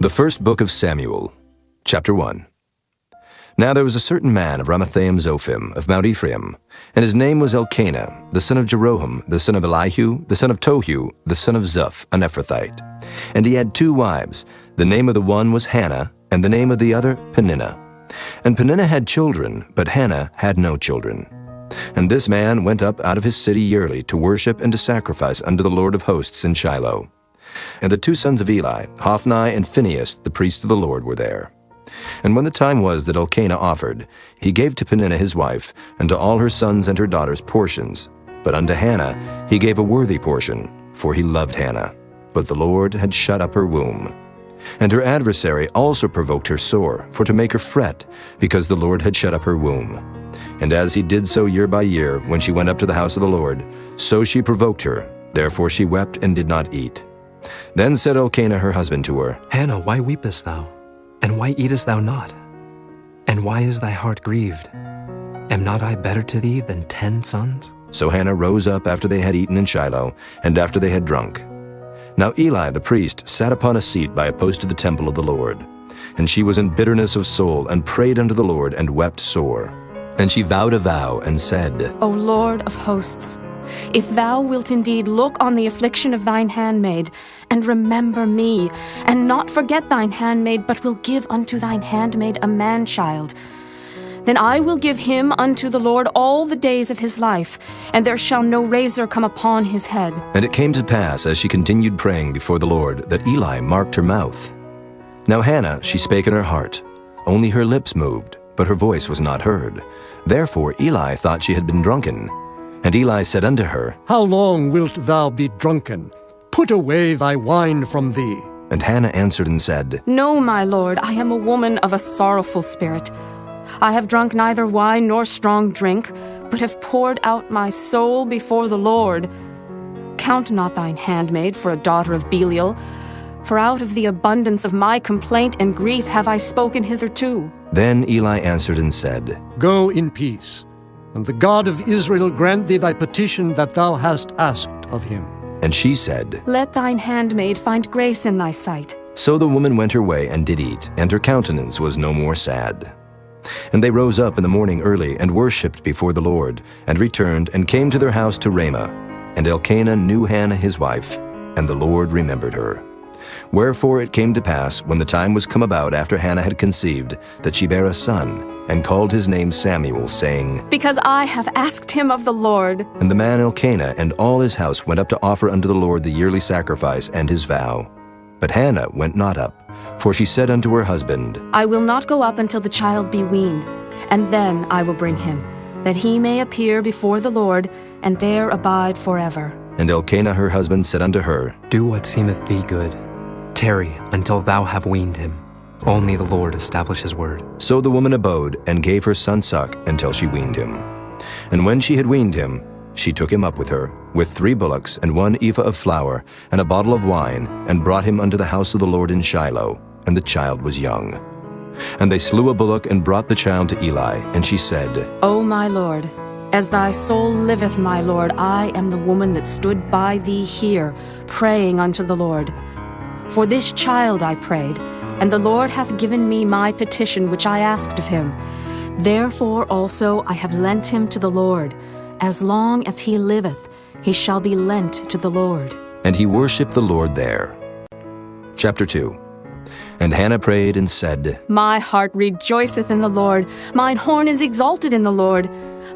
The first book of Samuel, chapter 1. Now there was a certain man of Ramathaim-Zophim of Mount Ephraim, and his name was Elkanah, the son of Jeroham, the son of Elihu, the son of Tohu, the son of Zuph, an Ephrathite. And he had 2 wives. The name of the one was Hannah, and the name of the other Peninnah. And Peninnah had children, but Hannah had no children. And this man went up out of his city yearly to worship and to sacrifice unto the Lord of hosts in Shiloh. And the 2 sons of Eli, Hophni and Phinehas, the priests of the Lord, were there. And when the time was that Elkanah offered, he gave to Peninnah his wife, and to all her sons and her daughters portions. But unto Hannah he gave a worthy portion, for he loved Hannah. But the Lord had shut up her womb. And her adversary also provoked her sore, for to make her fret, because the Lord had shut up her womb. And as he did so year by year, when she went up to the house of the Lord, so she provoked her. Therefore she wept and did not eat. Then said Elkanah her husband to her, Hannah, why weepest thou? And why eatest thou not? And why is thy heart grieved? Am not I better to thee than 10 sons? So Hannah rose up after they had eaten in Shiloh, and after they had drunk. Now Eli the priest sat upon a seat by a post of the temple of the Lord. And she was in bitterness of soul, and prayed unto the Lord, and wept sore. And she vowed a vow, and said, O Lord of hosts, if thou wilt indeed look on the affliction of thine handmaid, and remember me, and not forget thine handmaid, but will give unto thine handmaid a man-child, then I will give him unto the Lord all the days of his life, and there shall no razor come upon his head. And it came to pass, as she continued praying before the Lord, that Eli marked her mouth. Now Hannah, she spake in her heart, only her lips moved, but her voice was not heard. Therefore Eli thought she had been drunken. And Eli said unto her, How long wilt thou be drunken? Put away thy wine from thee. And Hannah answered and said, No, my lord, I am a woman of a sorrowful spirit. I have drunk neither wine nor strong drink, but have poured out my soul before the Lord. Count not thine handmaid for a daughter of Belial, for out of the abundance of my complaint and grief have I spoken hitherto. Then Eli answered and said, Go in peace, and the God of Israel grant thee thy petition that thou hast asked of him. And she said, Let thine handmaid find grace in thy sight. So the woman went her way and did eat, and her countenance was no more sad. And they rose up in the morning early, and worshipped before the Lord, and returned, and came to their house to Ramah. And Elkanah knew Hannah his wife, and the Lord remembered her. Wherefore it came to pass, when the time was come about after Hannah had conceived, that she bare a son, and called his name Samuel, saying, Because I have asked him of the Lord. And the man Elkanah and all his house went up to offer unto the Lord the yearly sacrifice and his vow. But Hannah went not up, for she said unto her husband, I will not go up until the child be weaned, and then I will bring him, that he may appear before the Lord, and there abide forever. And Elkanah her husband said unto her, Do what seemeth thee good. Tarry until thou have weaned him. Only the Lord establish his word. So the woman abode, and gave her son suck until she weaned him. And when she had weaned him, she took him up with her, with 3 bullocks, and 1 ephah of flour, and a bottle of wine, and brought him unto the house of the Lord in Shiloh, and the child was young. And they slew a bullock, and brought the child to Eli. And she said, O my Lord, as thy soul liveth, my Lord, I am the woman that stood by thee here, praying unto the Lord. For this child I prayed, and the Lord hath given me my petition which I asked of him. Therefore also I have lent him to the Lord. As long as he liveth, he shall be lent to the Lord. And he worshipped the Lord there. Chapter 2. And Hannah prayed and said, My heart rejoiceth in the Lord, mine horn is exalted in the Lord.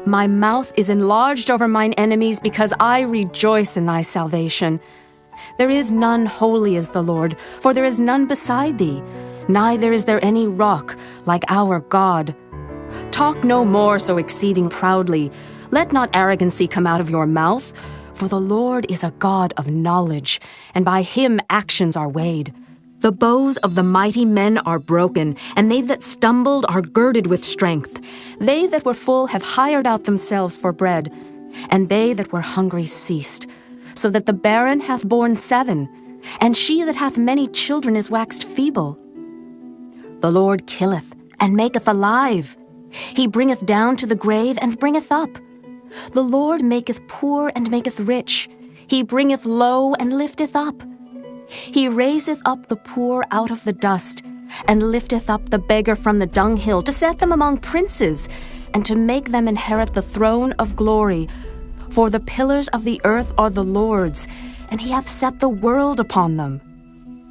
My mouth is enlarged over mine enemies, because I rejoice in thy salvation. There is none holy as the Lord, for there is none beside thee, neither is there any rock like our God. Talk no more so exceeding proudly. Let not arrogancy come out of your mouth, for the Lord is a God of knowledge, and by him actions are weighed. The bows of the mighty men are broken, and they that stumbled are girded with strength. They that were full have hired out themselves for bread, and they that were hungry ceased. So that the barren hath borne 7, and she that hath many children is waxed feeble. The Lord killeth, and maketh alive. He bringeth down to the grave, and bringeth up. The Lord maketh poor, and maketh rich. He bringeth low, and lifteth up. He raiseth up the poor out of the dust, and lifteth up the beggar from the dunghill, to set them among princes, and to make them inherit the throne of glory. For the pillars of the earth are the Lord's, and he hath set the world upon them.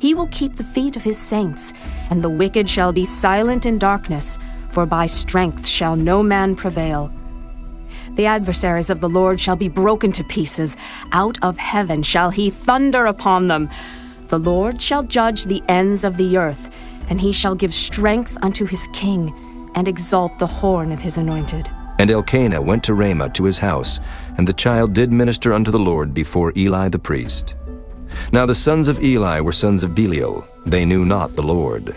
He will keep the feet of his saints, and the wicked shall be silent in darkness, for by strength shall no man prevail. The adversaries of the Lord shall be broken to pieces. Out of heaven shall he thunder upon them. The Lord shall judge the ends of the earth, and he shall give strength unto his king, and exalt the horn of his anointed. And Elkanah went to Ramah to his house, and the child did minister unto the Lord before Eli the priest. Now the sons of Eli were sons of Belial. They knew not the Lord.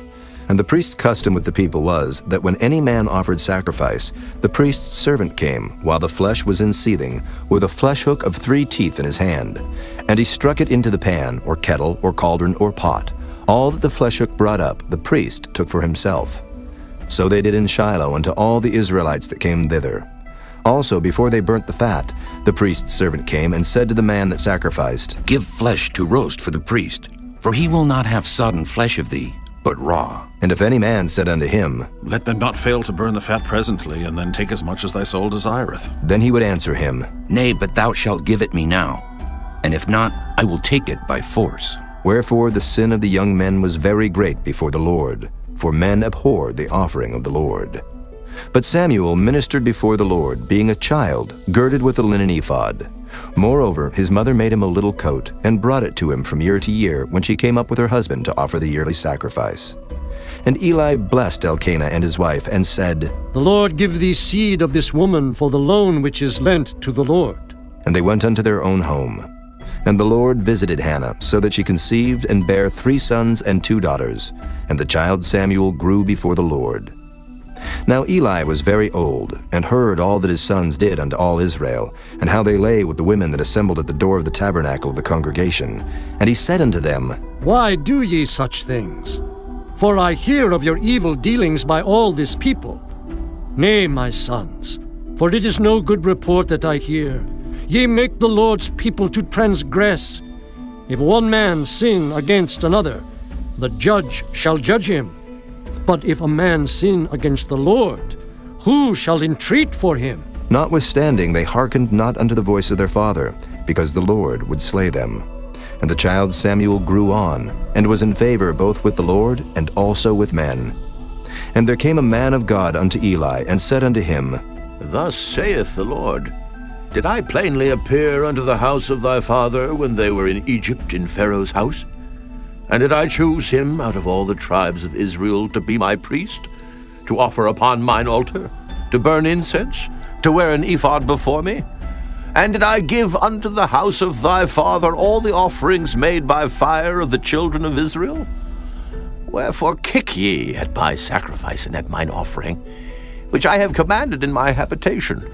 And the priest's custom with the people was that when any man offered sacrifice, the priest's servant came, while the flesh was in seething, with a flesh hook of 3 teeth in his hand. And he struck it into the pan, or kettle, or cauldron, or pot. All that the flesh hook brought up, the priest took for himself. So they did in Shiloh unto all the Israelites that came thither. Also, before they burnt the fat, the priest's servant came and said to the man that sacrificed, Give flesh to roast for the priest, for he will not have sodden flesh of thee, but raw. And if any man said unto him, Let them not fail to burn the fat presently, and then take as much as thy soul desireth. Then he would answer him, Nay, but thou shalt give it me now, and if not, I will take it by force. Wherefore the sin of the young men was very great before the Lord, for men abhorred the offering of the Lord. But Samuel ministered before the Lord, being a child, girded with a linen ephod. Moreover, his mother made him a little coat, and brought it to him from year to year, when she came up with her husband to offer the yearly sacrifice. And Eli blessed Elkanah and his wife, and said, The Lord give thee seed of this woman for the loan which is lent to the Lord. And they went unto their own home. And the Lord visited Hannah, so that she conceived and bare 3 sons and 2 daughters. And the child Samuel grew before the Lord. Now Eli was very old, and heard all that his sons did unto all Israel, and how they lay with the women that assembled at the door of the tabernacle of the congregation. And he said unto them, Why do ye such things? For I hear of your evil dealings by all this people. Nay, my sons, for it is no good report that I hear. Ye make the Lord's people to transgress. If one man sin against another, the judge shall judge him. But if a man sin against the Lord, who shall entreat for him? Notwithstanding, they hearkened not unto the voice of their father, because the Lord would slay them. And the child Samuel grew on, and was in favor both with the Lord and also with men. And there came a man of God unto Eli, and said unto him, Thus saith the Lord, Did I plainly appear unto the house of thy father when they were in Egypt in Pharaoh's house? And did I choose him out of all the tribes of Israel to be my priest, to offer upon mine altar, to burn incense, to wear an ephod before me? And did I give unto the house of thy father all the offerings made by fire of the children of Israel? Wherefore kick ye at my sacrifice and at mine offering, which I have commanded in my habitation,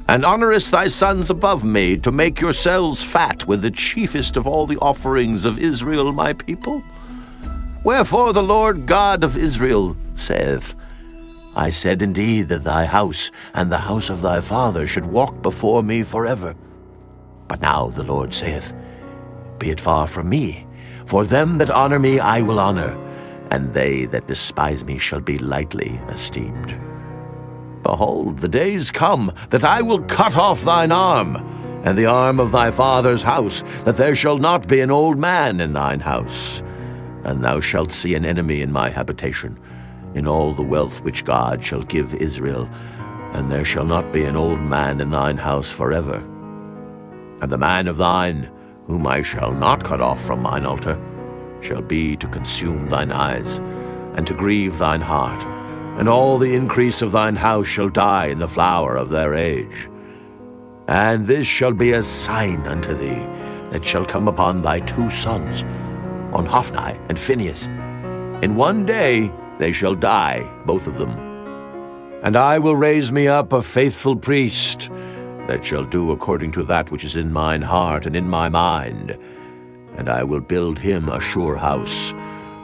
and honorest thy sons above me, to make yourselves fat with the chiefest of all the offerings of Israel my people? Wherefore the Lord God of Israel saith, I said indeed that thy house and the house of thy father should walk before me forever. But now the Lord saith, Be it far from me, for them that honor me I will honor, and they that despise me shall be lightly esteemed. Behold, the days come that I will cut off thine arm, and the arm of thy father's house, that there shall not be an old man in thine house. And thou shalt see an enemy in my habitation, in all the wealth which God shall give Israel, and there shall not be an old man in thine house forever. And the man of thine, whom I shall not cut off from mine altar, shall be to consume thine eyes, and to grieve thine heart, and all the increase of thine house shall die in the flower of their age. And this shall be a sign unto thee, that shall come upon thy 2 sons, on Hophni and Phinehas. In one day they shall die, both of them. And I will raise me up a faithful priest, that shall do according to that which is in mine heart and in my mind. And I will build him a sure house,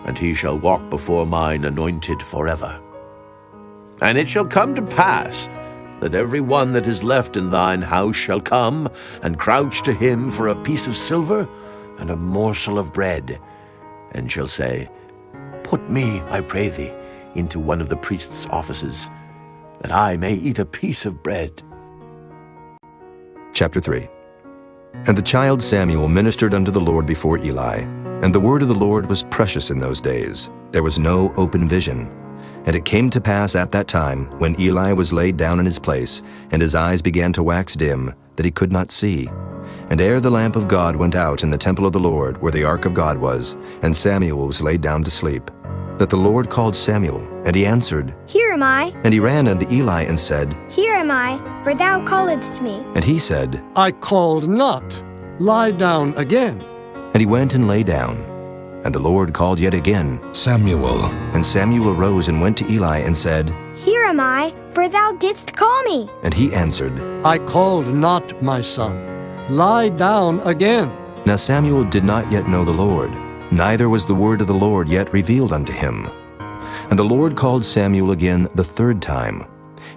and he shall walk before mine anointed forever. And it shall come to pass, that every one that is left in thine house shall come and crouch to him for a piece of silver and a morsel of bread, and shall say, Put me, I pray thee, into one of the priest's offices, that I may eat a piece of bread. Chapter 3. And the child Samuel ministered unto the Lord before Eli. And the word of the Lord was precious in those days. There was no open vision. And it came to pass at that time, when Eli was laid down in his place, and his eyes began to wax dim, that he could not see. And ere the lamp of God went out in the temple of the Lord, where the ark of God was, and Samuel was laid down to sleep, that the Lord called Samuel, and he answered, Here am I. And he ran unto Eli and said, Here am I, for thou calledst me. And he said, I called not. Lie down again. And he went and lay down. And the Lord called yet again, Samuel. And Samuel arose and went to Eli and said, Here am I, for thou didst call me. And he answered, I called not, my son. Lie down again. Now Samuel did not yet know the Lord, neither was the word of the Lord yet revealed unto him. And the Lord called Samuel again the third time.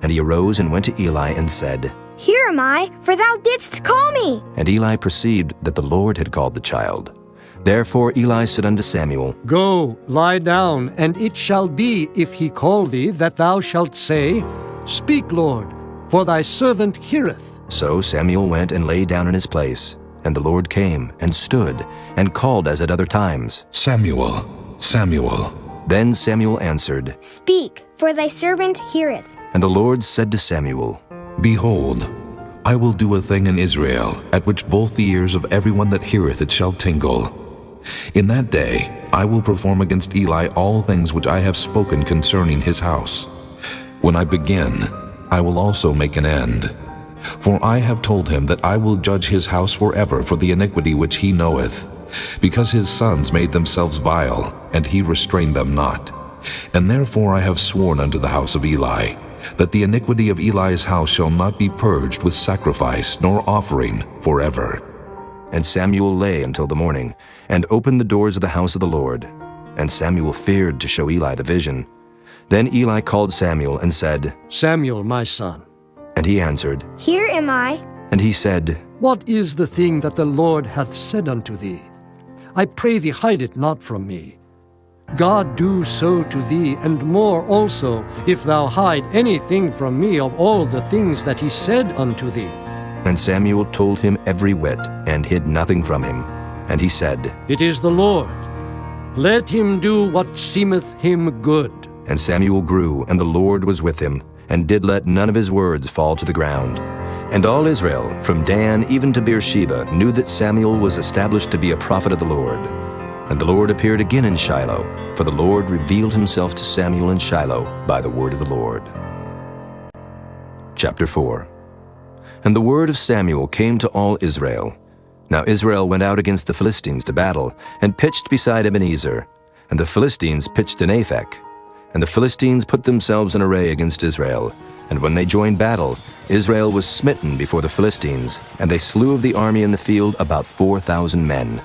And he arose and went to Eli and said, Here am I, for thou didst call me. And Eli perceived that the Lord had called the child. Therefore Eli said unto Samuel, Go, lie down, and it shall be, if he call thee, that thou shalt say, Speak, Lord, for thy servant heareth. So Samuel went and lay down in his place. And the Lord came and stood and called as at other times, Samuel, Samuel. Then Samuel answered, Speak, for thy servant heareth. And the Lord said to Samuel, Behold, I will do a thing in Israel, at which both the ears of everyone that heareth it shall tingle. In that day I will perform against Eli all things which I have spoken concerning his house. When I begin, I will also make an end. For I have told him that I will judge his house forever for the iniquity which he knoweth, because his sons made themselves vile, and he restrained them not. And therefore I have sworn unto the house of Eli, that the iniquity of Eli's house shall not be purged with sacrifice nor offering forever. And Samuel lay until the morning, and opened the doors of the house of the Lord. And Samuel feared to show Eli the vision. Then Eli called Samuel and said, Samuel, my son. And he answered, Here am I. And he said, What is the thing that the Lord hath said unto thee? I pray thee, hide it not from me. God do so to thee, and more also, if thou hide anything from me of all the things that he said unto thee. And Samuel told him every whit, and hid nothing from him. And he said, It is the Lord. Let him do what seemeth him good. And Samuel grew, and the Lord was with him, and did let none of his words fall to the ground. And all Israel, from Dan even to Beersheba, knew that Samuel was established to be a prophet of the Lord. And the Lord appeared again in Shiloh, for the Lord revealed himself to Samuel in Shiloh by the word of the Lord. Chapter 4. And the word of Samuel came to all Israel. Now Israel went out against the Philistines to battle, and pitched beside Ebenezer. And the Philistines pitched in Aphek. And the Philistines put themselves in array against Israel. And when they joined battle, Israel was smitten before the Philistines, and they slew of the army in the field about 4,000 men.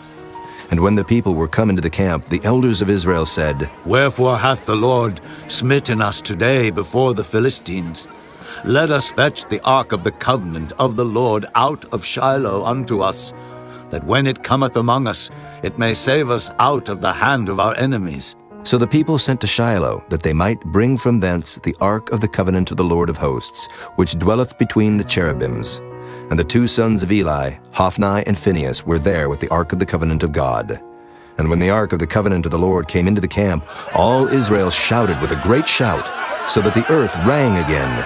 And when the people were come into the camp, the elders of Israel said, Wherefore hath the Lord smitten us today before the Philistines? Let us fetch the ark of the covenant of the Lord out of Shiloh unto us, that when it cometh among us, it may save us out of the hand of our enemies. So the people sent to Shiloh, that they might bring from thence the ark of the covenant of the Lord of hosts, which dwelleth between the cherubims. And the two sons of Eli, Hophni and Phinehas, were there with the ark of the covenant of God. And when the ark of the covenant of the Lord came into the camp, all Israel shouted with a great shout, so that the earth rang again.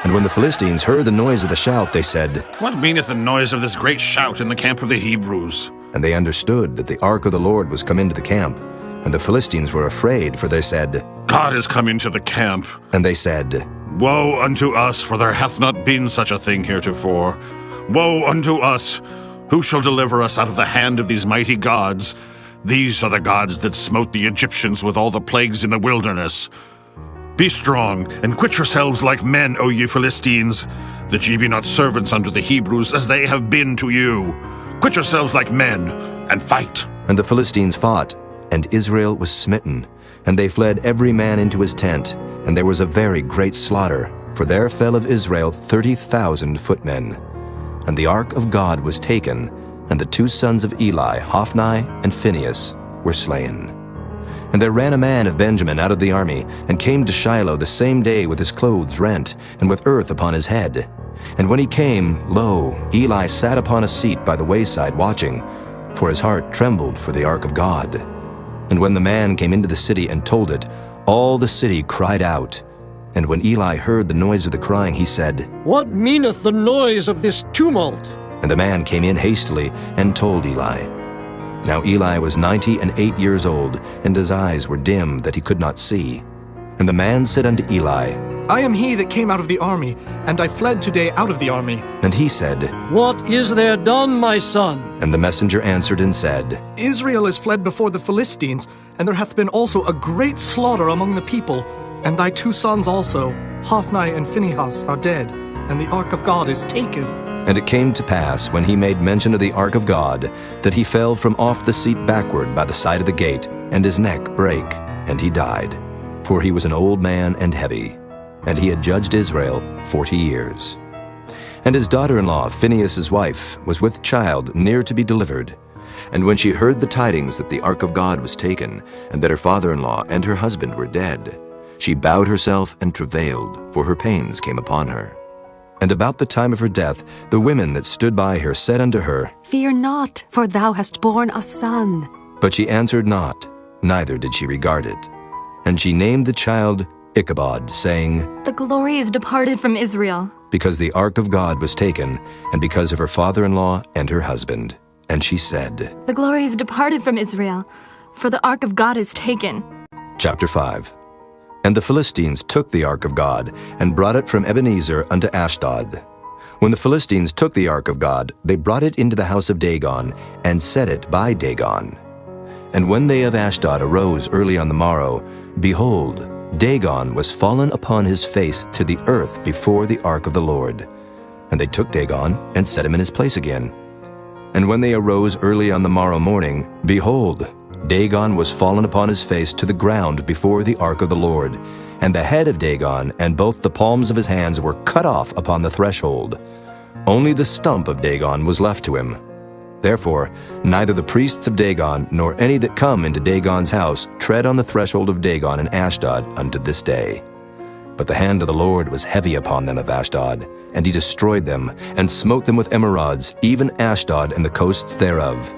And when the Philistines heard the noise of the shout, they said, What meaneth the noise of this great shout in the camp of the Hebrews? And they understood that the ark of the Lord was come into the camp. And the Philistines were afraid, for they said, God is come into the camp. And they said, Woe unto us, for there hath not been such a thing heretofore. Woe unto us! Who shall deliver us out of the hand of these mighty gods? These are the gods that smote the Egyptians with all the plagues in the wilderness. Be strong, and quit yourselves like men, O ye Philistines, that ye be not servants unto the Hebrews, as they have been to you. Quit yourselves like men, and fight. And the Philistines fought, and Israel was smitten. And they fled every man into his tent, and there was a very great slaughter, for there fell of Israel 30,000 footmen. And the ark of God was taken, and the two sons of Eli, Hophni and Phinehas, were slain. And there ran a man of Benjamin out of the army, and came to Shiloh the same day with his clothes rent, and with earth upon his head. And when he came, lo, Eli sat upon a seat by the wayside watching, for his heart trembled for the ark of God. And when the man came into the city and told it, all the city cried out. And when Eli heard the noise of the crying, he said, What meaneth the noise of this tumult? And the man came in hastily and told Eli. Now Eli was 98 years old, and his eyes were dim that he could not see. And the man said unto Eli, I am he that came out of the army, and I fled today out of the army. And he said, What is there done, my son? And the messenger answered and said, Israel is fled before the Philistines, and there hath been also a great slaughter among the people. And thy 2 sons also, Hophni and Phinehas, are dead, and the ark of God is taken. And it came to pass, when he made mention of the ark of God, that he fell from off the seat backward by the side of the gate, and his neck brake, and he died. For he was an old man and heavy, and he had judged Israel 40 years. And his daughter-in-law, Phinehas' wife, was with child near to be delivered. And when she heard the tidings that the ark of God was taken, and that her father-in-law and her husband were dead, she bowed herself and travailed, for her pains came upon her. And about the time of her death, the women that stood by her said unto her, Fear not, for thou hast borne a son. But she answered not, neither did she regard it. And she named the child Ichabod, saying, The glory is departed from Israel. Because the ark of God was taken, and because of her father-in-law and her husband. And she said, The glory is departed from Israel, for the ark of God is taken. Chapter 5. And the Philistines took the ark of God, and brought it from Ebenezer unto Ashdod. When the Philistines took the ark of God, they brought it into the house of Dagon, and set it by Dagon. And when they of Ashdod arose early on the morrow, behold, Dagon was fallen upon his face to the earth before the ark of the Lord. And they took Dagon, and set him in his place again. And when they arose early on the morrow morning, behold, Dagon was fallen upon his face to the ground before the ark of the Lord, and the head of Dagon and both the palms of his hands were cut off upon the threshold. Only the stump of Dagon was left to him. Therefore, neither the priests of Dagon nor any that come into Dagon's house tread on the threshold of Dagon in Ashdod unto this day. But the hand of the Lord was heavy upon them of Ashdod, and he destroyed them, and smote them with emerods, even Ashdod and the coasts thereof.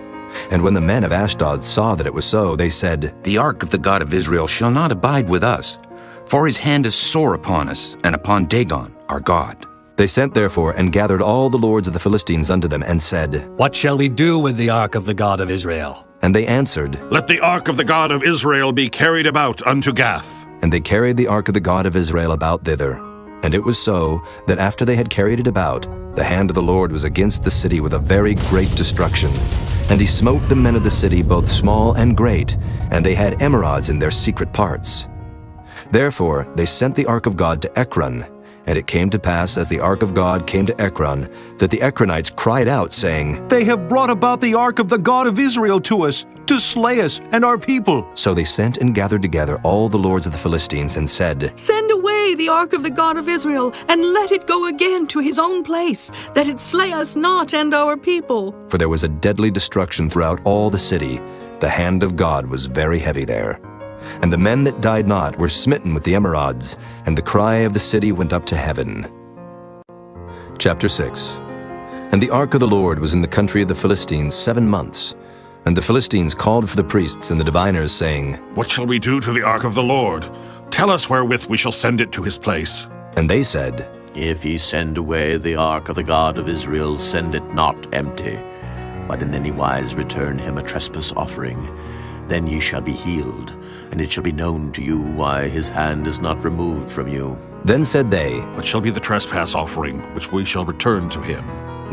And when the men of Ashdod saw that it was so, they said, The ark of the God of Israel shall not abide with us, for his hand is sore upon us, and upon Dagon our God. They sent therefore and gathered all the lords of the Philistines unto them, and said, What shall we do with the ark of the God of Israel? And they answered, Let the ark of the God of Israel be carried about unto Gath. And they carried the ark of the God of Israel about thither. And it was so, that after they had carried it about, the hand of the Lord was against the city with a very great destruction. And he smote the men of the city, both small and great, and they had emerods in their secret parts. Therefore they sent the ark of God to Ekron. And it came to pass, as the ark of God came to Ekron, that the Ekronites cried out, saying, They have brought about the ark of the God of Israel to us, to slay us and our people. So they sent and gathered together all the lords of the Philistines, and said, Send away the ark of the God of Israel, and let it go again to his own place, that it slay us not and our people. For there was a deadly destruction throughout all the city. The hand of God was very heavy there. And the men that died not were smitten with the emerods, and the cry of the city went up to heaven. Chapter 6. And the ark of the Lord was in the country of the Philistines 7 months. And the Philistines called for the priests and the diviners, saying, What shall we do to the ark of the Lord? Tell us wherewith we shall send it to his place. And they said, If ye send away the ark of the God of Israel, send it not empty, but in any wise return him a trespass offering. Then ye shall be healed, and it shall be known to you why his hand is not removed from you. Then said they, What shall be the trespass offering which we shall return to him?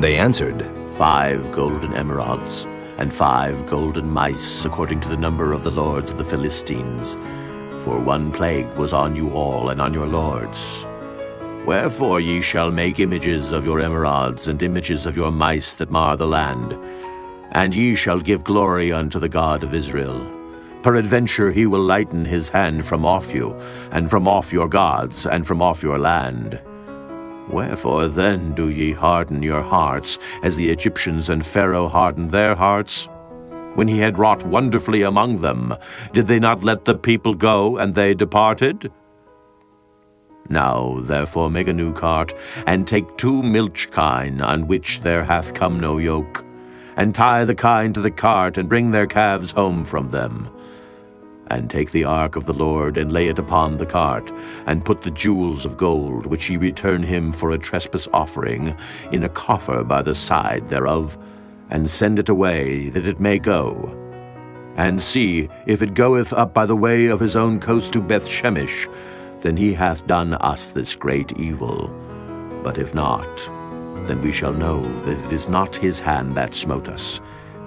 They answered, 5 golden emerods, and 5 golden mice, according to the number of the lords of the Philistines. For 1 plague was on you all and on your lords. Wherefore ye shall make images of your emerods, and images of your mice that mar the land. And ye shall give glory unto the God of Israel. Peradventure he will lighten his hand from off you, and from off your gods, and from off your land. Wherefore then do ye harden your hearts, as the Egyptians and Pharaoh hardened their hearts? when he had wrought wonderfully among them, did they not let the people go, and they departed? Now therefore make a new cart, and take 2 milch kine, on which there hath come no yoke, and tie the kine to the cart, and bring their calves home from them. And take the ark of the Lord, and lay it upon the cart, and put the jewels of gold, which ye return him for a trespass offering, in a coffer by the side thereof, and send it away, that it may go. And see, if it goeth up by the way of his own coast to Beth-Shemesh, then he hath done us this great evil. But if not, then we shall know that it is not his hand that smote us.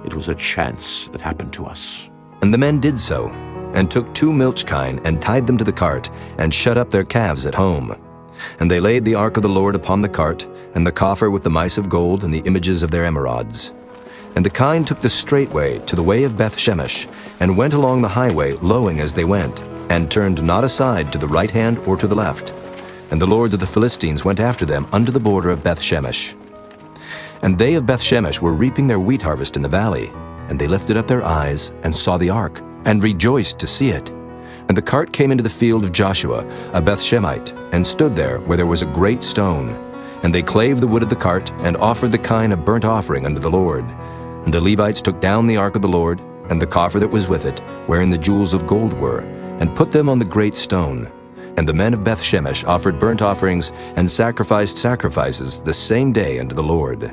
It was a chance that happened to us. And the men did so, and took 2 milch kine, and tied them to the cart, and shut up their calves at home. And they laid the ark of the Lord upon the cart, and the coffer with the mice of gold and the images of their emerods. And the kine took the straight way to the way of Beth-Shemesh, and went along the highway, lowing as they went, and turned not aside to the right hand or to the left. And the lords of the Philistines went after them unto the border of Beth-Shemesh. And they of Beth-Shemesh were reaping their wheat harvest in the valley, and they lifted up their eyes, and saw the ark, and rejoiced to see it. And the cart came into the field of Joshua, a Beth-Shemite, and stood there where there was a great stone. And they clave the wood of the cart, and offered the kine a burnt offering unto the Lord. And the Levites took down the ark of the Lord, and the coffer that was with it, wherein the jewels of gold were, and put them on the great stone. And the men of Beth-Shemesh offered burnt offerings, and sacrificed sacrifices the same day unto the Lord.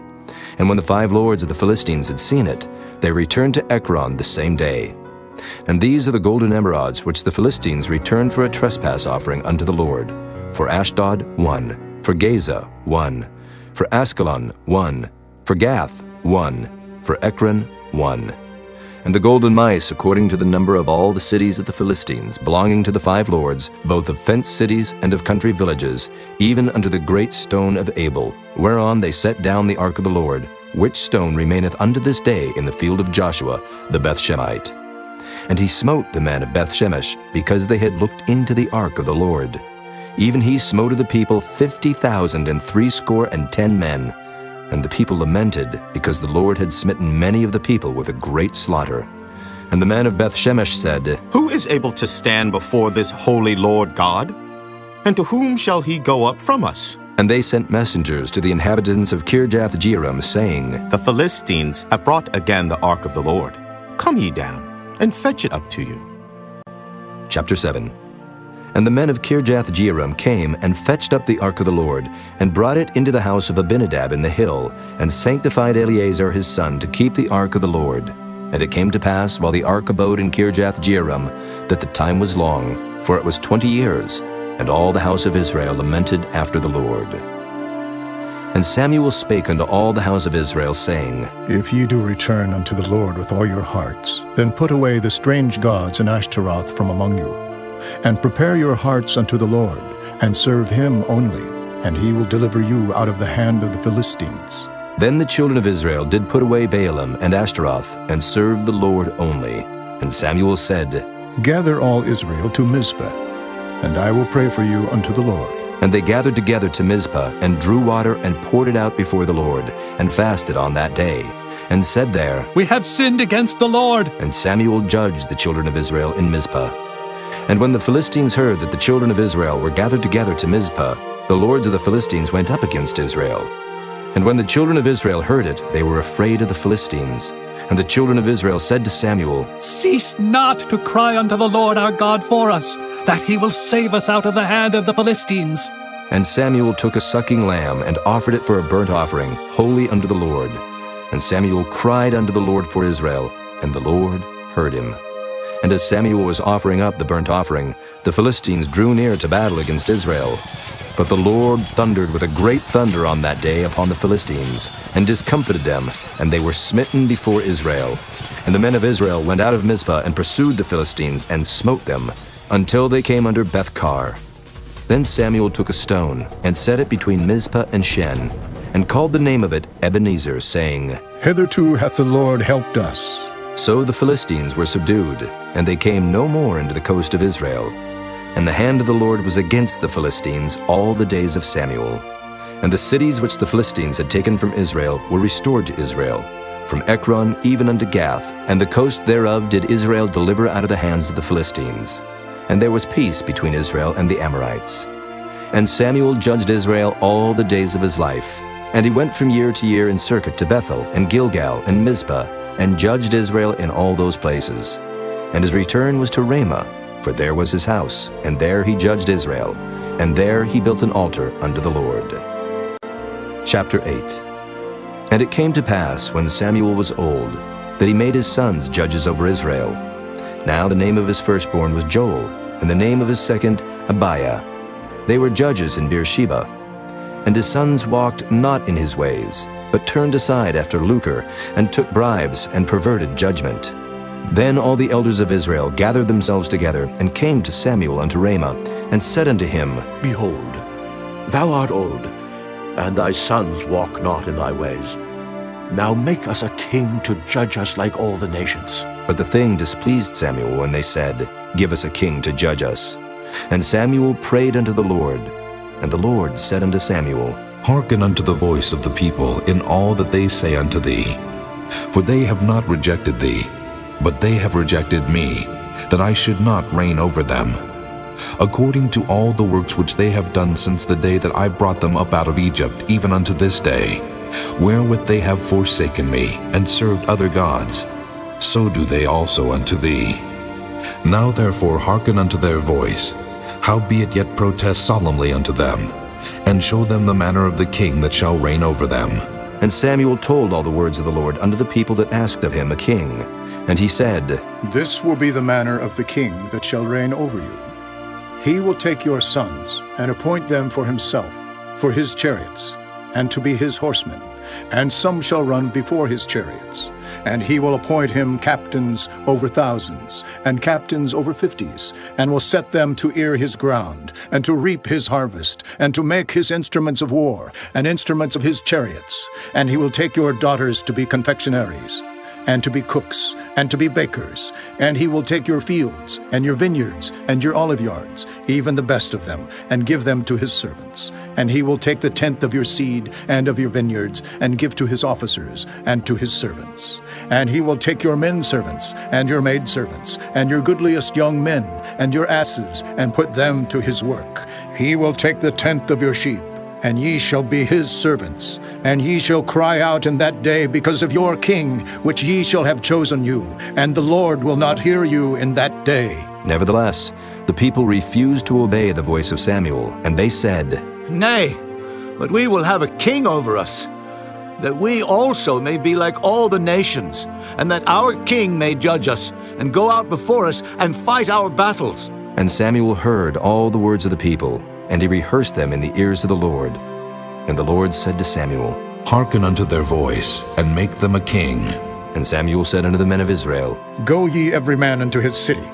And when the 5 lords of the Philistines had seen it, they returned to Ekron the same day. And these are the golden emerods which the Philistines returned for a trespass offering unto the Lord. For Ashdod 1, for Gaza 1, for Askelon 1, for Gath 1, for Ekron 1. And the golden mice according to the number of all the cities of the Philistines, belonging to the 5 lords, both of fenced cities and of country villages, even unto the great stone of Abel, whereon they set down the ark of the Lord, which stone remaineth unto this day in the field of Joshua the Beth-Shemite. And he smote the men of Beth-Shemesh, because they had looked into the ark of the Lord. Even he smote of the people 50,060 men. And the people lamented, because the Lord had smitten many of the people with a great slaughter. And the men of Beth-Shemesh said, Who is able to stand before this holy Lord God? And to whom shall he go up from us? And they sent messengers to the inhabitants of Kirjath-Jearim, saying, The Philistines have brought again the ark of the Lord. Come ye down, and fetch it up to you. Chapter 7. And the men of Kirjath-Jearim came and fetched up the ark of the Lord, and brought it into the house of Abinadab in the hill, and sanctified Eleazar his son to keep the ark of the Lord. And it came to pass, while the ark abode in Kirjath-Jearim, that the time was long, for it was 20 years, and all the house of Israel lamented after the Lord. And Samuel spake unto all the house of Israel, saying, If ye do return unto the Lord with all your hearts, then put away the strange gods and Ashtaroth from among you, and prepare your hearts unto the Lord, and serve him only, and he will deliver you out of the hand of the Philistines. Then the children of Israel did put away Baalim and Ashtaroth, and served the Lord only. And Samuel said, Gather all Israel to Mizpah, and I will pray for you unto the Lord. And they gathered together to Mizpah, and drew water, and poured it out before the Lord, and fasted on that day, and said there, We have sinned against the Lord. And Samuel judged the children of Israel in Mizpah. And when the Philistines heard that the children of Israel were gathered together to Mizpah, the lords of the Philistines went up against Israel. And when the children of Israel heard it, they were afraid of the Philistines. And the children of Israel said to Samuel, Cease not to cry unto the Lord our God for us, that he will save us out of the hand of the Philistines. And Samuel took a sucking lamb, and offered it for a burnt offering, holy unto the Lord. And Samuel cried unto the Lord for Israel, and the Lord heard him. And as Samuel was offering up the burnt offering, the Philistines drew near to battle against Israel. But the Lord thundered with a great thunder on that day upon the Philistines, and discomfited them, and they were smitten before Israel. And the men of Israel went out of Mizpah, and pursued the Philistines, and smote them, until they came under Beth-kar. Then Samuel took a stone, and set it between Mizpah and Shen, and called the name of it Ebenezer, saying, Hitherto hath the Lord helped us. So the Philistines were subdued, and they came no more into the coast of Israel. And the hand of the Lord was against the Philistines all the days of Samuel. And the cities which the Philistines had taken from Israel were restored to Israel, from Ekron even unto Gath, and the coast thereof did Israel deliver out of the hands of the Philistines. And there was peace between Israel and the Amorites. And Samuel judged Israel all the days of his life. And he went from year to year in circuit to Bethel, and Gilgal, and Mizpah, and judged Israel in all those places. And his return was to Ramah, for there was his house, and there he judged Israel, and there he built an altar unto the Lord. Chapter 8. And it came to pass, when Samuel was old, that he made his sons judges over Israel. Now the name of his firstborn was Joel, and the name of his second Abiah. They were judges in Beersheba. And his sons walked not in his ways, but turned aside after lucre, and took bribes, and perverted judgment. Then all the elders of Israel gathered themselves together, and came to Samuel unto Ramah, and said unto him, Behold, thou art old, and thy sons walk not in thy ways. Now make us a king to judge us like all the nations. But the thing displeased Samuel when they said, Give us a king to judge us. And Samuel prayed unto the Lord. And the Lord said unto Samuel, Hearken unto the voice of the people in all that they say unto thee. For they have not rejected thee, but they have rejected me, that I should not reign over them. According to all the works which they have done since the day that I brought them up out of Egypt, even unto this day, wherewith they have forsaken me, and served other gods, so do they also unto thee. Now therefore hearken unto their voice, howbeit yet protest solemnly unto them, and show them the manner of the king that shall reign over them. And Samuel told all the words of the Lord unto the people that asked of him a king. And he said, This will be the manner of the king that shall reign over you. He will take your sons, and appoint them for himself, for his chariots, and to be his horsemen, and some shall run before his chariots. And he will appoint him captains over thousands, and captains over 50s, and will set them to ear his ground, and to reap his harvest, and to make his instruments of war, and instruments of his chariots. And he will take your daughters to be confectionaries, and to be cooks, and to be bakers. And he will take your fields, and your vineyards, and your olive yards, even the best of them, and give them to his servants. And he will take the tenth of your seed, and of your vineyards, and give to his officers, and to his servants. And he will take your men servants, and your maid servants, and your goodliest young men, and your asses, and put them to his work. He will take the tenth of your sheep, and ye shall be his servants. And ye shall cry out in that day because of your king, which ye shall have chosen you, and the Lord will not hear you in that day. Nevertheless, the people refused to obey the voice of Samuel, and they said, Nay, but we will have a king over us, that we also may be like all the nations, and that our king may judge us, and go out before us, and fight our battles. And Samuel heard all the words of the people, and he rehearsed them in the ears of the Lord. And the Lord said to Samuel, Hearken unto their voice, and make them a king. And Samuel said unto the men of Israel, Go ye every man unto his city.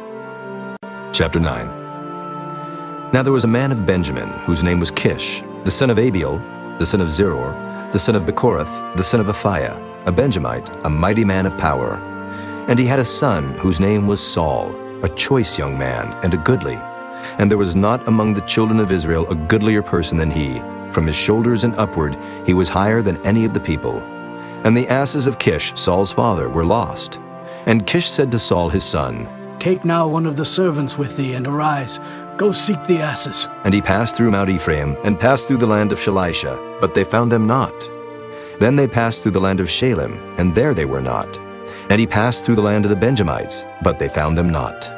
Chapter 9. Now there was a man of Benjamin, whose name was Kish, the son of Abiel, the son of Zeror, the son of Bechorath, the son of Aphiah, a Benjamite, a mighty man of power. And he had a son whose name was Saul, a choice young man, and a goodly. And there was not among the children of Israel a goodlier person than he. From his shoulders and upward he was higher than any of the people. And the asses of Kish, Saul's father, were lost. And Kish said to Saul his son, Take now one of the servants with thee, and arise. Go seek the asses. And he passed through Mount Ephraim, and passed through the land of Shalisha, but they found them not. Then they passed through the land of Shalem, and there they were not. And he passed through the land of the Benjamites, but they found them not.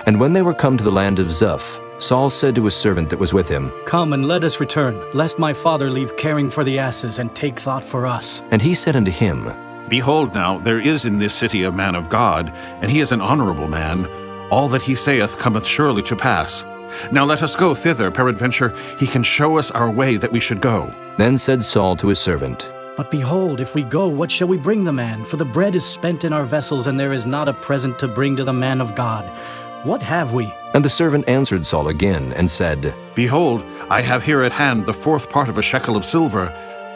And when they were come to the land of Zuph, Saul said to his servant that was with him, Come and let us return, lest my father leave caring for the asses, and take thought for us. And he said unto him, Behold now, there is in this city a man of God, and he is an honorable man. All that he saith cometh surely to pass. Now let us go thither, peradventure he can show us our way that we should go. Then said Saul to his servant, But behold, if we go, what shall we bring the man? For the bread is spent in our vessels, and there is not a present to bring to the man of God. What have we? And the servant answered Saul again, and said, Behold, I have here at hand the 4th part of a shekel of silver.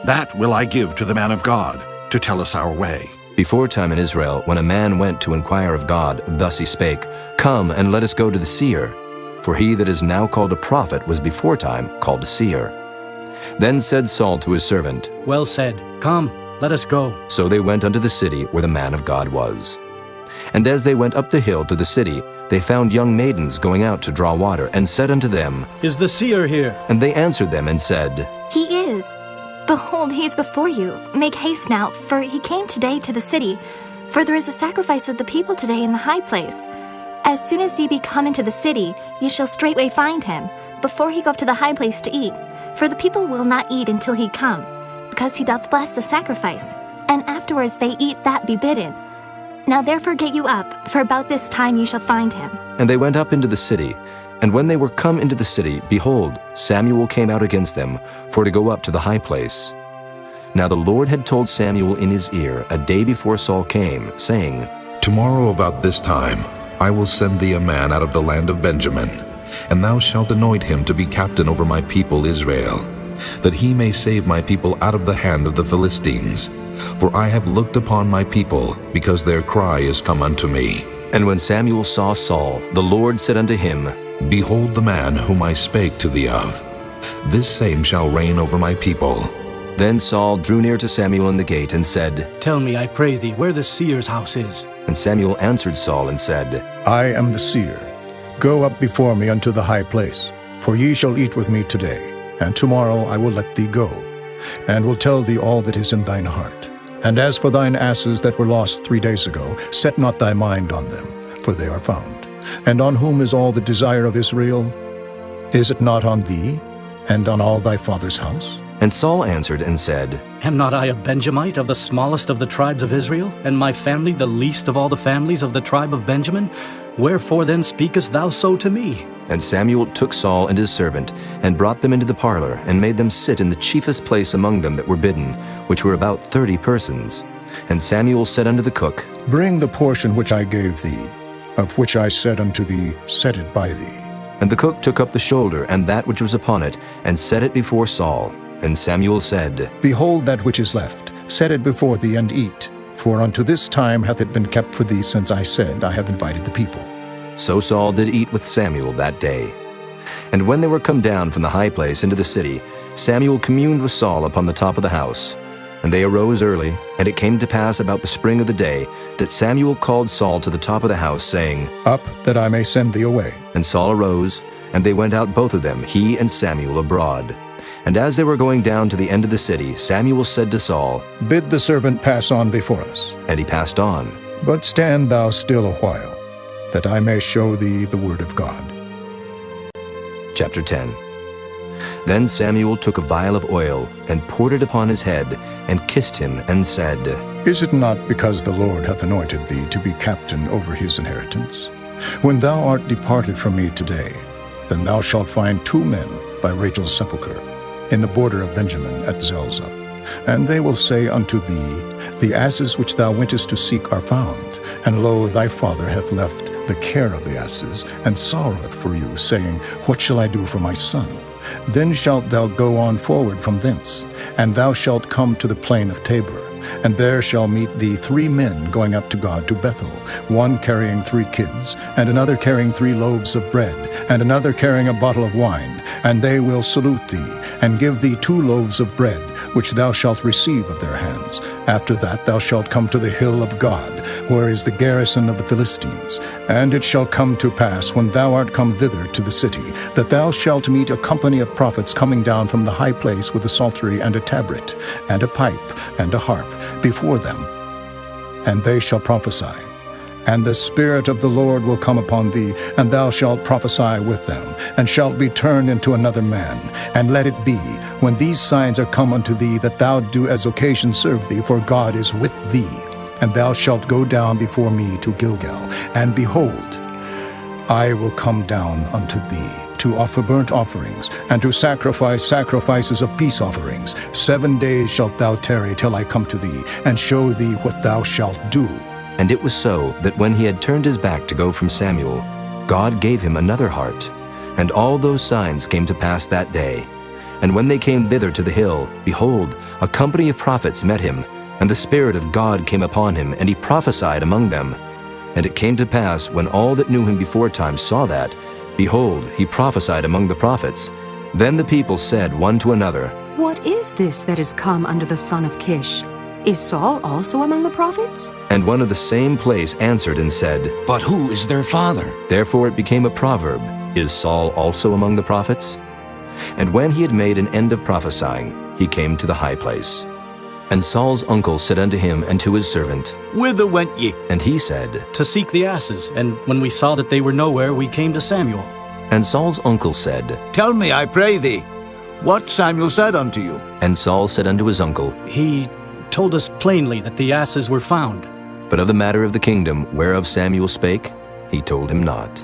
That will I give to the man of God, to tell us our way. Before time in Israel, when a man went to inquire of God, thus he spake, Come, and let us go to the seer. For he that is now called a prophet was before time called a seer. Then said Saul to his servant, Well said. Come, let us go. So they went unto the city where the man of God was. And as they went up the hill to the city, they found young maidens going out to draw water, and said unto them, Is the seer here? And they answered them and said, He is. Behold, he is before you. Make haste now, for he came today to the city. For there is a sacrifice of the people today in the high place. As soon as ye be come into the city, ye shall straightway find him, before he go up to the high place to eat. For the people will not eat until he come, because he doth bless the sacrifice, and afterwards they eat that be bidden. Now therefore get you up, for about this time ye shall find him. And they went up into the city. And when they were come into the city, behold, Samuel came out against them, for to go up to the high place. Now the Lord had told Samuel in his ear a day before Saul came, saying, Tomorrow about this time I will send thee a man out of the land of Benjamin, and thou shalt anoint him to be captain over my people Israel, that he may save my people out of the hand of the Philistines. For I have looked upon my people, because their cry is come unto me. And when Samuel saw Saul, the Lord said unto him, Behold the man whom I spake to thee of. This same shall reign over my people. Then Saul drew near to Samuel in the gate, and said, Tell me, I pray thee, where the seer's house is. And Samuel answered Saul and said, I am the seer. Go up before me unto the high place, for ye shall eat with me today, and tomorrow I will let thee go, and will tell thee all that is in thine heart. And as for thine asses that were lost 3 days ago, set not thy mind on them, for they are found. And on whom is all the desire of Israel? Is it not on thee, and on all thy father's house? And Saul answered and said, Am not I a Benjamite of the smallest of the tribes of Israel, and my family the least of all the families of the tribe of Benjamin? Wherefore then speakest thou so to me? And Samuel took Saul and his servant, and brought them into the parlor, and made them sit in the chiefest place among them that were bidden, which were about 30 persons. And Samuel said unto the cook, Bring the portion which I gave thee, of which I said unto thee, Set it by thee. And the cook took up the shoulder, and that which was upon it, and set it before Saul. And Samuel said, Behold that which is left, set it before thee, and eat. For unto this time hath it been kept for thee, since I said, I have invited the people. So Saul did eat with Samuel that day. And when they were come down from the high place into the city, Samuel communed with Saul upon the top of the house. And they arose early, and it came to pass about the spring of the day, that Samuel called Saul to the top of the house, saying, Up, that I may send thee away. And Saul arose, and they went out both of them, he and Samuel, abroad. And as they were going down to the end of the city, Samuel said to Saul, Bid the servant pass on before us. And he passed on. But stand thou still a while, that I may show thee the word of God. Chapter 10. Then Samuel took a vial of oil, and poured it upon his head, and kissed him, and said, Is it not because the Lord hath anointed thee to be captain over his inheritance? When thou art departed from me today, then thou shalt find 2 men by Rachel's sepulchre, in the border of Benjamin at Zelzah. And they will say unto thee, The asses which thou wentest to seek are found, and lo, thy father hath left the care of the asses, and sorroweth for you, saying, What shall I do for my son? Then shalt thou go on forward from thence, and thou shalt come to the plain of Tabor. And there shall meet thee 3 men going up to God to Bethel, one carrying 3 kids, and another carrying 3 loaves of bread, and another carrying a bottle of wine. And they will salute thee, and give thee 2 loaves of bread, which thou shalt receive of their hands. After that thou shalt come to the hill of God, where is the garrison of the Philistines. And it shall come to pass, when thou art come thither to the city, that thou shalt meet a company of prophets coming down from the high place with a psaltery and a tabret, and a pipe, and a harp, before them. And they shall prophesy. And the Spirit of the Lord will come upon thee, and thou shalt prophesy with them, and shalt be turned into another man. And let it be, when these signs are come unto thee, that thou do as occasion serve thee, for God is with thee. And thou shalt go down before me to Gilgal. And behold, I will come down unto thee, to offer burnt offerings, and to sacrifice sacrifices of peace offerings. 7 days shalt thou tarry till I come to thee, and show thee what thou shalt do. And it was so, that when he had turned his back to go from Samuel, God gave him another heart. And all those signs came to pass that day. And when they came thither to the hill, behold, a company of prophets met him, and the Spirit of God came upon him, and he prophesied among them. And it came to pass, when all that knew him beforetime saw that, behold, he prophesied among the prophets. Then the people said one to another, What is this that is come unto the son of Kish? Is Saul also among the prophets? And one of the same place answered and said, But who is their father? Therefore it became a proverb, Is Saul also among the prophets? And when he had made an end of prophesying, he came to the high place. And Saul's uncle said unto him and to his servant, Whither went ye? And he said, To seek the asses, and when we saw that they were nowhere, we came to Samuel. And Saul's uncle said, Tell me, I pray thee, what Samuel said unto you. And Saul said unto his uncle, He told us plainly that the asses were found. But of the matter of the kingdom whereof Samuel spake, he told him not.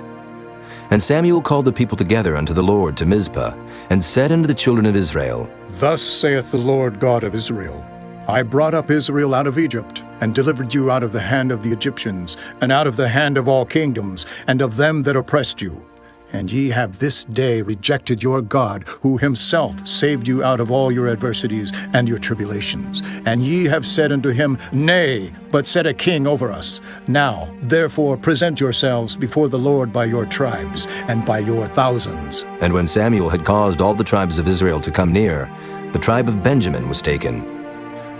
And Samuel called the people together unto the Lord to Mizpah, and said unto the children of Israel, Thus saith the Lord God of Israel, I brought up Israel out of Egypt, and delivered you out of the hand of the Egyptians, and out of the hand of all kingdoms, and of them that oppressed you. And ye have this day rejected your God, who himself saved you out of all your adversities and your tribulations. And ye have said unto him, Nay, but set a king over us. Now, therefore, present yourselves before the Lord by your tribes, and by your thousands. And when Samuel had caused all the tribes of Israel to come near, the tribe of Benjamin was taken.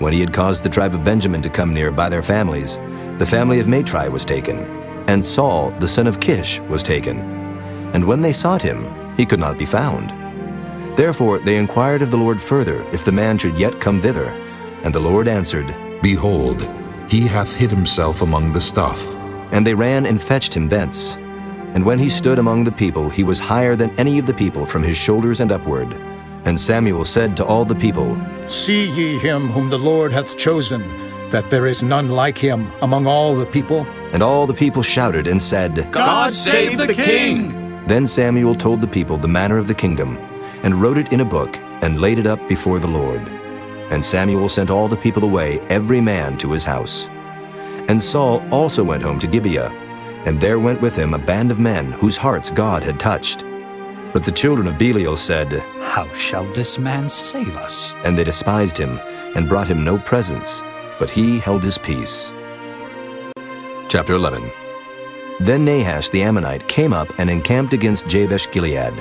When he had caused the tribe of Benjamin to come near by their families, the family of Matri was taken, and Saul the son of Kish was taken. And when they sought him, he could not be found. Therefore they inquired of the Lord further, if the man should yet come thither. And the Lord answered, Behold, he hath hid himself among the stuff. And they ran and fetched him thence. And when he stood among the people, he was higher than any of the people from his shoulders and upward. And Samuel said to all the people, See ye him whom the Lord hath chosen, that there is none like him among all the people? And all the people shouted and said, God save the king! Then Samuel told the people the manner of the kingdom, and wrote it in a book, and laid it up before the Lord. And Samuel sent all the people away, every man to his house. And Saul also went home to Gibeah, and there went with him a band of men whose hearts God had touched. But the children of Belial said, How shall this man save us? And they despised him, and brought him no presents, but he held his peace. Chapter 11. Then Nahash the Ammonite came up and encamped against Jabesh-Gilead.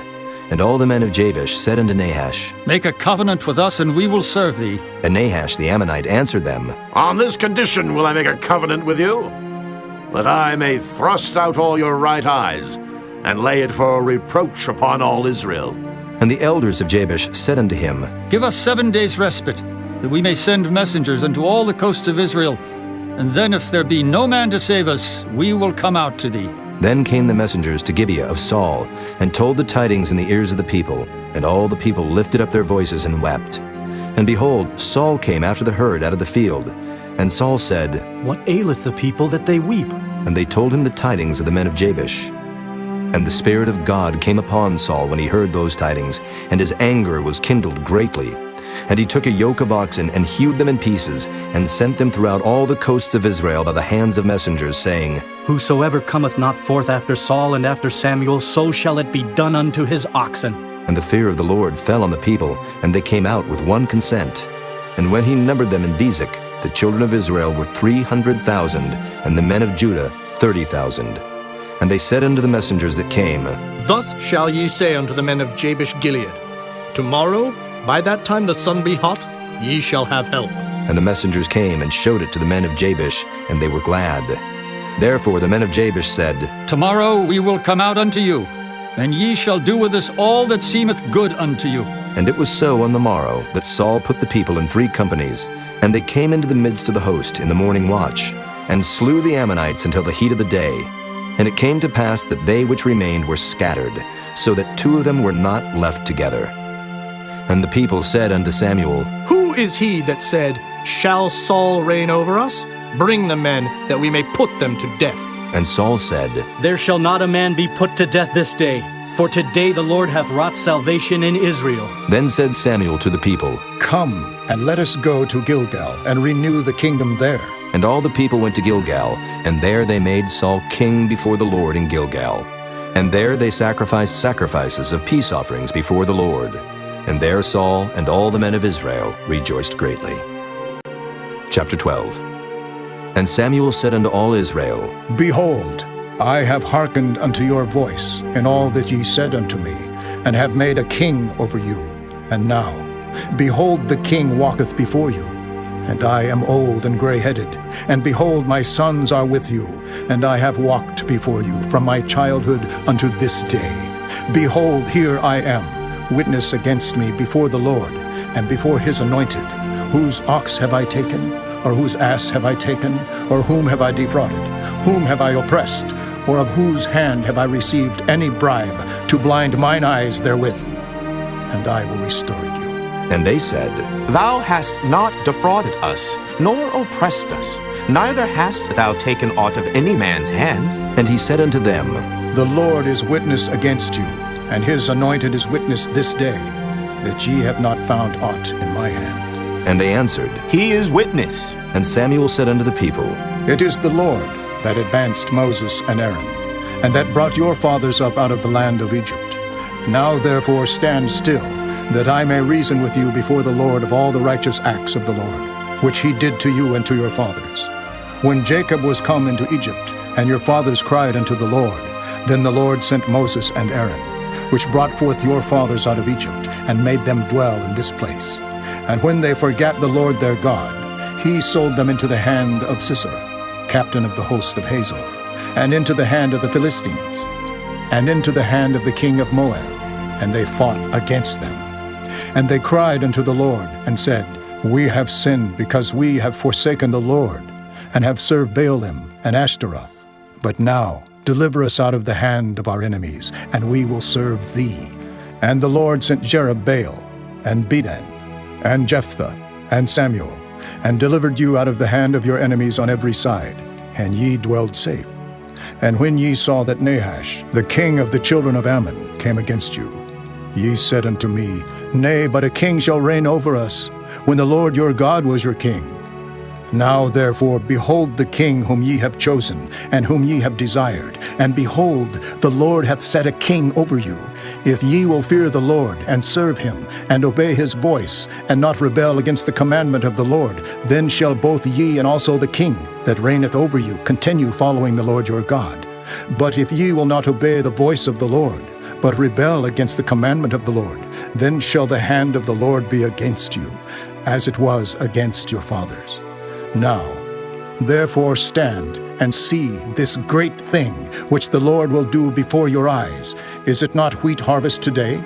And all the men of Jabesh said unto Nahash, Make a covenant with us, and we will serve thee. And Nahash the Ammonite answered them, On this condition will I make a covenant with you, that I may thrust out all your right eyes, and lay it for a reproach upon all Israel. And the elders of Jabesh said unto him, Give us 7 days' respite, that we may send messengers unto all the coasts of Israel. And then if there be no man to save us, we will come out to thee. Then came the messengers to Gibeah of Saul, and told the tidings in the ears of the people. And all the people lifted up their voices and wept. And behold, Saul came after the herd out of the field. And Saul said, What aileth the people that they weep? And they told him the tidings of the men of Jabesh. And the Spirit of God came upon Saul when he heard those tidings, and his anger was kindled greatly. And he took a yoke of oxen, and hewed them in pieces, and sent them throughout all the coasts of Israel by the hands of messengers, saying, Whosoever cometh not forth after Saul and after Samuel, so shall it be done unto his oxen. And the fear of the Lord fell on the people, and they came out with one consent. And when he numbered them in Bezek, the children of Israel were 300,000, and the men of Judah 30,000. And they said unto the messengers that came, Thus shall ye say unto the men of Jabesh-Gilead, Tomorrow, by that time the sun be hot, ye shall have help. And the messengers came and showed it to the men of Jabesh, and they were glad. Therefore the men of Jabesh said, Tomorrow we will come out unto you, and ye shall do with us all that seemeth good unto you. And it was so on the morrow that Saul put the people in 3 companies, and they came into the midst of the host in the morning watch, and slew the Ammonites until the heat of the day. And it came to pass that they which remained were scattered, so that 2 of them were not left together. And the people said unto Samuel, Who is he that said, Shall Saul reign over us? Bring the men, that we may put them to death. And Saul said, There shall not a man be put to death this day, for today the Lord hath wrought salvation in Israel. Then said Samuel to the people, Come, and let us go to Gilgal, and renew the kingdom there. And all the people went to Gilgal, and there they made Saul king before the Lord in Gilgal. And there they sacrificed sacrifices of peace offerings before the Lord. And there Saul and all the men of Israel rejoiced greatly. Chapter 12. And Samuel said unto all Israel, Behold, I have hearkened unto your voice in all that ye said unto me, and have made a king over you. And now, behold, the king walketh before you. And I am old and gray-headed, and behold, my sons are with you, and I have walked before you from my childhood unto this day. Behold, here I am, witness against me before the Lord, and before his anointed. Whose ox have I taken? Or whose ass have I taken? Or whom have I defrauded? Whom have I oppressed? Or of whose hand have I received any bribe to blind mine eyes therewith? And I will restore you. And they said, Thou hast not defrauded us, nor oppressed us, neither hast thou taken aught of any man's hand. And he said unto them, The Lord is witness against you, and his anointed is witness this day, that ye have not found aught in my hand. And they answered, He is witness. And Samuel said unto the people, It is the Lord that advanced Moses and Aaron, and that brought your fathers up out of the land of Egypt. Now therefore stand still, that I may reason with you before the Lord of all the righteous acts of the Lord, which he did to you and to your fathers. When Jacob was come into Egypt, and your fathers cried unto the Lord, then the Lord sent Moses and Aaron, which brought forth your fathers out of Egypt, and made them dwell in this place. And when they forgat the Lord their God, he sold them into the hand of Sisera, captain of the host of Hazor, and into the hand of the Philistines, and into the hand of the king of Moab, and they fought against them. And they cried unto the Lord, and said, We have sinned, because we have forsaken the Lord, and have served Baalim and Ashtaroth. But now deliver us out of the hand of our enemies, and we will serve thee. And the Lord sent Jerubbaal, and Bedan, and Jephthah, and Samuel, and delivered you out of the hand of your enemies on every side, and ye dwelled safe. And when ye saw that Nahash, the king of the children of Ammon, came against you, ye said unto me, Nay, but a king shall reign over us, when the Lord your God was your king. Now therefore behold the king whom ye have chosen, and whom ye have desired, and behold, the Lord hath set a king over you. If ye will fear the Lord, and serve him, and obey his voice, and not rebel against the commandment of the Lord, then shall both ye and also the king that reigneth over you continue following the Lord your God. But if ye will not obey the voice of the Lord, but rebel against the commandment of the Lord, then shall the hand of the Lord be against you, as it was against your fathers. Now, therefore stand and see this great thing which the Lord will do before your eyes. Is it not wheat harvest today?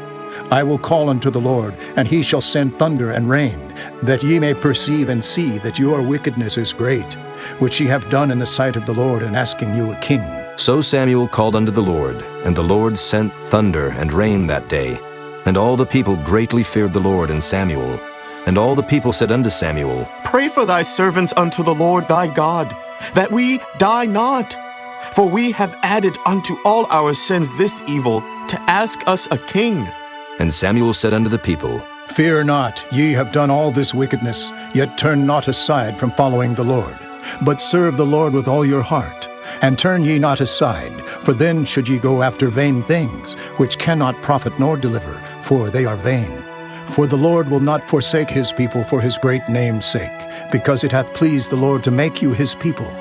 I will call unto the Lord, and he shall send thunder and rain, that ye may perceive and see that your wickedness is great, which ye have done in the sight of the Lord in asking you a king. So Samuel called unto the Lord, and the Lord sent thunder and rain that day. And all the people greatly feared the Lord and Samuel. And all the people said unto Samuel, Pray for thy servants unto the Lord thy God, that we die not. For we have added unto all our sins this evil, to ask us a king. And Samuel said unto the people, Fear not, ye have done all this wickedness, yet turn not aside from following the Lord, but serve the Lord with all your heart. And turn ye not aside, for then should ye go after vain things, which cannot profit nor deliver, for they are vain. For the Lord will not forsake his people for his great name's sake, because it hath pleased the Lord to make you his people.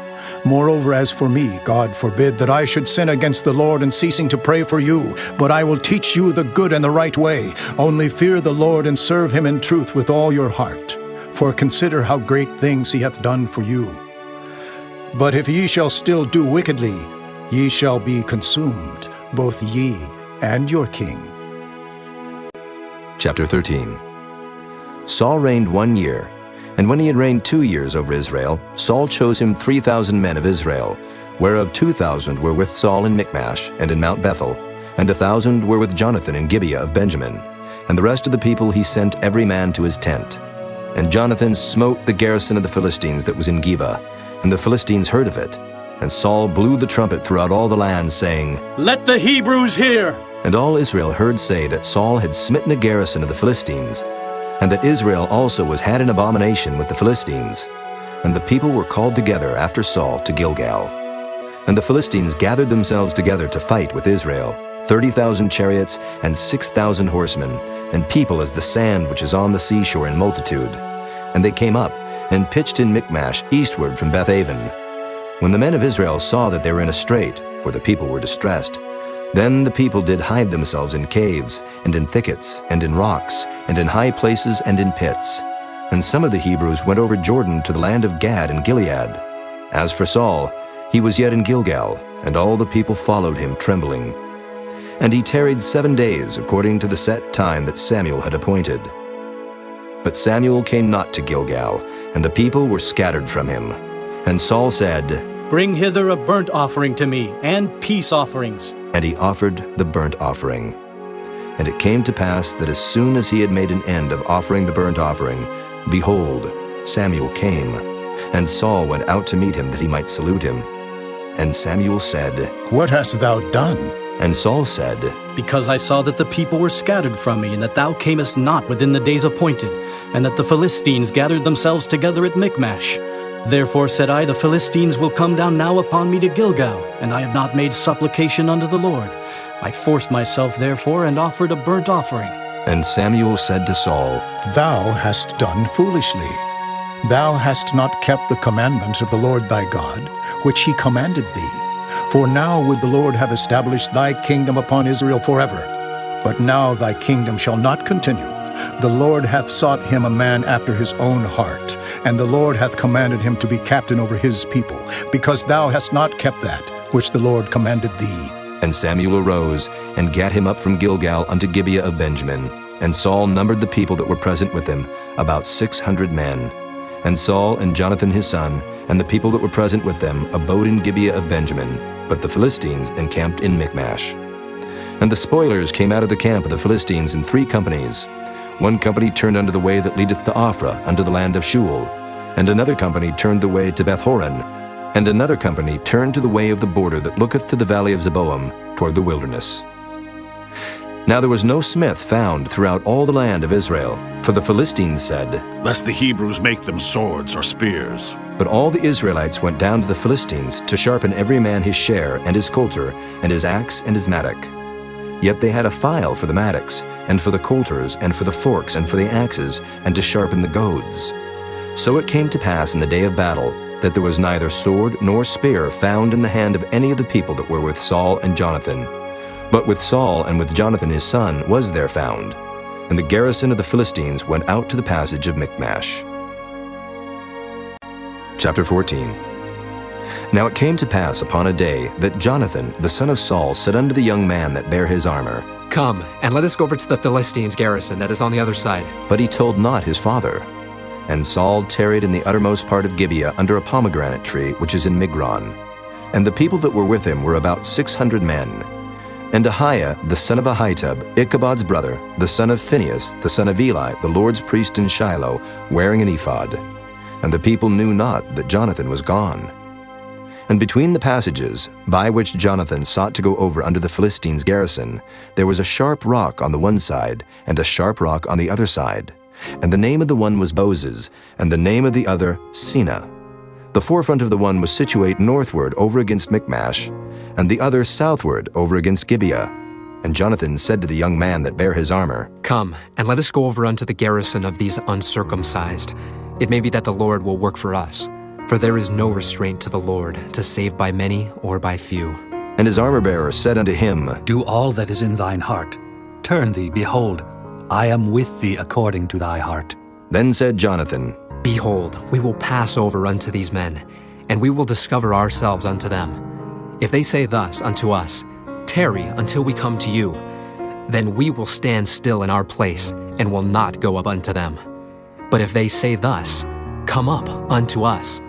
Moreover, as for me, God forbid that I should sin against the Lord in ceasing to pray for you, but I will teach you the good and the right way. Only fear the Lord and serve him in truth with all your heart. For consider how great things he hath done for you. But if ye shall still do wickedly, ye shall be consumed, both ye and your king. Chapter 13. Saul reigned 1 year, and when he had reigned 2 years over Israel, Saul chose him 3,000 men of Israel, whereof 2,000 were with Saul in Michmash and in Mount Bethel, and 1,000 were with Jonathan in Gibeah of Benjamin. And the rest of the people he sent every man to his tent. And Jonathan smote the garrison of the Philistines that was in Geba, and the Philistines heard of it. And Saul blew the trumpet throughout all the land, saying, Let the Hebrews hear! And all Israel heard say that Saul had smitten a garrison of the Philistines, and that Israel also was had an abomination with the Philistines. And the people were called together after Saul to Gilgal. And the Philistines gathered themselves together to fight with Israel, 30,000 chariots and 6,000 horsemen, and people as the sand which is on the seashore in multitude. And they came up and pitched in Michmash eastward from Beth-aven. When the men of Israel saw that they were in a strait, for the people were distressed, then the people did hide themselves in caves, and in thickets, and in rocks, and in high places, and in pits. And some of the Hebrews went over Jordan to the land of Gad and Gilead. As for Saul, he was yet in Gilgal, and all the people followed him trembling. And he tarried 7 days according to the set time that Samuel had appointed. But Samuel came not to Gilgal, and the people were scattered from him. And Saul said, Bring hither a burnt offering to me, and peace offerings. And he offered the burnt offering. And it came to pass that as soon as he had made an end of offering the burnt offering, behold, Samuel came, and Saul went out to meet him that he might salute him. And Samuel said, What hast thou done? And Saul said, Because I saw that the people were scattered from me, and that thou camest not within the days appointed, and that the Philistines gathered themselves together at Michmash. Therefore said I, The Philistines will come down now upon me to Gilgal, and I have not made supplication unto the Lord. I forced myself therefore, and offered a burnt offering. And Samuel said to Saul, Thou hast done foolishly. Thou hast not kept the commandments of the Lord thy God, which he commanded thee. For now would the Lord have established thy kingdom upon Israel forever. But now thy kingdom shall not continue. The Lord hath sought him a man after his own heart, and the Lord hath commanded him to be captain over his people, because thou hast not kept that which the Lord commanded thee. And Samuel arose, and gat him up from Gilgal unto Gibeah of Benjamin. And Saul numbered the people that were present with him, about 600 men. And Saul and Jonathan his son, and the people that were present with them, abode in Gibeah of Benjamin, but the Philistines encamped in Michmash. And the spoilers came out of the camp of the Philistines in 3 companies. One company turned unto the way that leadeth to Ophrah, unto the land of Shual. And another company turned the way to Bethhoron. And another company turned to the way of the border that looketh to the valley of Zeboim, toward the wilderness. Now there was no smith found throughout all the land of Israel, for the Philistines said, Lest the Hebrews make them swords or spears. But all the Israelites went down to the Philistines to sharpen every man his share, and his coulter, and his axe, and his mattock. Yet they had a file for the mattocks, and for the coulters, and for the forks, and for the axes, and to sharpen the goads. So it came to pass in the day of battle, that there was neither sword nor spear found in the hand of any of the people that were with Saul and Jonathan. But with Saul and with Jonathan his son was there found. And the garrison of the Philistines went out to the passage of Michmash. Chapter 14. Now it came to pass upon a day that Jonathan the son of Saul said unto the young man that bare his armor, Come, and let us go over to the Philistines' garrison that is on the other side. But he told not his father. And Saul tarried in the uttermost part of Gibeah under a pomegranate tree which is in Migron. And the people that were with him were about 600 men. And Ahiah the son of Ahitub, Ichabod's brother, the son of Phinehas, the son of Eli, the Lord's priest in Shiloh, wearing an ephod. And the people knew not that Jonathan was gone. And between the passages, by which Jonathan sought to go over unto the Philistines' garrison, there was a sharp rock on the one side, and a sharp rock on the other side. And the name of the one was Bozez, and the name of the other Seneh. The forefront of the one was situate northward over against Michmash, and the other southward over against Gibeah. And Jonathan said to the young man that bare his armor, Come, and let us go over unto the garrison of these uncircumcised. It may be that the Lord will work for us. For there is no restraint to the Lord, to save by many or by few. And his armor-bearer said unto him, Do all that is in thine heart. Turn thee, behold, I am with thee according to thy heart. Then said Jonathan, Behold, we will pass over unto these men, and we will discover ourselves unto them. If they say thus unto us, Tarry until we come to you, then we will stand still in our place, and will not go up unto them. But if they say thus, Come up unto us,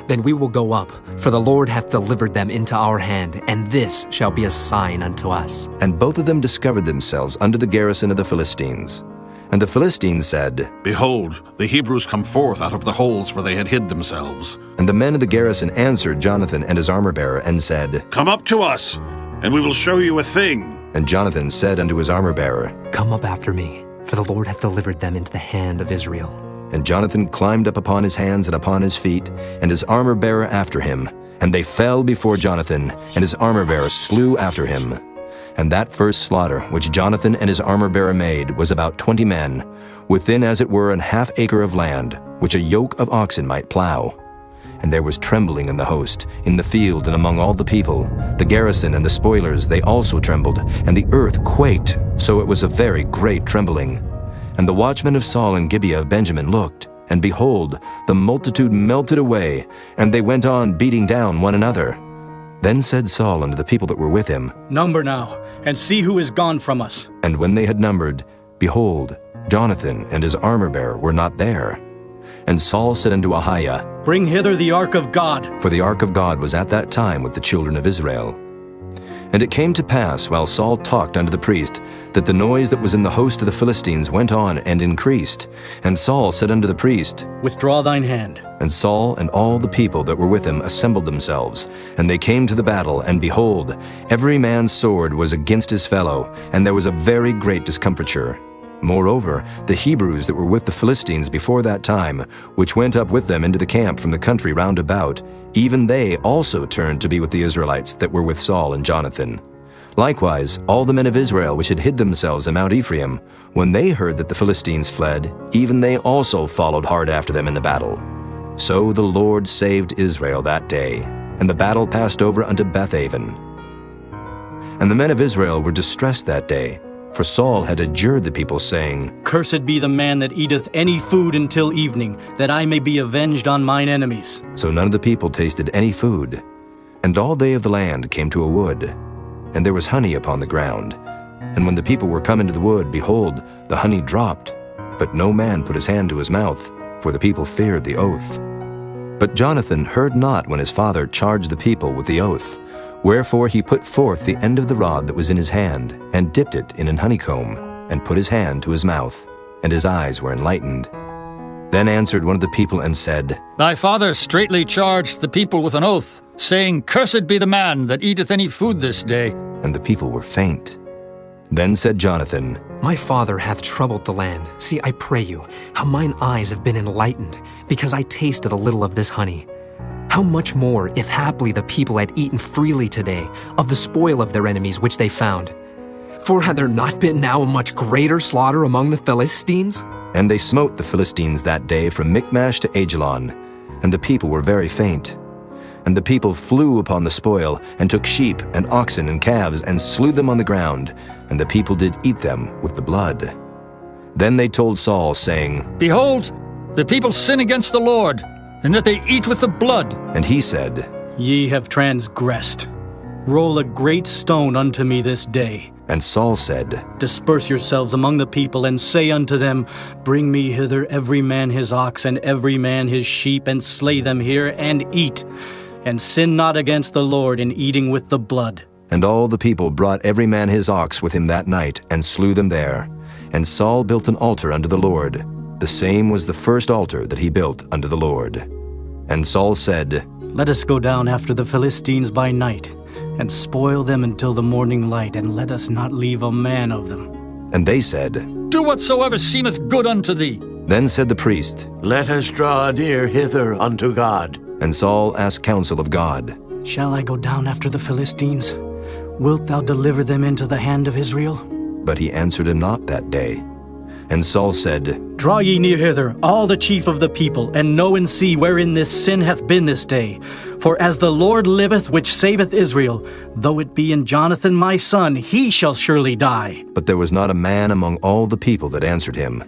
then we will go up, for the Lord hath delivered them into our hand, and this shall be a sign unto us. And both of them discovered themselves unto the garrison of the Philistines. And the Philistines said, Behold, the Hebrews come forth out of the holes where they had hid themselves. And the men of the garrison answered Jonathan and his armor-bearer, and said, Come up to us, and we will show you a thing. And Jonathan said unto his armor-bearer, Come up after me, for the Lord hath delivered them into the hand of Israel. And Jonathan climbed up upon his hands and upon his feet, and his armor-bearer after him. And they fell before Jonathan, and his armor-bearer slew after him. And that first slaughter which Jonathan and his armor-bearer made was about 20 men, within as it were an half acre of land, which a yoke of oxen might plow. And there was trembling in the host, in the field and among all the people. The garrison and the spoilers, they also trembled, and the earth quaked, so it was a very great trembling. And the watchmen of Saul in Gibeah of Benjamin looked, And behold, the multitude melted away, and they went on beating down one another. Then said Saul unto the people that were with him, Number now, and see who is gone from us. And when they had numbered, behold, Jonathan and his armor-bearer were not there. And Saul said unto Ahiah, Bring hither the ark of God. For the ark of God was at that time with the children of Israel. And it came to pass, while Saul talked unto the priest, that the noise that was in the host of the Philistines went on and increased. And Saul said unto the priest, Withdraw thine hand. And Saul and all the people that were with him assembled themselves. And they came to the battle, and behold, every man's sword was against his fellow, and there was a very great discomfiture. Moreover, the Hebrews that were with the Philistines before that time, which went up with them into the camp from the country round about, even they also turned to be with the Israelites that were with Saul and Jonathan. Likewise, all the men of Israel which had hid themselves in Mount Ephraim, when they heard that the Philistines fled, even they also followed hard after them in the battle. So the Lord saved Israel that day, and the battle passed over unto Bethaven. And the men of Israel were distressed that day, for Saul had adjured the people, saying, Cursed be the man that eateth any food until evening, that I may be avenged on mine enemies. So none of the people tasted any food. And all they of the land came to a wood, and there was honey upon the ground. And when the people were come into the wood, behold, the honey dropped, but no man put his hand to his mouth, for the people feared the oath. But Jonathan heard not when his father charged the people with the oath. Wherefore he put forth the end of the rod that was in his hand, and dipped it in an honeycomb, and put his hand to his mouth, and his eyes were enlightened. Then answered one of the people and said, Thy father straitly charged the people with an oath, saying, Cursed be the man that eateth any food this day. And the people were faint. Then said Jonathan, My father hath troubled the land. See, I pray you, how mine eyes have been enlightened, because I tasted a little of this honey. How much more, if haply the people had eaten freely today of the spoil of their enemies which they found? For had there not been now a much greater slaughter among the Philistines? And they smote the Philistines that day from Michmash to Aijalon, and the people were very faint. And the people flew upon the spoil, and took sheep and oxen and calves, and slew them on the ground, and the people did eat them with the blood. Then they told Saul, saying, Behold, the people sin against the Lord, and that they eat with the blood. And he said, Ye have transgressed. Roll a great stone unto me this day. And Saul said, Disperse yourselves among the people, and say unto them, Bring me hither every man his ox, and every man his sheep, and slay them here, and eat. And sin not against the Lord in eating with the blood. And all the people brought every man his ox with him that night, and slew them there. And Saul built an altar unto the Lord. The same was the first altar that he built unto the Lord. And Saul said, Let us go down after the Philistines by night, and spoil them until the morning light, and let us not leave a man of them. And they said, Do whatsoever seemeth good unto thee. Then said the priest, Let us draw near hither unto God. And Saul asked counsel of God, Shall I go down after the Philistines? Wilt thou deliver them into the hand of Israel? But he answered him not that day. And Saul said, Draw ye near hither, all the chief of the people, and know and see wherein this sin hath been this day. For as the Lord liveth, which saveth Israel, though it be in Jonathan my son, he shall surely die. But there was not a man among all the people that answered him.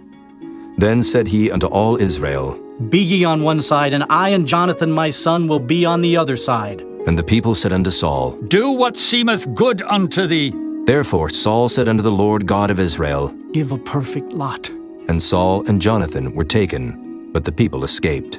Then said he unto all Israel, Be ye on one side, and I and Jonathan my son will be on the other side. And the people said unto Saul, Do what seemeth good unto thee. Therefore Saul said unto the Lord God of Israel, Give a perfect lot. And Saul and Jonathan were taken, but the people escaped.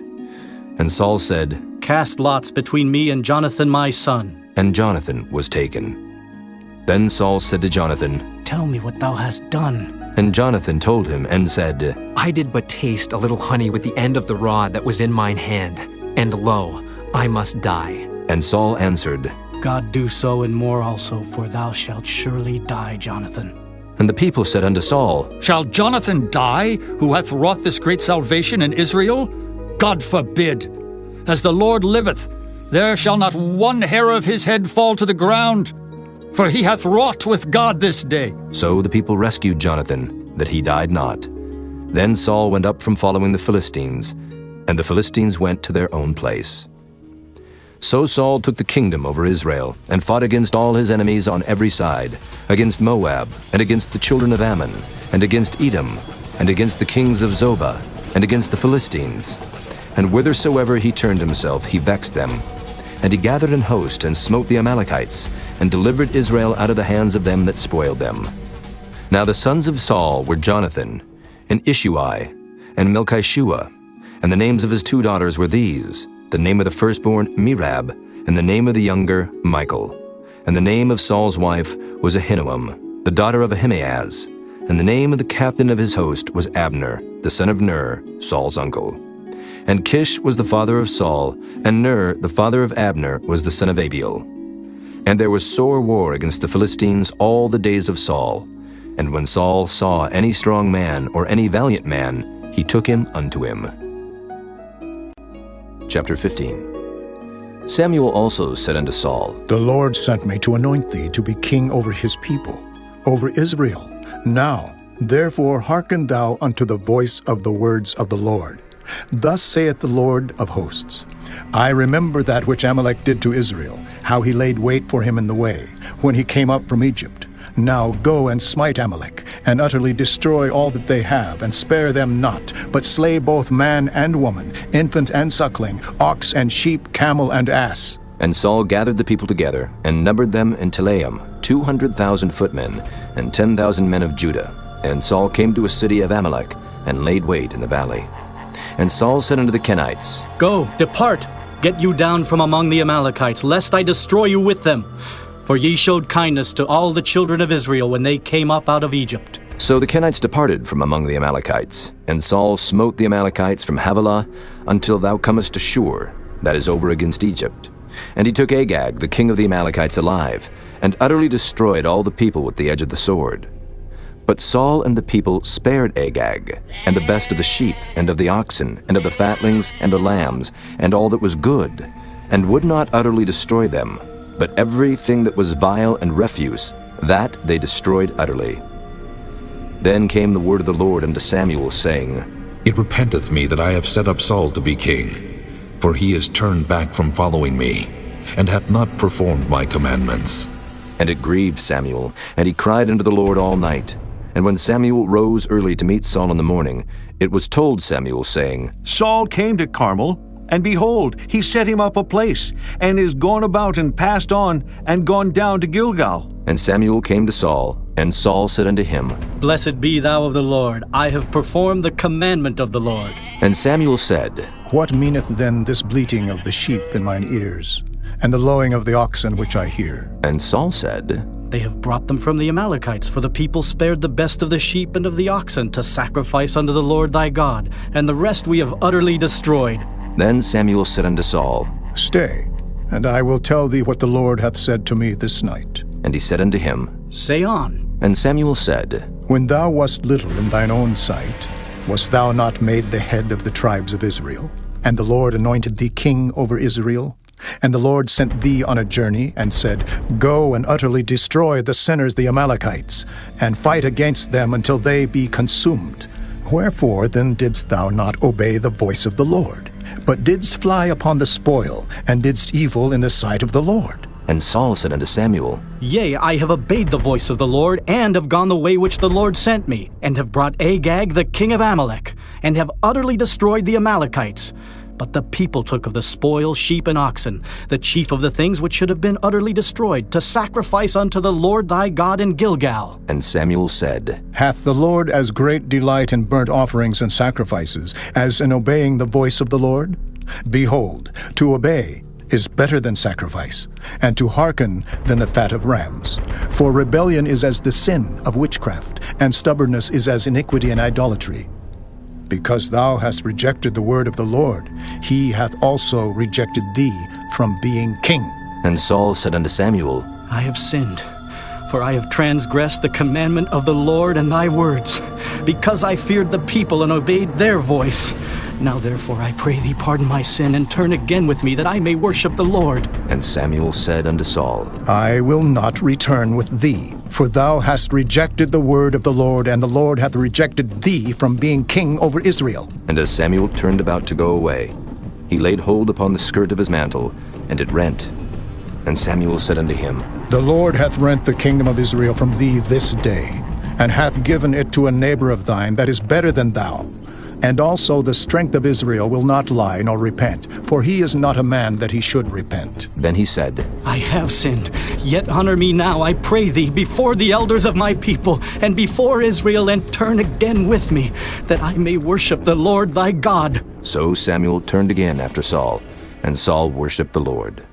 And Saul said, Cast lots between me and Jonathan my son. And Jonathan was taken. Then Saul said to Jonathan, Tell me what thou hast done. And Jonathan told him and said, I did but taste a little honey with the end of the rod that was in mine hand, and lo, I must die. And Saul answered, God do so and more also, for thou shalt surely die, Jonathan. And the people said unto Saul, Shall Jonathan die, who hath wrought this great salvation in Israel? God forbid. As the Lord liveth, there shall not one hair of his head fall to the ground, for he hath wrought with God this day. So the people rescued Jonathan, that he died not. Then Saul went up from following the Philistines, and the Philistines went to their own place. So Saul took the kingdom over Israel, and fought against all his enemies on every side, against Moab, and against the children of Ammon, and against Edom, and against the kings of Zobah, and against the Philistines. And whithersoever he turned himself, he vexed them. And he gathered an host, and smote the Amalekites, and delivered Israel out of the hands of them that spoiled them. Now the sons of Saul were Jonathan, and Ishuai, and Melchishua. And the names of his 2 daughters were these, the name of the firstborn Merab, and the name of the younger Michal. And the name of Saul's wife was Ahinoam, the daughter of Ahimaaz. And the name of the captain of his host was Abner, the son of Ner, Saul's uncle. And Kish was the father of Saul, and Ner, the father of Abner, was the son of Abiel. And there was sore war against the Philistines all the days of Saul. And when Saul saw any strong man or any valiant man, he took him unto him. Chapter 15. Samuel also said unto Saul, The Lord sent me to anoint thee to be king over his people, over Israel. Now, therefore, hearken thou unto the voice of the words of the Lord. Thus saith the Lord of hosts, I remember that which Amalek did to Israel, how he laid wait for him in the way, when he came up from Egypt. Now go and smite Amalek, and utterly destroy all that they have, and spare them not, but slay both man and woman, infant and suckling, ox and sheep, camel and ass. And Saul gathered the people together, and numbered them in Telaim, 200,000 footmen, and 10,000 men of Judah. And Saul came to a city of Amalek, and laid wait in the valley. And Saul said unto the Kenites, Go, depart, get you down from among the Amalekites, lest I destroy you with them. For ye showed kindness to all the children of Israel when they came up out of Egypt. So the Kenites departed from among the Amalekites, and Saul smote the Amalekites from Havilah until thou comest to Shur, that is over against Egypt. And he took Agag, the king of the Amalekites, alive, and utterly destroyed all the people with the edge of the sword. But Saul and the people spared Agag, and the best of the sheep, and of the oxen, and of the fatlings, and the lambs, and all that was good, and would not utterly destroy them, but everything that was vile and refuse, that they destroyed utterly. Then came the word of the Lord unto Samuel, saying, It repenteth me that I have set up Saul to be king, for he is turned back from following me, and hath not performed my commandments. And it grieved Samuel, and he cried unto the Lord all night. And when Samuel rose early to meet Saul in the morning, it was told Samuel, saying, Saul came to Carmel, and behold, he set him up a place, and is gone about and passed on, and gone down to Gilgal. And Samuel came to Saul, and Saul said unto him, Blessed be thou of the Lord, I have performed the commandment of the Lord. And Samuel said, What meaneth then this bleating of the sheep in mine ears, and the lowing of the oxen which I hear? And Saul said, They have brought them from the Amalekites, for the people spared the best of the sheep and of the oxen to sacrifice unto the Lord thy God, and the rest we have utterly destroyed. Then Samuel said unto Saul, Stay, and I will tell thee what the Lord hath said to me this night. And he said unto him, Say on. And Samuel said, When thou wast little in thine own sight, wast thou not made the head of the tribes of Israel? And the Lord anointed thee king over Israel? And the Lord sent thee on a journey, and said, Go and utterly destroy the sinners the Amalekites, and fight against them until they be consumed. Wherefore then didst thou not obey the voice of the Lord, but didst fly upon the spoil, and didst evil in the sight of the Lord? And Saul said unto Samuel, Yea, I have obeyed the voice of the Lord, and have gone the way which the Lord sent me, and have brought Agag the king of Amalek, and have utterly destroyed the Amalekites. But the people took of the spoil sheep and oxen, the chief of the things which should have been utterly destroyed, to sacrifice unto the Lord thy God in Gilgal. And Samuel said, Hath the Lord as great delight in burnt offerings and sacrifices as in obeying the voice of the Lord? Behold, to obey is better than sacrifice, and to hearken than the fat of rams. For rebellion is as the sin of witchcraft, and stubbornness is as iniquity and idolatry. Because thou hast rejected the word of the Lord, he hath also rejected thee from being king. And Saul said unto Samuel, I have sinned, for I have transgressed the commandment of the Lord and thy words, because I feared the people and obeyed their voice. Now therefore I pray thee pardon my sin, and turn again with me, that I may worship the Lord. And Samuel said unto Saul, I will not return with thee, for thou hast rejected the word of the Lord, and the Lord hath rejected thee from being king over Israel. And as Samuel turned about to go away, he laid hold upon the skirt of his mantle, and it rent. And Samuel said unto him, The Lord hath rent the kingdom of Israel from thee this day, and hath given it to a neighbor of thine that is better than thou. And also the strength of Israel will not lie nor repent, for he is not a man that he should repent. Then he said, I have sinned, yet honor me now, I pray thee, before the elders of my people, and before Israel, and turn again with me, that I may worship the Lord thy God. So Samuel turned again after Saul, and Saul worshipped the Lord.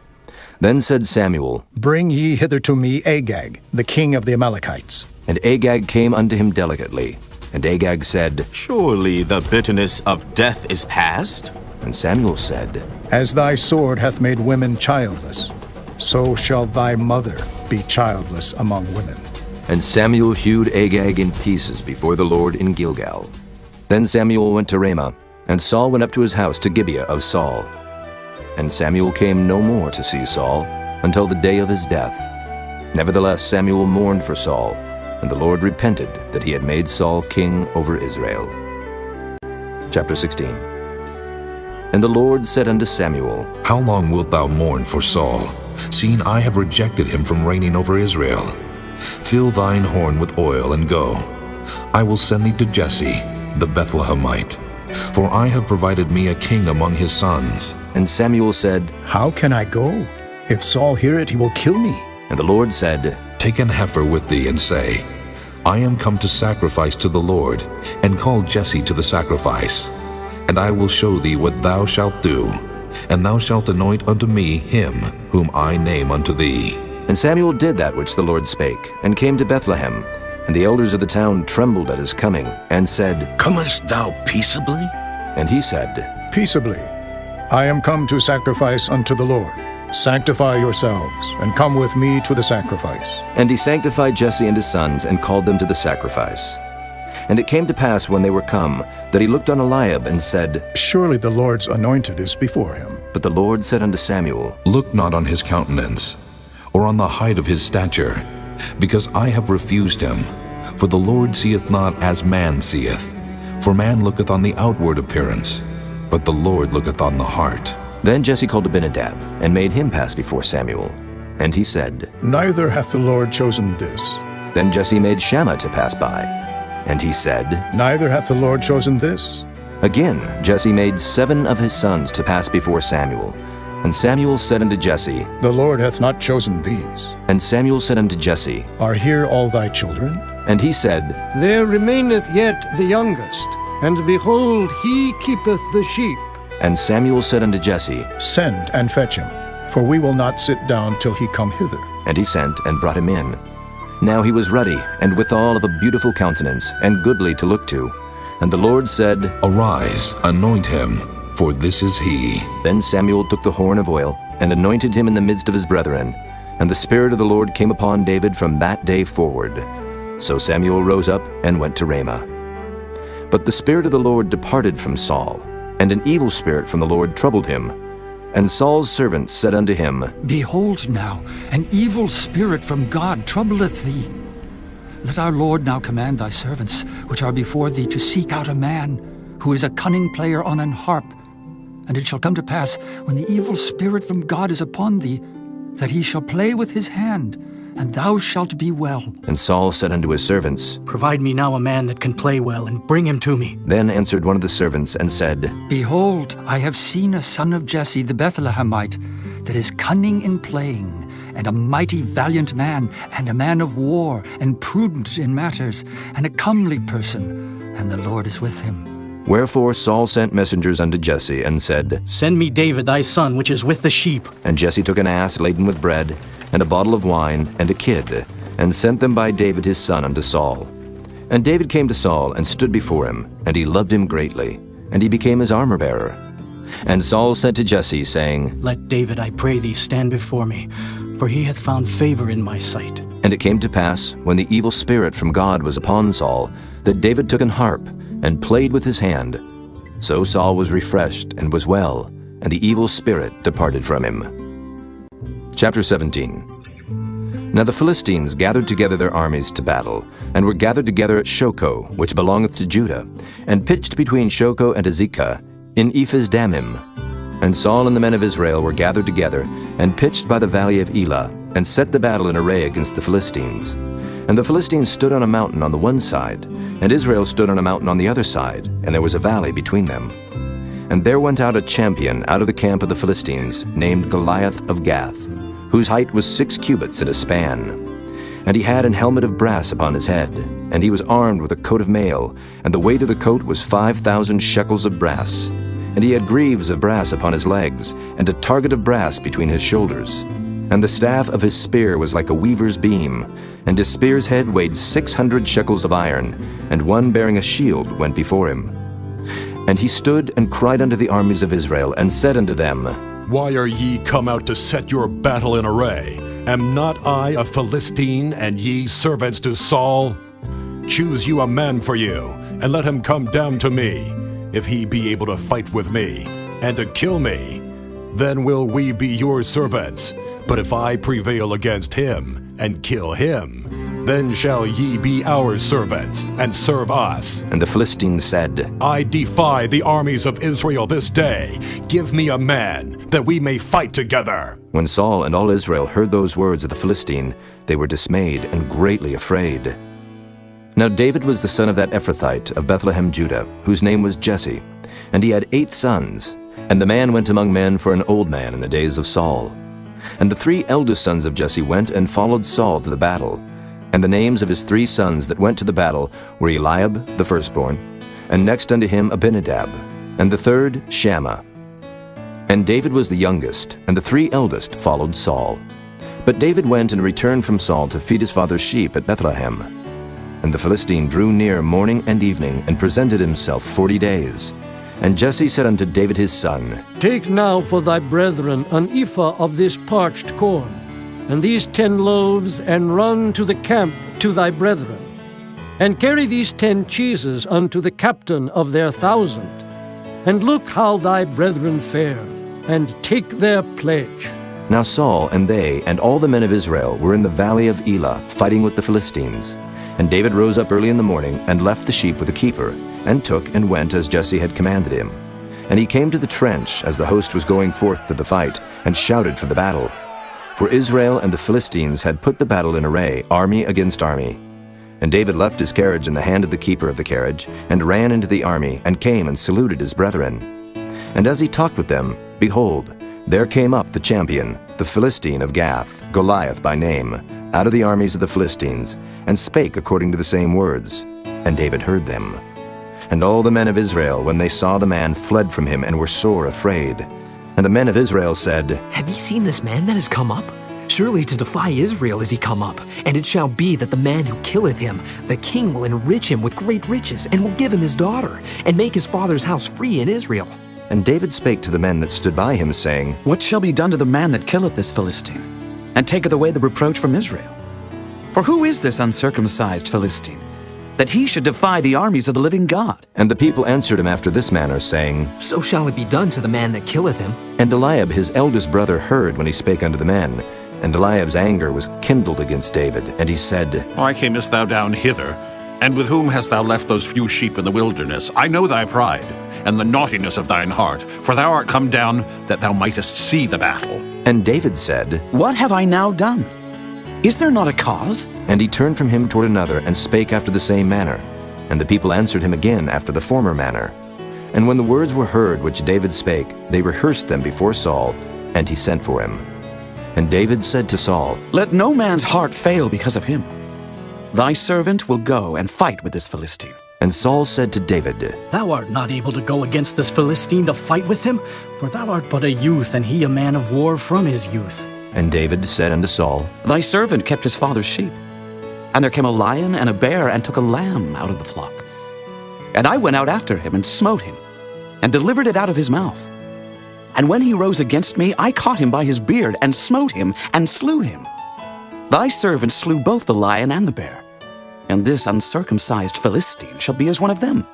Then said Samuel, Bring ye hither to me Agag, the king of the Amalekites. And Agag came unto him delicately. And Agag said, Surely the bitterness of death is past? And Samuel said, As thy sword hath made women childless, so shall thy mother be childless among women. And Samuel hewed Agag in pieces before the Lord in Gilgal. Then Samuel went to Ramah, and Saul went up to his house to Gibeah of Saul. And Samuel came no more to see Saul until the day of his death. Nevertheless Samuel mourned for Saul, and the Lord repented that he had made Saul king over Israel. Chapter 16. And the Lord said unto Samuel, How long wilt thou mourn for Saul, seeing I have rejected him from reigning over Israel? Fill thine horn with oil, and go. I will send thee to Jesse, the Bethlehemite, for I have provided me a king among his sons. And Samuel said, How can I go? If Saul hear it, he will kill me. And the Lord said, Take an heifer with thee, and say, I am come to sacrifice to the Lord, and call Jesse to the sacrifice. And I will show thee what thou shalt do, and thou shalt anoint unto me him whom I name unto thee. And Samuel did that which the Lord spake, and came to Bethlehem. And the elders of the town trembled at his coming, and said, Comest thou peaceably? And he said, Peaceably. I am come to sacrifice unto the Lord. Sanctify yourselves, and come with me to the sacrifice. And he sanctified Jesse and his sons, and called them to the sacrifice. And it came to pass when they were come, that he looked on Eliab, and said, Surely the Lord's anointed is before him. But the Lord said unto Samuel, Look not on his countenance, or on the height of his stature, because I have refused him. For the Lord seeth not as man seeth. For man looketh on the outward appearance, but the Lord looketh on the heart. Then Jesse called Abinadab, and made him pass before Samuel. And he said, Neither hath the Lord chosen this. Then Jesse made Shammah to pass by. And he said, Neither hath the Lord chosen this. Again Jesse made 7 of his sons to pass before Samuel. And Samuel said unto Jesse, The Lord hath not chosen these. And Samuel said unto Jesse, Are here all thy children? And he said, There remaineth yet the youngest, and behold, he keepeth the sheep. And Samuel said unto Jesse, Send and fetch him, for we will not sit down till he come hither. And he sent and brought him in. Now he was ruddy, and withal of a beautiful countenance, and goodly to look to. And the Lord said, Arise, anoint him, for this is he. Then Samuel took the horn of oil, and anointed him in the midst of his brethren. And the Spirit of the Lord came upon David from that day forward. So Samuel rose up and went to Ramah. But the Spirit of the Lord departed from Saul, and an evil spirit from the Lord troubled him. And Saul's servants said unto him, Behold now, an evil spirit from God troubleth thee. Let our Lord now command thy servants, which are before thee, to seek out a man, who is a cunning player on an harp. And it shall come to pass, when the evil spirit from God is upon thee, that he shall play with his hand, and thou shalt be well. And Saul said unto his servants, Provide me now a man that can play well, and bring him to me. Then answered one of the servants, and said, Behold, I have seen a son of Jesse the Bethlehemite, that is cunning in playing, and a mighty valiant man, and a man of war, and prudent in matters, and a comely person, and the Lord is with him. Wherefore Saul sent messengers unto Jesse, and said, Send me David thy son, which is with the sheep. And Jesse took an ass laden with bread, and a bottle of wine, and a kid, and sent them by David his son unto Saul. And David came to Saul, and stood before him, and he loved him greatly, and he became his armor-bearer. And Saul sent to Jesse, saying, Let David, I pray thee, stand before me, for he hath found favor in my sight. And it came to pass, when the evil spirit from God was upon Saul, that David took an harp, and played with his hand. So Saul was refreshed, and was well, and the evil spirit departed from him. Chapter 17. Now the Philistines gathered together their armies to battle, and were gathered together at Shochoh, which belongeth to Judah, and pitched between Shochoh and Azekah, in Ephes-dammim. And Saul and the men of Israel were gathered together, and pitched by the valley of Elah, and set the battle in array against the Philistines. And the Philistines stood on a mountain on the one side, and Israel stood on a mountain on the other side, and there was a valley between them. And there went out a champion out of the camp of the Philistines, named Goliath of Gath, whose height was 6 cubits and a span. And he had an helmet of brass upon his head, and he was armed with a coat of mail, and the weight of the coat was 5,000 shekels of brass. And he had greaves of brass upon his legs, and a target of brass between his shoulders. And the staff of his spear was like a weaver's beam, and his spear's head weighed 600 shekels of iron, and one bearing a shield went before him. And he stood and cried unto the armies of Israel, and said unto them, Why are ye come out to set your battle in array? Am not I a Philistine, and ye servants to Saul? Choose you a man for you, and let him come down to me, if he be able to fight with me, and to kill me. Then will we be your servants. But if I prevail against him, and kill him, then shall ye be our servants, and serve us. And the Philistines said, I defy the armies of Israel this day. Give me a man, that we may fight together. When Saul and all Israel heard those words of the Philistine, they were dismayed and greatly afraid. Now David was the son of that Ephrathite of Bethlehem, Judah, whose name was Jesse, and he had 8 sons. And the man went among men for an old man in the days of Saul. And the 3 eldest sons of Jesse went and followed Saul to the battle. And the names of his 3 sons that went to the battle were Eliab, the firstborn, and next unto him Abinadab, and the third Shammah. And David was the youngest, and the 3 eldest followed Saul. But David went and returned from Saul to feed his father's sheep at Bethlehem. And the Philistine drew near morning and evening, and presented himself 40 days. And Jesse said unto David his son, Take now for thy brethren an ephah of this parched corn, and these 10 loaves, and run to the camp to thy brethren. And carry these 10 cheeses unto the captain of their 1,000. And look how thy brethren fare, and take their pledge. Now Saul and they and all the men of Israel were in the valley of Elah, fighting with the Philistines. And David rose up early in the morning, and left the sheep with the keeper, and took and went as Jesse had commanded him. And he came to the trench as the host was going forth to the fight, and shouted for the battle. For Israel and the Philistines had put the battle in array, army against army. And David left his carriage in the hand of the keeper of the carriage, and ran into the army, and came and saluted his brethren. And as he talked with them, behold, there came up the champion, the Philistine of Gath, Goliath by name, out of the armies of the Philistines, and spake according to the same words. And David heard them. And all the men of Israel, when they saw the man, fled from him, and were sore afraid. And the men of Israel said, Have ye seen this man that is come up? Surely to defy Israel is he come up. And it shall be that the man who killeth him, the king will enrich him with great riches, and will give him his daughter, and make his father's house free in Israel. And David spake to the men that stood by him, saying, What shall be done to the man that killeth this Philistine, and taketh away the reproach from Israel? For who is this uncircumcised Philistine, that he should defy the armies of the living God? And the people answered him after this manner, saying, So shall it be done to the man that killeth him. And Eliab his eldest brother heard when he spake unto the men. And Eliab's anger was kindled against David, and he said, Why camest thou down hither? And with whom hast thou left those few sheep in the wilderness? I know thy pride, and the naughtiness of thine heart, for thou art come down that thou mightest see the battle. And David said, What have I now done? Is there not a cause? And he turned from him toward another, and spake after the same manner. And the people answered him again after the former manner. And when the words were heard which David spake, they rehearsed them before Saul, and he sent for him. And David said to Saul, Let no man's heart fail because of him. Thy servant will go and fight with this Philistine. And Saul said to David, Thou art not able to go against this Philistine to fight with him, for thou art but a youth, and he a man of war from his youth. And David said unto Saul, Thy servant kept his father's sheep. And there came a lion and a bear, and took a lamb out of the flock. And I went out after him, and smote him, and delivered it out of his mouth. And when he rose against me, I caught him by his beard, and smote him, and slew him. Thy servant slew both the lion and the bear. And this uncircumcised Philistine shall be as one of them,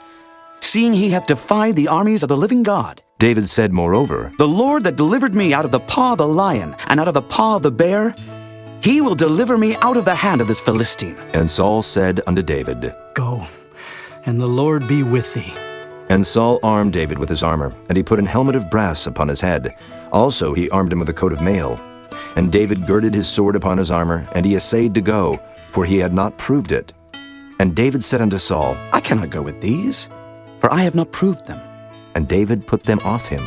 seeing he hath defied the armies of the living God. David said moreover, The Lord that delivered me out of the paw of the lion, and out of the paw of the bear, he will deliver me out of the hand of this Philistine. And Saul said unto David, Go, and the Lord be with thee. And Saul armed David with his armor, and he put an helmet of brass upon his head. Also he armed him with a coat of mail. And David girded his sword upon his armor, and he essayed to go, for he had not proved it. And David said unto Saul, I cannot go with these, for I have not proved them. And David put them off him.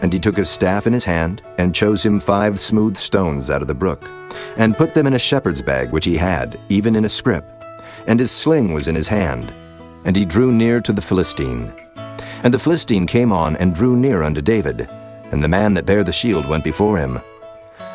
And he took his staff in his hand, and chose him 5 smooth stones out of the brook, and put them in a shepherd's bag which he had, even in a scrip. And his sling was in his hand. And he drew near to the Philistine. And the Philistine came on and drew near unto David, and the man that bare the shield went before him.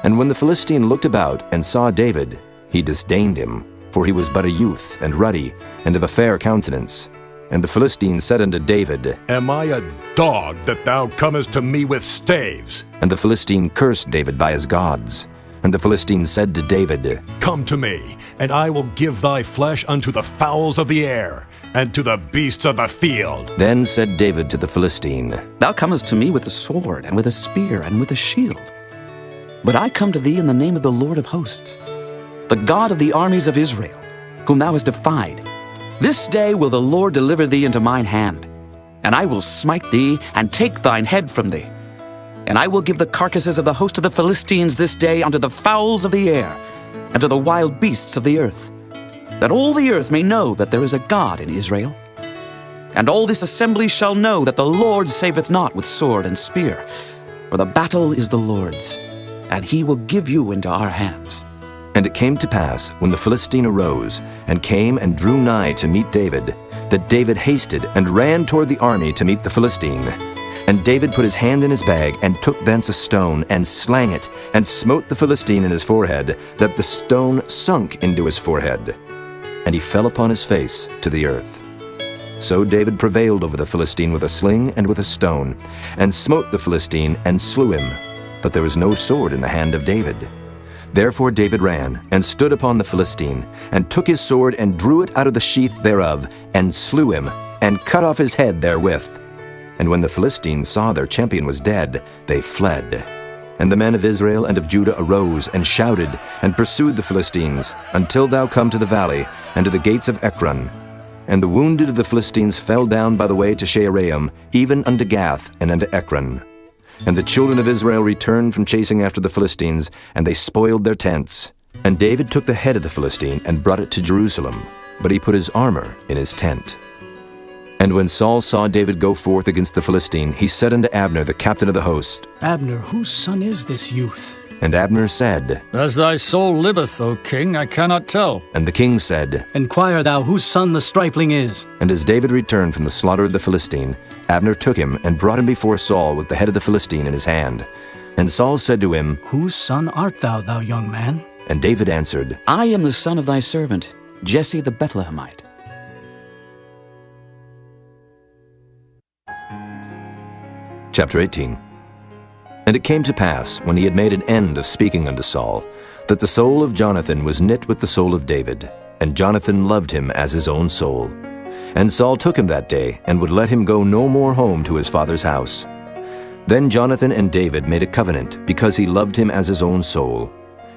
And when the Philistine looked about and saw David, he disdained him, for he was but a youth, and ruddy, and of a fair countenance. And the Philistine said unto David, Am I a dog that thou comest to me with staves? And the Philistine cursed David by his gods. And the Philistine said to David, Come to me, and I will give thy flesh unto the fowls of the air, and to the beasts of the field. Then said David to the Philistine, Thou comest to me with a sword, and with a spear, and with a shield. But I come to thee in the name of the Lord of hosts, the God of the armies of Israel, whom thou hast defied. This day will the Lord deliver thee into mine hand, and I will smite thee, and take thine head from thee. And I will give the carcasses of the host of the Philistines this day unto the fowls of the air, and to the wild beasts of the earth, that all the earth may know that there is a God in Israel. And all this assembly shall know that the Lord saveth not with sword and spear, for the battle is the Lord's, and he will give you into our hands. And it came to pass, when the Philistine arose, and came and drew nigh to meet David, that David hasted and ran toward the army to meet the Philistine. And David put his hand in his bag, and took thence a stone, and slang it, and smote the Philistine in his forehead, that the stone sunk into his forehead. And he fell upon his face to the earth. So David prevailed over the Philistine with a sling and with a stone, and smote the Philistine, and slew him. But there was no sword in the hand of David. Therefore David ran, and stood upon the Philistine, and took his sword, and drew it out of the sheath thereof, and slew him, and cut off his head therewith. And when the Philistines saw their champion was dead, they fled. And the men of Israel and of Judah arose, and shouted, and pursued the Philistines, until thou come to the valley, and to the gates of Ekron. And the wounded of the Philistines fell down by the way to Shaaraim, even unto Gath, and unto Ekron. And the children of Israel returned from chasing after the Philistines, and they spoiled their tents. And David took the head of the Philistine, and brought it to Jerusalem, but he put his armor in his tent. And when Saul saw David go forth against the Philistine, he said unto Abner, the captain of the host, Abner, whose son is this youth? And Abner said, As thy soul liveth, O king, I cannot tell. And the king said, Inquire thou whose son the stripling is. And as David returned from the slaughter of the Philistine, Abner took him, and brought him before Saul with the head of the Philistine in his hand. And Saul said to him, Whose son art thou, thou young man? And David answered, I am the son of thy servant, Jesse the Bethlehemite. Chapter 18. And it came to pass, when he had made an end of speaking unto Saul, that the soul of Jonathan was knit with the soul of David, and Jonathan loved him as his own soul. And Saul took him that day, and would let him go no more home to his father's house. Then Jonathan and David made a covenant, because he loved him as his own soul.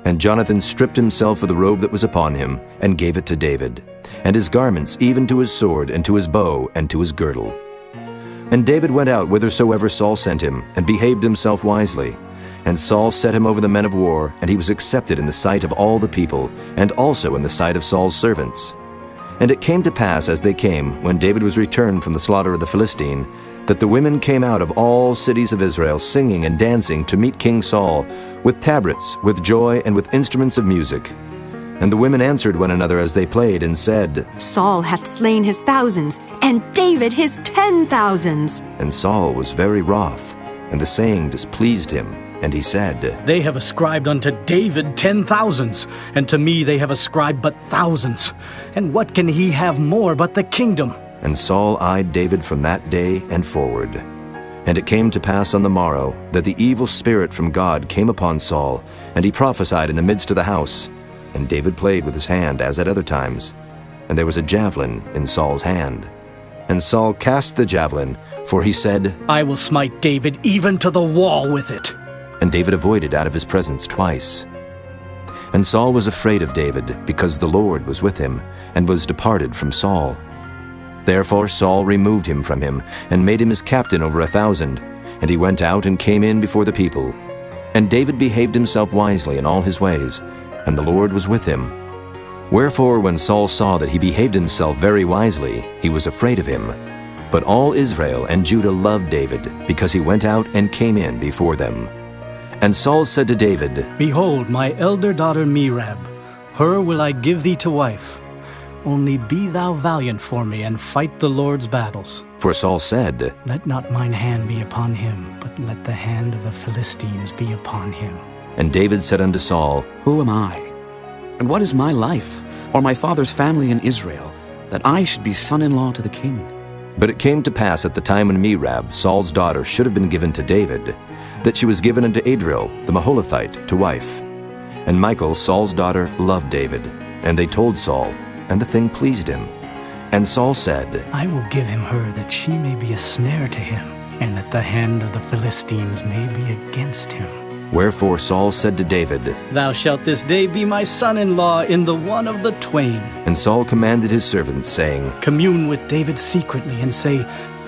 And Jonathan stripped himself of the robe that was upon him, and gave it to David, and his garments, even to his sword, and to his bow, and to his girdle. And David went out whithersoever Saul sent him, and behaved himself wisely. And Saul set him over the men of war, and he was accepted in the sight of all the people, and also in the sight of Saul's servants. And it came to pass, as they came, when David was returned from the slaughter of the Philistine, that the women came out of all cities of Israel, singing and dancing to meet King Saul, with tabrets, with joy, and with instruments of music. And the women answered one another as they played, and said, Saul hath slain his thousands, and David his 10,000s. And Saul was very wroth, and the saying displeased him. And he said, They have ascribed unto David 10,000s, and to me they have ascribed but thousands. And what can he have more but the kingdom? And Saul eyed David from that day and forward. And it came to pass on the morrow, that the evil spirit from God came upon Saul, and he prophesied in the midst of the house. And David played with his hand as at other times. And there was a javelin in Saul's hand. And Saul cast the javelin, for he said, I will smite David even to the wall with it. And David avoided out of his presence twice. And Saul was afraid of David, because the Lord was with him, and was departed from Saul. Therefore Saul removed him from him, and made him his captain over 1,000. And he went out and came in before the people. And David behaved himself wisely in all his ways, and the Lord was with him. Wherefore when Saul saw that he behaved himself very wisely, he was afraid of him. But all Israel and Judah loved David, because he went out and came in before them. And Saul said to David, Behold, my elder daughter Merab, her will I give thee to wife. Only be thou valiant for me, and fight the Lord's battles. For Saul said, Let not mine hand be upon him, but let the hand of the Philistines be upon him. And David said unto Saul, Who am I? And what is my life, or my father's family in Israel, that I should be son-in-law to the king? But it came to pass at the time when Merab, Saul's daughter, should have been given to David, that she was given unto Adriel, the Maholathite, to wife. And Michal, Saul's daughter, loved David. And they told Saul, and the thing pleased him. And Saul said, I will give him her, that she may be a snare to him, and that the hand of the Philistines may be against him. Wherefore Saul said to David, Thou shalt this day be my son-in-law in the one of the twain. And Saul commanded his servants, saying, Commune with David secretly, and say,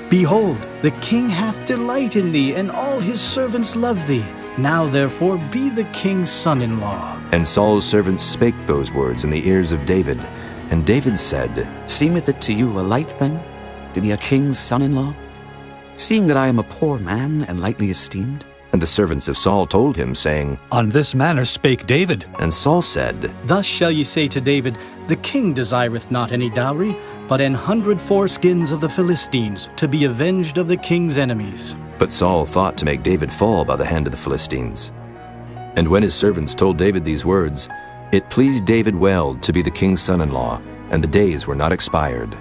Behold, the king hath delight in thee, and all his servants love thee. Now therefore be the king's son-in-law. And Saul's servants spake those words in the ears of David. And David said, Seemeth it to you a light thing, to be a king's son-in-law, seeing that I am a poor man and lightly esteemed? And the servants of Saul told him, saying, On this manner spake David. And Saul said, Thus shall ye say to David, The king desireth not any dowry, but 100 foreskins of the Philistines, to be avenged of the king's enemies. But Saul thought to make David fall by the hand of the Philistines. And when his servants told David these words, it pleased David well to be the king's son-in-law, and the days were not expired.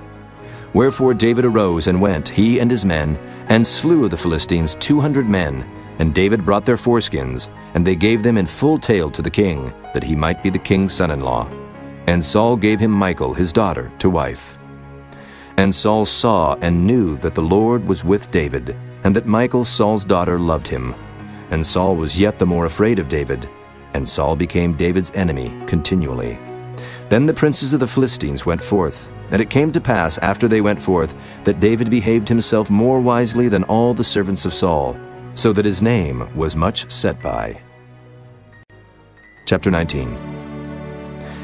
Wherefore David arose and went, he and his men, and slew of the Philistines 200 men. And David brought their foreskins, and they gave them in full tale to the king, that he might be the king's son-in-law. And Saul gave him Michal his daughter to wife. And Saul saw and knew that the Lord was with David, and that Michal Saul's daughter loved him. And Saul was yet the more afraid of David, and Saul became David's enemy continually. Then the princes of the Philistines went forth, and it came to pass after they went forth, that David behaved himself more wisely than all the servants of Saul, so that his name was much set by. Chapter 19.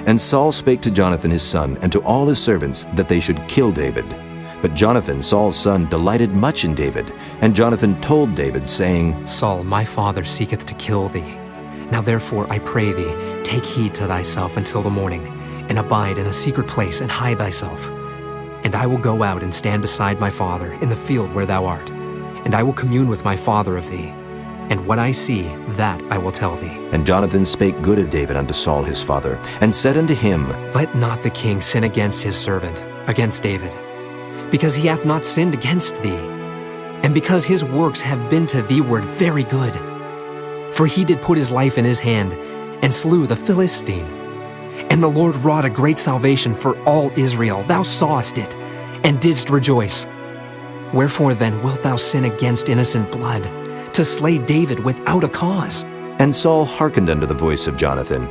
And Saul spake to Jonathan his son, and to all his servants, that they should kill David. But Jonathan, Saul's son, delighted much in David. And Jonathan told David, saying, Saul, my father seeketh to kill thee. Now therefore, I pray thee, take heed to thyself until the morning, and abide in a secret place, and hide thyself. And I will go out and stand beside my father in the field where thou art. And I will commune with my father of thee. And what I see, that I will tell thee. And Jonathan spake good of David unto Saul his father, and said unto him, Let not the king sin against his servant, against David, because he hath not sinned against thee, and because his works have been to thee ward very good. For he did put his life in his hand, and slew the Philistine. And the Lord wrought a great salvation for all Israel. Thou sawest it, and didst rejoice. Wherefore then wilt thou sin against innocent blood, to slay David without a cause? And Saul hearkened unto the voice of Jonathan.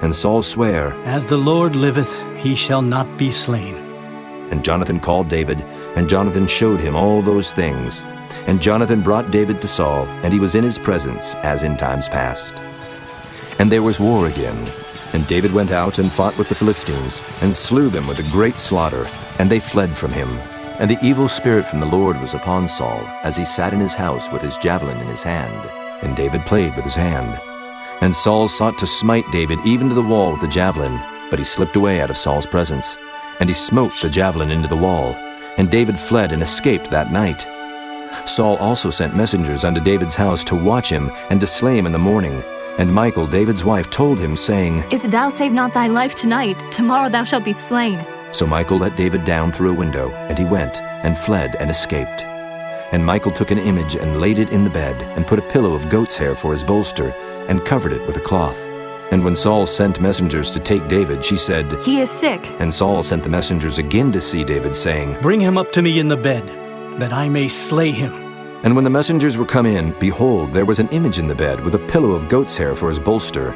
And Saul sware, As the Lord liveth, he shall not be slain. And Jonathan called David, and Jonathan showed him all those things. And Jonathan brought David to Saul, and he was in his presence, as in times past. And there was war again. And David went out and fought with the Philistines, and slew them with a great slaughter, and they fled from him. And the evil spirit from the Lord was upon Saul, as he sat in his house with his javelin in his hand. And David played with his hand. And Saul sought to smite David even to the wall with the javelin, but he slipped away out of Saul's presence. And he smote the javelin into the wall. And David fled and escaped that night. Saul also sent messengers unto David's house to watch him, and to slay him in the morning. And Michal, David's wife, told him, saying, If thou save not thy life tonight, tomorrow thou shalt be slain. So Michal let David down through a window, and he went, and fled, and escaped. And Michal took an image, and laid it in the bed, and put a pillow of goat's hair for his bolster, and covered it with a cloth. And when Saul sent messengers to take David, she said, He is sick. And Saul sent the messengers again to see David, saying, Bring him up to me in the bed, that I may slay him. And when the messengers were come in, behold, there was an image in the bed, with a pillow of goat's hair for his bolster.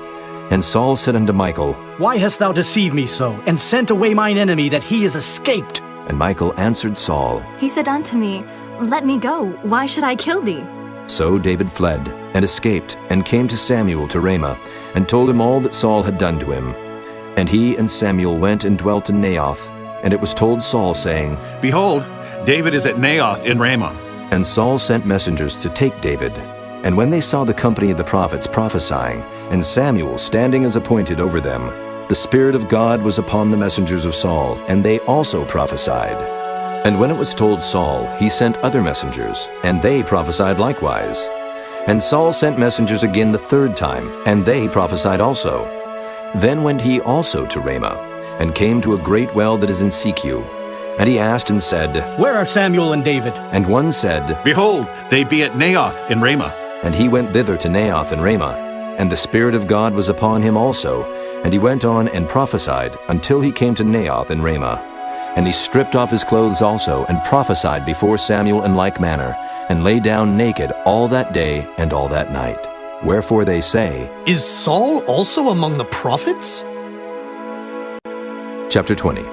And Saul said unto Michal, Why hast thou deceived me so, and sent away mine enemy, that he is escaped? And Michal answered Saul, He said unto me, Let me go, why should I kill thee? So David fled, and escaped, and came to Samuel to Ramah, and told him all that Saul had done to him. And he and Samuel went and dwelt in Naioth. And it was told Saul, saying, Behold, David is at Naioth in Ramah. And Saul sent messengers to take David. And when they saw the company of the prophets prophesying, and Samuel standing as appointed over them, the Spirit of God was upon the messengers of Saul, and they also prophesied. And when it was told Saul, he sent other messengers, and they prophesied likewise. And Saul sent messengers again the third time, and they prophesied also. Then went he also to Ramah, and came to a great well that is in Secu. And he asked and said, Where are Samuel and David? And one said, Behold, they be at Naioth in Ramah. And he went thither to Naioth in Ramah. And the Spirit of God was upon him also. And he went on and prophesied until he came to Naioth in Ramah. And he stripped off his clothes also, and prophesied before Samuel in like manner, and lay down naked all that day and all that night. Wherefore they say, Is Saul also among the prophets? Chapter 20.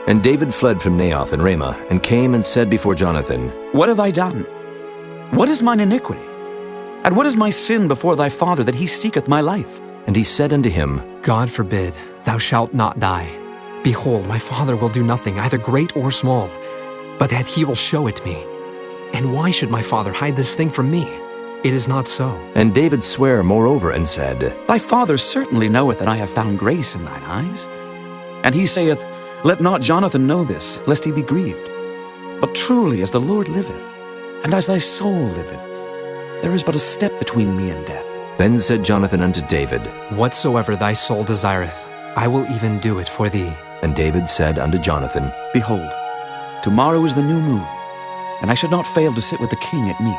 And David fled from Naioth in Ramah, and came and said before Jonathan, What have I done? What is mine iniquity? And what is my sin before thy father, that he seeketh my life? And he said unto him, God forbid, thou shalt not die. Behold, my father will do nothing, either great or small, but that he will show it me. And why should my father hide this thing from me? It is not so. And David sware moreover and said, Thy father certainly knoweth that I have found grace in thine eyes. And he saith, Let not Jonathan know this, lest he be grieved. But truly as the Lord liveth, and as thy soul liveth, there is but a step between me and death. Then said Jonathan unto David, Whatsoever thy soul desireth, I will even do it for thee. And David said unto Jonathan, Behold, tomorrow is the new moon, and I should not fail to sit with the king at meat.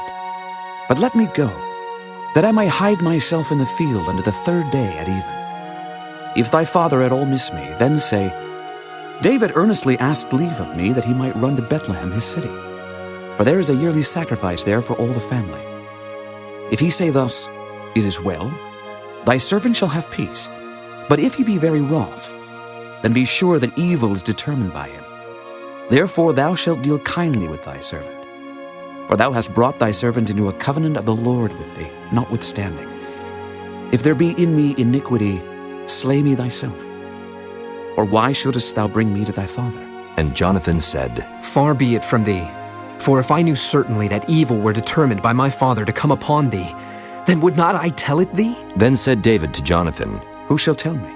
But let me go, that I may hide myself in the field unto the third day at even. If thy father at all miss me, then say, David earnestly asked leave of me that he might run to Bethlehem his city, for there is a yearly sacrifice there for all the family. If he say thus, It is well, thy servant shall have peace. But if he be very wroth, then be sure that evil is determined by him. Therefore thou shalt deal kindly with thy servant. For thou hast brought thy servant into a covenant of the Lord with thee, notwithstanding. If there be in me iniquity, slay me thyself. For why shouldest thou bring me to thy father? And Jonathan said, Far be it from thee. For if I knew certainly that evil were determined by my father to come upon thee, then would not I tell it thee? Then said David to Jonathan, Who shall tell me?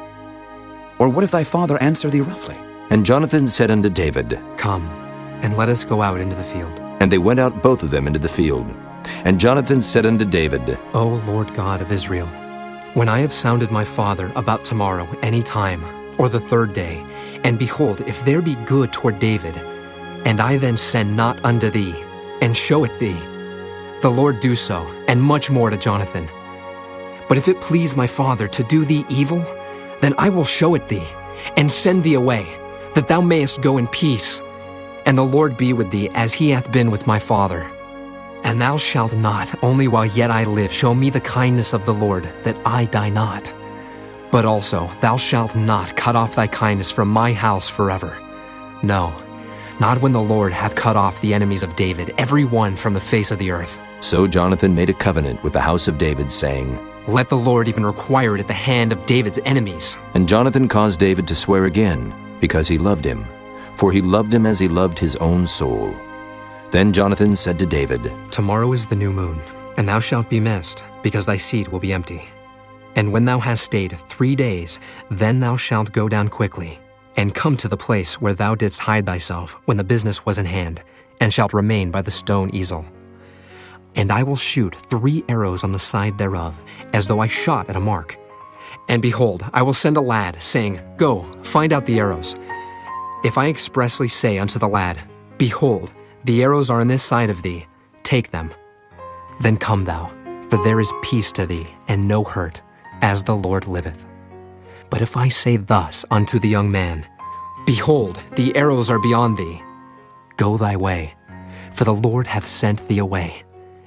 Or what if thy father answer thee roughly? And Jonathan said unto David, Come, and let us go out into the field. And they went out both of them into the field. And Jonathan said unto David, O Lord God of Israel, when I have sounded my father about tomorrow any time, or the third day, and behold, if there be good toward David, and I then send not unto thee, and show it thee, the Lord do so, and much more to Jonathan. But if it please my father to do thee evil, then I will show it thee, and send thee away, that thou mayest go in peace. And the Lord be with thee as he hath been with my father. And thou shalt not, only while yet I live, show me the kindness of the Lord, that I die not. But also thou shalt not cut off thy kindness from my house forever. No, not when the Lord hath cut off the enemies of David, every one from the face of the earth. So Jonathan made a covenant with the house of David, saying, Let the Lord even require it at the hand of David's enemies. And Jonathan caused David to swear again, because he loved him. For he loved him as he loved his own soul. Then Jonathan said to David, Tomorrow is the new moon, and thou shalt be missed, because thy seat will be empty. And when thou hast stayed 3 days, then thou shalt go down quickly, and come to the place where thou didst hide thyself when the business was in hand, and shalt remain by the stone easel. And I will shoot 3 arrows on the side thereof, as though I shot at a mark. And behold, I will send a lad, saying, Go, find out the arrows. If I expressly say unto the lad, Behold, the arrows are on this side of thee, take them. Then come thou, for there is peace to thee, and no hurt, as the Lord liveth. But if I say thus unto the young man, Behold, the arrows are beyond thee, go thy way, for the Lord hath sent thee away.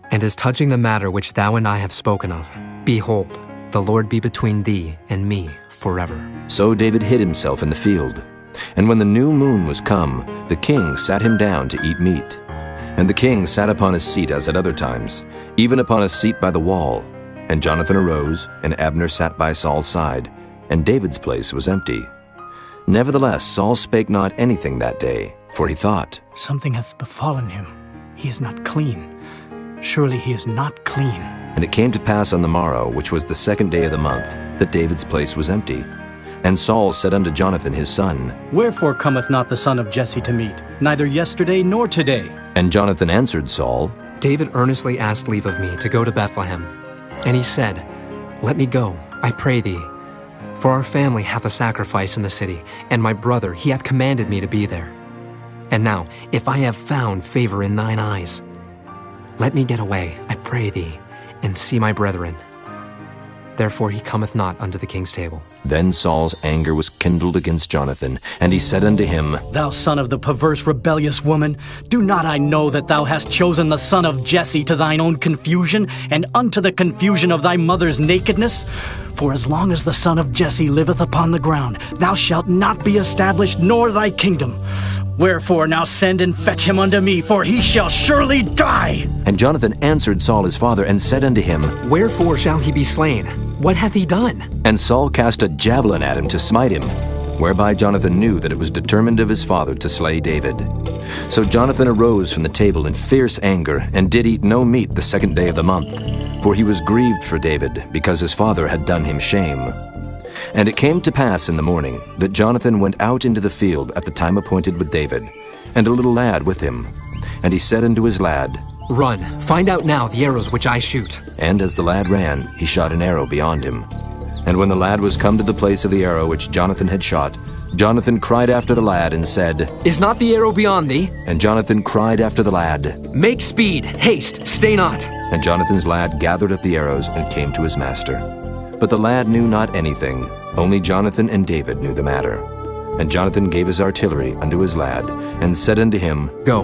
And as touching the matter which thou and I have spoken of, behold, the Lord be between thee and me forever. So David hid himself in the field. And when the new moon was come, the king sat him down to eat meat. And the king sat upon his seat as at other times, even upon a seat by the wall. And Jonathan arose, and Abner sat by Saul's side. and David's place was empty. Nevertheless, Saul spake not anything that day, for he thought, Something hath befallen him. He is not clean. Surely he is not clean. And it came to pass on the morrow, which was the 2nd day of the month, that David's place was empty. And Saul said unto Jonathan his son, Wherefore cometh not the son of Jesse to meet, neither yesterday nor today? And Jonathan answered Saul, David earnestly asked leave of me to go to Bethlehem. And he said, Let me go, I pray thee. For our family hath a sacrifice in the city, and my brother, he hath commanded me to be there. And now, if I have found favor in thine eyes, let me get away, I pray thee, and see my brethren. Therefore he cometh not unto the king's table. Then Saul's anger was kindled against Jonathan, and he said unto him, Thou son of the perverse rebellious woman, do not I know that thou hast chosen the son of Jesse to thine own confusion, and unto the confusion of thy mother's nakedness? For as long as the son of Jesse liveth upon the ground, thou shalt not be established, nor thy kingdom. Wherefore now send and fetch him unto me, for he shall surely die. And Jonathan answered Saul his father, and said unto him, Wherefore shall he be slain? What hath he done? And Saul cast a javelin at him to smite him, whereby Jonathan knew that it was determined of his father to slay David. So Jonathan arose from the table in fierce anger, and did eat no meat the 2nd day of the month, for he was grieved for David, because his father had done him shame. And it came to pass in the morning that Jonathan went out into the field at the time appointed with David, and a little lad with him. And he said unto his lad, Run, find out now the arrows which I shoot. And as the lad ran, he shot an arrow beyond him. And when the lad was come to the place of the arrow which Jonathan had shot, Jonathan cried after the lad and said, Is not the arrow beyond thee? And Jonathan cried after the lad, Make speed, haste, stay not. And Jonathan's lad gathered up the arrows and came to his master. But the lad knew not anything, only Jonathan and David knew the matter. And Jonathan gave his artillery unto his lad, and said unto him, Go,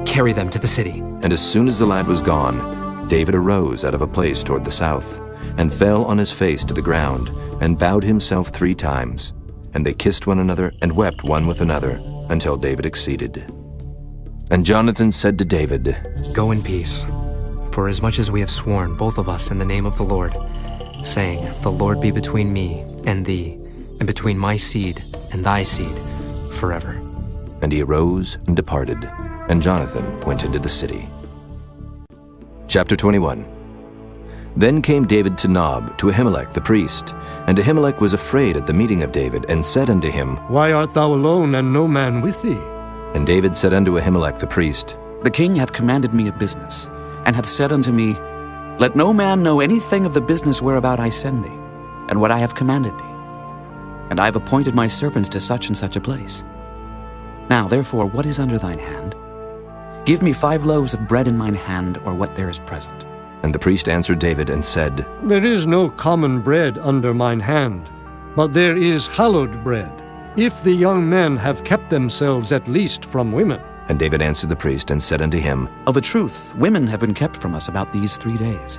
carry them to the city. And as soon as the lad was gone, David arose out of a place toward the south, and fell on his face to the ground, and bowed himself 3 times. And they kissed one another, and wept one with another, until David exceeded. And Jonathan said to David, Go in peace, for as much as we have sworn, both of us, in the name of the Lord, saying, The Lord be between me and thee, and between my seed and thy seed, forever. And he arose and departed, and Jonathan went into the city. Chapter 21. Then came David to Nob, to Ahimelech the priest. And Ahimelech was afraid at the meeting of David, and said unto him, Why art thou alone, and no man with thee? And David said unto Ahimelech the priest, The king hath commanded me a business, and hath said unto me, Let no man know anything of the business whereabout I send thee, and what I have commanded thee. And I have appointed my servants to such and such a place. Now therefore, what is under thine hand? Give me 5 loaves of bread in mine hand, or what there is present. And the priest answered David and said, There is no common bread under mine hand, but there is hallowed bread, if the young men have kept themselves at least from women. And David answered the priest and said unto him, Of a truth, women have been kept from us about these 3 days,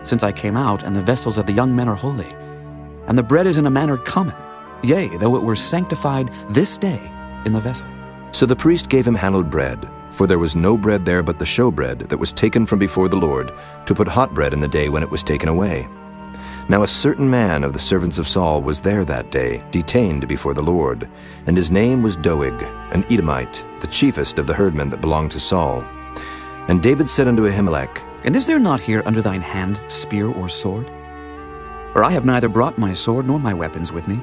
since I came out, and the vessels of the young men are holy. And the bread is in a manner common, yea, though it were sanctified this day in the vessel. So the priest gave him hallowed bread, for there was no bread there but the showbread that was taken from before the Lord, to put hot bread in the day when it was taken away. Now a certain man of the servants of Saul was there that day, detained before the Lord, and his name was Doeg, an Edomite, the chiefest of the herdmen that belonged to Saul. And David said unto Ahimelech, And is there not here under thine hand spear or sword? For I have neither brought my sword nor my weapons with me,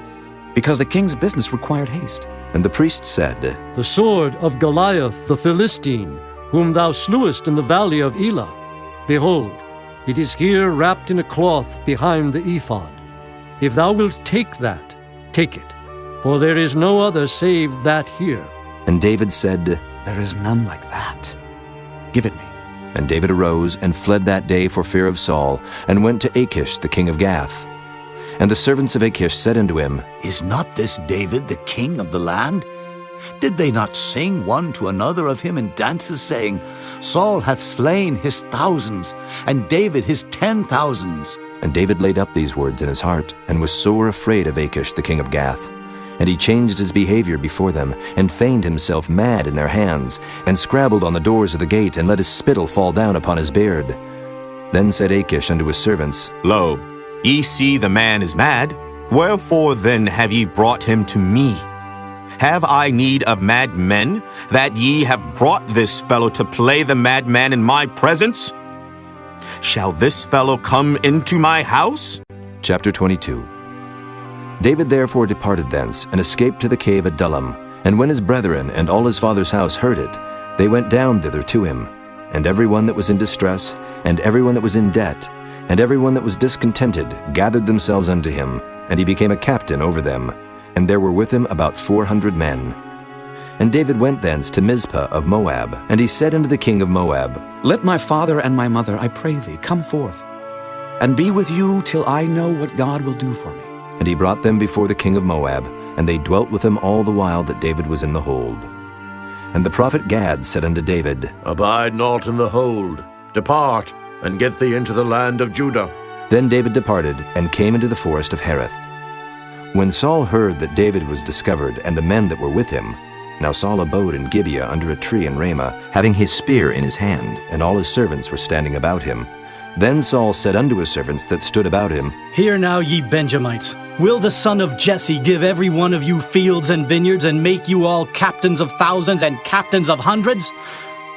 because the king's business required haste. And the priest said, The sword of Goliath the Philistine, whom thou slewest in the valley of Elah. Behold, it is here wrapped in a cloth behind the ephod. If thou wilt take that, take it, for there is no other save that here. And David said, There is none like that. Give it me. And David arose and fled that day for fear of Saul, and went to Achish the king of Gath. And the servants of Achish said unto him, Is not this David the king of the land? Did they not sing one to another of him in dances, saying, Saul hath slain his thousands, and David his 10,000s? And David laid up these words in his heart, and was sore afraid of Achish the king of Gath. And he changed his behavior before them, and feigned himself mad in their hands, and scrabbled on the doors of the gate, and let his spittle fall down upon his beard. Then said Achish unto his servants, Lo, ye see the man is mad. Wherefore then have ye brought him to me? Have I need of madmen, that ye have brought this fellow to play the madman in my presence? Shall this fellow come into my house? Chapter 22. David therefore departed thence, and escaped to the cave Adullam. And when his brethren and all his father's house heard it, they went down thither to him. And every one that was in distress, and every one that was in debt, and every one that was discontented, gathered themselves unto him, and he became a captain over them. And there were with him about 400 men. And David went thence to Mizpah of Moab, and he said unto the king of Moab, Let my father and my mother, I pray thee, come forth, and be with you till I know what God will do for me. And he brought them before the king of Moab, and they dwelt with him all the while that David was in the hold. And the prophet Gad said unto David, Abide not in the hold. Depart, and get thee into the land of Judah. Then David departed, and came into the forest of Hereth. When Saul heard that David was discovered, and the men that were with him, now Saul abode in Gibeah under a tree in Ramah, having his spear in his hand, and all his servants were standing about him. Then Saul said unto his servants that stood about him, Hear now, ye Benjamites, will the son of Jesse give every one of you fields and vineyards, and make you all captains of thousands and captains of hundreds?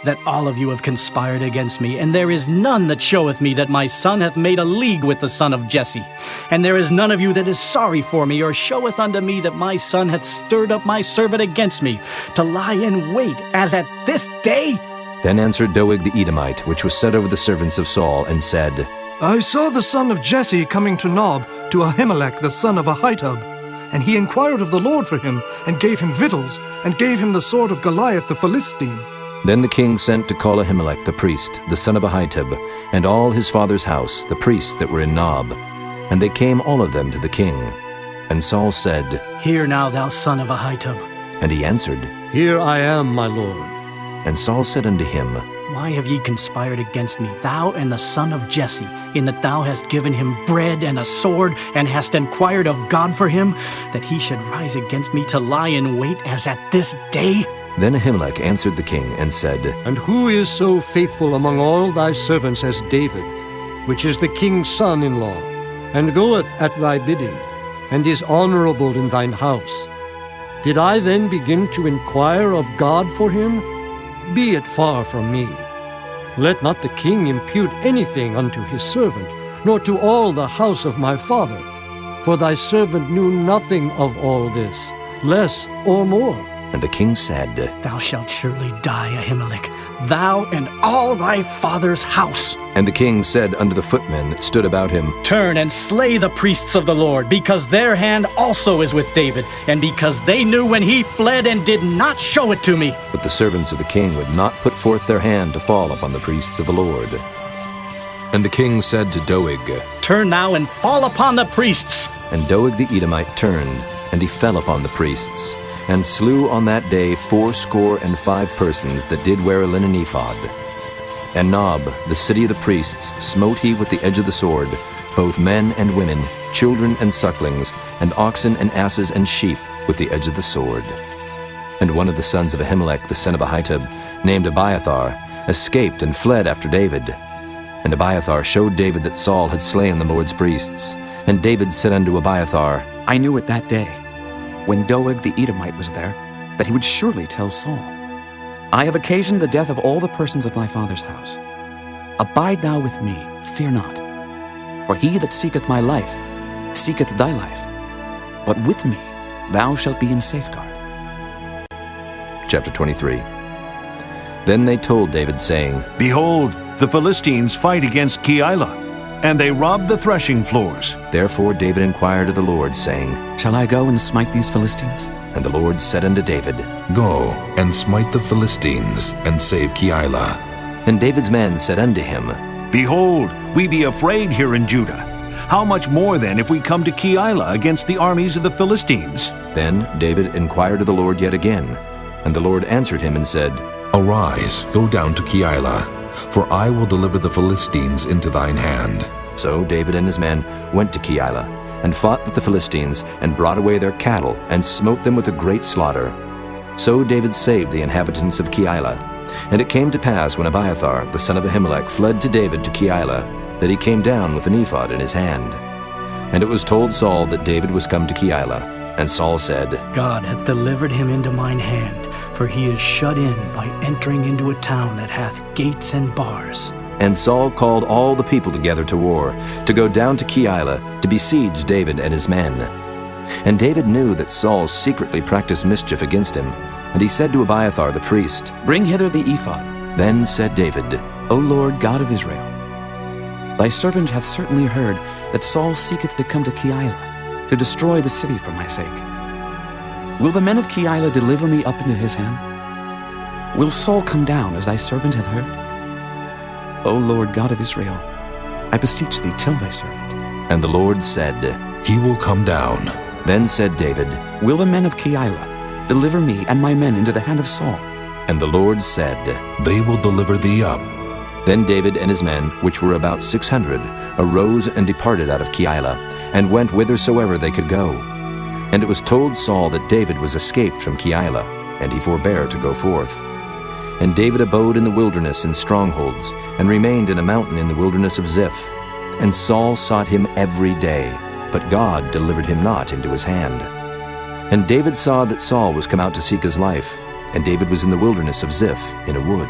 That all of you have conspired against me, and there is none that showeth me that my son hath made a league with the son of Jesse. And there is none of you that is sorry for me, or showeth unto me that my son hath stirred up my servant against me, to lie in wait, as at this day? Then answered Doeg the Edomite, which was set over the servants of Saul, and said, I saw the son of Jesse coming to Nob, to Ahimelech the son of Ahitub. And he inquired of the Lord for him, and gave him victuals, and gave him the sword of Goliath the Philistine. Then the king sent to call Ahimelech the priest, the son of Ahitub, and all his father's house, the priests that were in Nob. And they came all of them to the king. And Saul said, Hear now, thou son of Ahitub. And he answered, Here I am, my lord. And Saul said unto him, Why have ye conspired against me, thou and the son of Jesse, in that thou hast given him bread and a sword, and hast inquired of God for him, that he should rise against me to lie in wait as at this day? Then Ahimelech answered the king, and said, And who is so faithful among all thy servants as David, which is the king's son-in-law, and goeth at thy bidding, and is honorable in thine house? Did I then begin to inquire of God for him? Be it far from me. Let not the king impute anything unto his servant, nor to all the house of my father. For thy servant knew nothing of all this, less or more. And the king said, Thou shalt surely die, Ahimelech, thou and all thy father's house. And the king said unto the footmen that stood about him, Turn and slay the priests of the Lord, because their hand also is with David, and because they knew when he fled and did not show it to me. But the servants of the king would not put forth their hand to fall upon the priests of the Lord. And the king said to Doeg, Turn now and fall upon the priests. And Doeg the Edomite turned, and he fell upon the priests, and slew on that day 75 persons that did wear a linen ephod. And Nob, the city of the priests, smote he with the edge of the sword, both men and women, children and sucklings, and oxen and asses and sheep, with the edge of the sword. And one of the sons of Ahimelech the son of Ahitub, named Abiathar, escaped and fled after David. And Abiathar showed David that Saul had slain the Lord's priests. And David said unto Abiathar, I knew it that day, when Doeg the Edomite was there, that he would surely tell Saul, I have occasioned the death of all the persons of thy father's house. Abide thou with me, fear not. For he that seeketh my life, seeketh thy life. But with me thou shalt be in safeguard. Chapter 23. Then they told David, saying, Behold, the Philistines fight against Keilah, and they rob the threshing floors. Therefore David inquired of the Lord, saying, Shall I go and smite these Philistines? And the Lord said unto David, Go and smite the Philistines, and save Keilah. And David's men said unto him, Behold, we be afraid here in Judah. How much more then if we come to Keilah against the armies of the Philistines? Then David inquired of the Lord yet again. And the Lord answered him and said, Arise, go down to Keilah, for I will deliver the Philistines into thine hand. So David and his men went to Keilah, and fought with the Philistines, and brought away their cattle, and smote them with a great slaughter. So David saved the inhabitants of Keilah. And it came to pass, when Abiathar the son of Ahimelech fled to David to Keilah, that he came down with an ephod in his hand. And it was told Saul that David was come to Keilah. And Saul said, God hath delivered him into mine hand, for he is shut in by entering into a town that hath gates and bars. And Saul called all the people together to war, to go down to Keilah, to besiege David and his men. And David knew that Saul secretly practiced mischief against him, and he said to Abiathar the priest, Bring hither the ephod. Then said David, O Lord God of Israel, thy servant hath certainly heard that Saul seeketh to come to Keilah, to destroy the city for my sake. Will the men of Keilah deliver me up into his hand? Will Saul come down as thy servant hath heard? O Lord God of Israel, I beseech thee, tell thy servant. And the Lord said, He will come down. Then said David, Will the men of Keilah deliver me and my men into the hand of Saul? And the Lord said, They will deliver thee up. Then David and his men, which were about 600, arose and departed out of Keilah, and went whithersoever they could go. And it was told Saul that David was escaped from Keilah, and he forbare to go forth. And David abode in the wilderness in strongholds, and remained in a mountain in the wilderness of Ziph. And Saul sought him every day, but God delivered him not into his hand. And David saw that Saul was come out to seek his life, and David was in the wilderness of Ziph in a wood.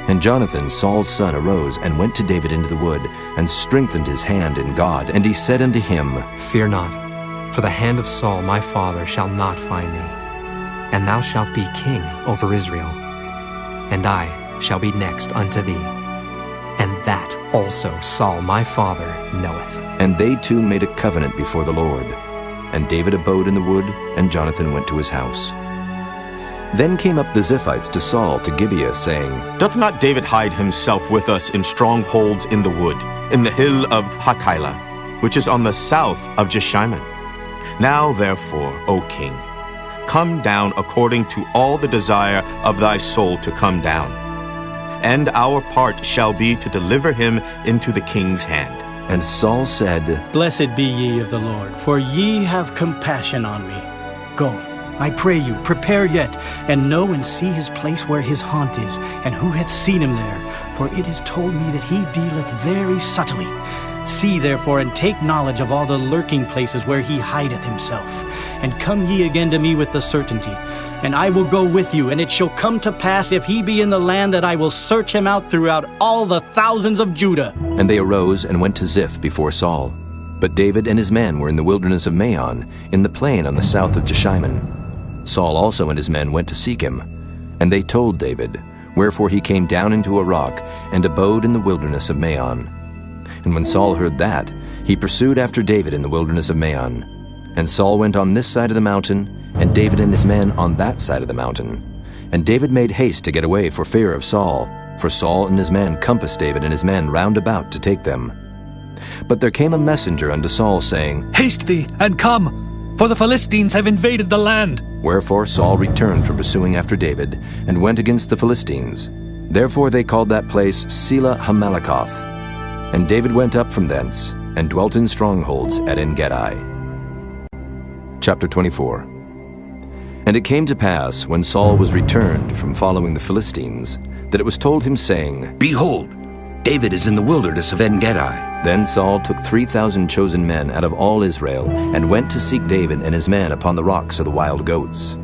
And Jonathan, Saul's son, arose and went to David into the wood, and strengthened his hand in God. And he said unto him, Fear not, for the hand of Saul my father shall not find thee, and thou shalt be king over Israel, and I shall be next unto thee. And that also Saul my father knoweth. And they two made a covenant before the Lord. And David abode in the wood, and Jonathan went to his house. Then came up the Ziphites to Saul to Gibeah, saying, Doth not David hide himself with us in strongholds in the wood, in the hill of Hachilah, which is on the south of Jeshimon? Now therefore, O king, come down according to all the desire of thy soul to come down. And our part shall be to deliver him into the king's hand. And Saul said, Blessed be ye of the Lord, for ye have compassion on me. Go, I pray you, prepare yet, and know and see his place where his haunt is, and who hath seen him there. For it is told me that he dealeth very subtly. See therefore, and take knowledge of all the lurking places where he hideth himself. And come ye again to me with the certainty. And I will go with you, and it shall come to pass, if he be in the land, that I will search him out throughout all the thousands of Judah. And they arose and went to Ziph before Saul. But David and his men were in the wilderness of Maon, in the plain on the south of Jeshimon. Saul also and his men went to seek him. And they told David, wherefore he came down into a rock, and abode in the wilderness of Maon. And when Saul heard that, he pursued after David in the wilderness of Maon. And Saul went on this side of the mountain, and David and his men on that side of the mountain. And David made haste to get away for fear of Saul, for Saul and his men compassed David and his men round about to take them. But there came a messenger unto Saul, saying, Haste thee, and come, for the Philistines have invaded the land. Wherefore Saul returned from pursuing after David, and went against the Philistines. Therefore they called that place Selah Hamalakoth. And David went up from thence, and dwelt in strongholds at En-gedi. Chapter 24. And it came to pass, when Saul was returned from following the Philistines, that it was told him, saying, Behold, David is in the wilderness of En-gedi. Then Saul took 3,000 chosen men out of all Israel, and went to seek David and his men upon the rocks of the wild goats.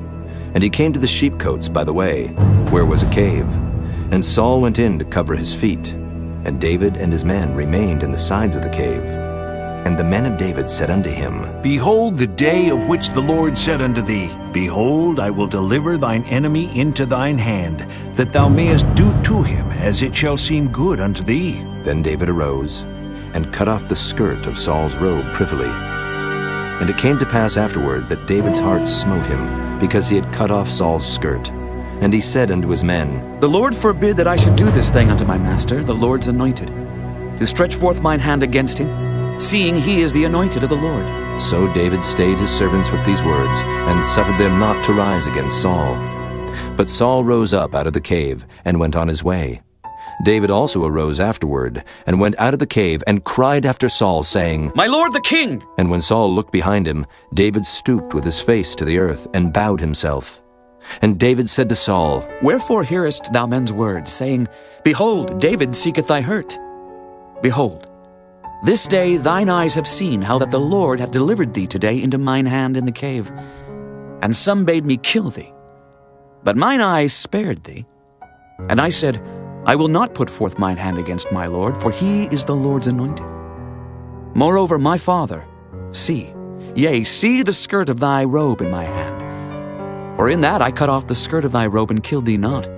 And he came to the sheepcotes by the way, where was a cave. And Saul went in to cover his feet. And David and his men remained in the sides of the cave. And the men of David said unto him, Behold the day of which the Lord said unto thee, Behold, I will deliver thine enemy into thine hand, that thou mayest do to him as it shall seem good unto thee. Then David arose, and cut off the skirt of Saul's robe privily. And it came to pass afterward that David's heart smote him, because he had cut off Saul's skirt. And he said unto his men, The Lord forbid that I should do this thing unto my master, the Lord's anointed, to stretch forth mine hand against him, seeing he is the anointed of the Lord. So David stayed his servants with these words, and suffered them not to rise against Saul. But Saul rose up out of the cave, and went on his way. David also arose afterward, and went out of the cave, and cried after Saul, saying, My lord the king! And when Saul looked behind him, David stooped with his face to the earth, and bowed himself. And David said to Saul, Wherefore hearest thou men's words, saying, Behold, David seeketh thy hurt? Behold, This day thine eyes have seen how that the Lord hath delivered thee today into mine hand in the cave. And some bade me kill thee. But mine eyes spared thee. And I said, I will not put forth mine hand against my Lord, for he is the Lord's anointed. Moreover, my father, see, yea, see the skirt of thy robe in my hand. For in that I cut off the skirt of thy robe and killed thee not.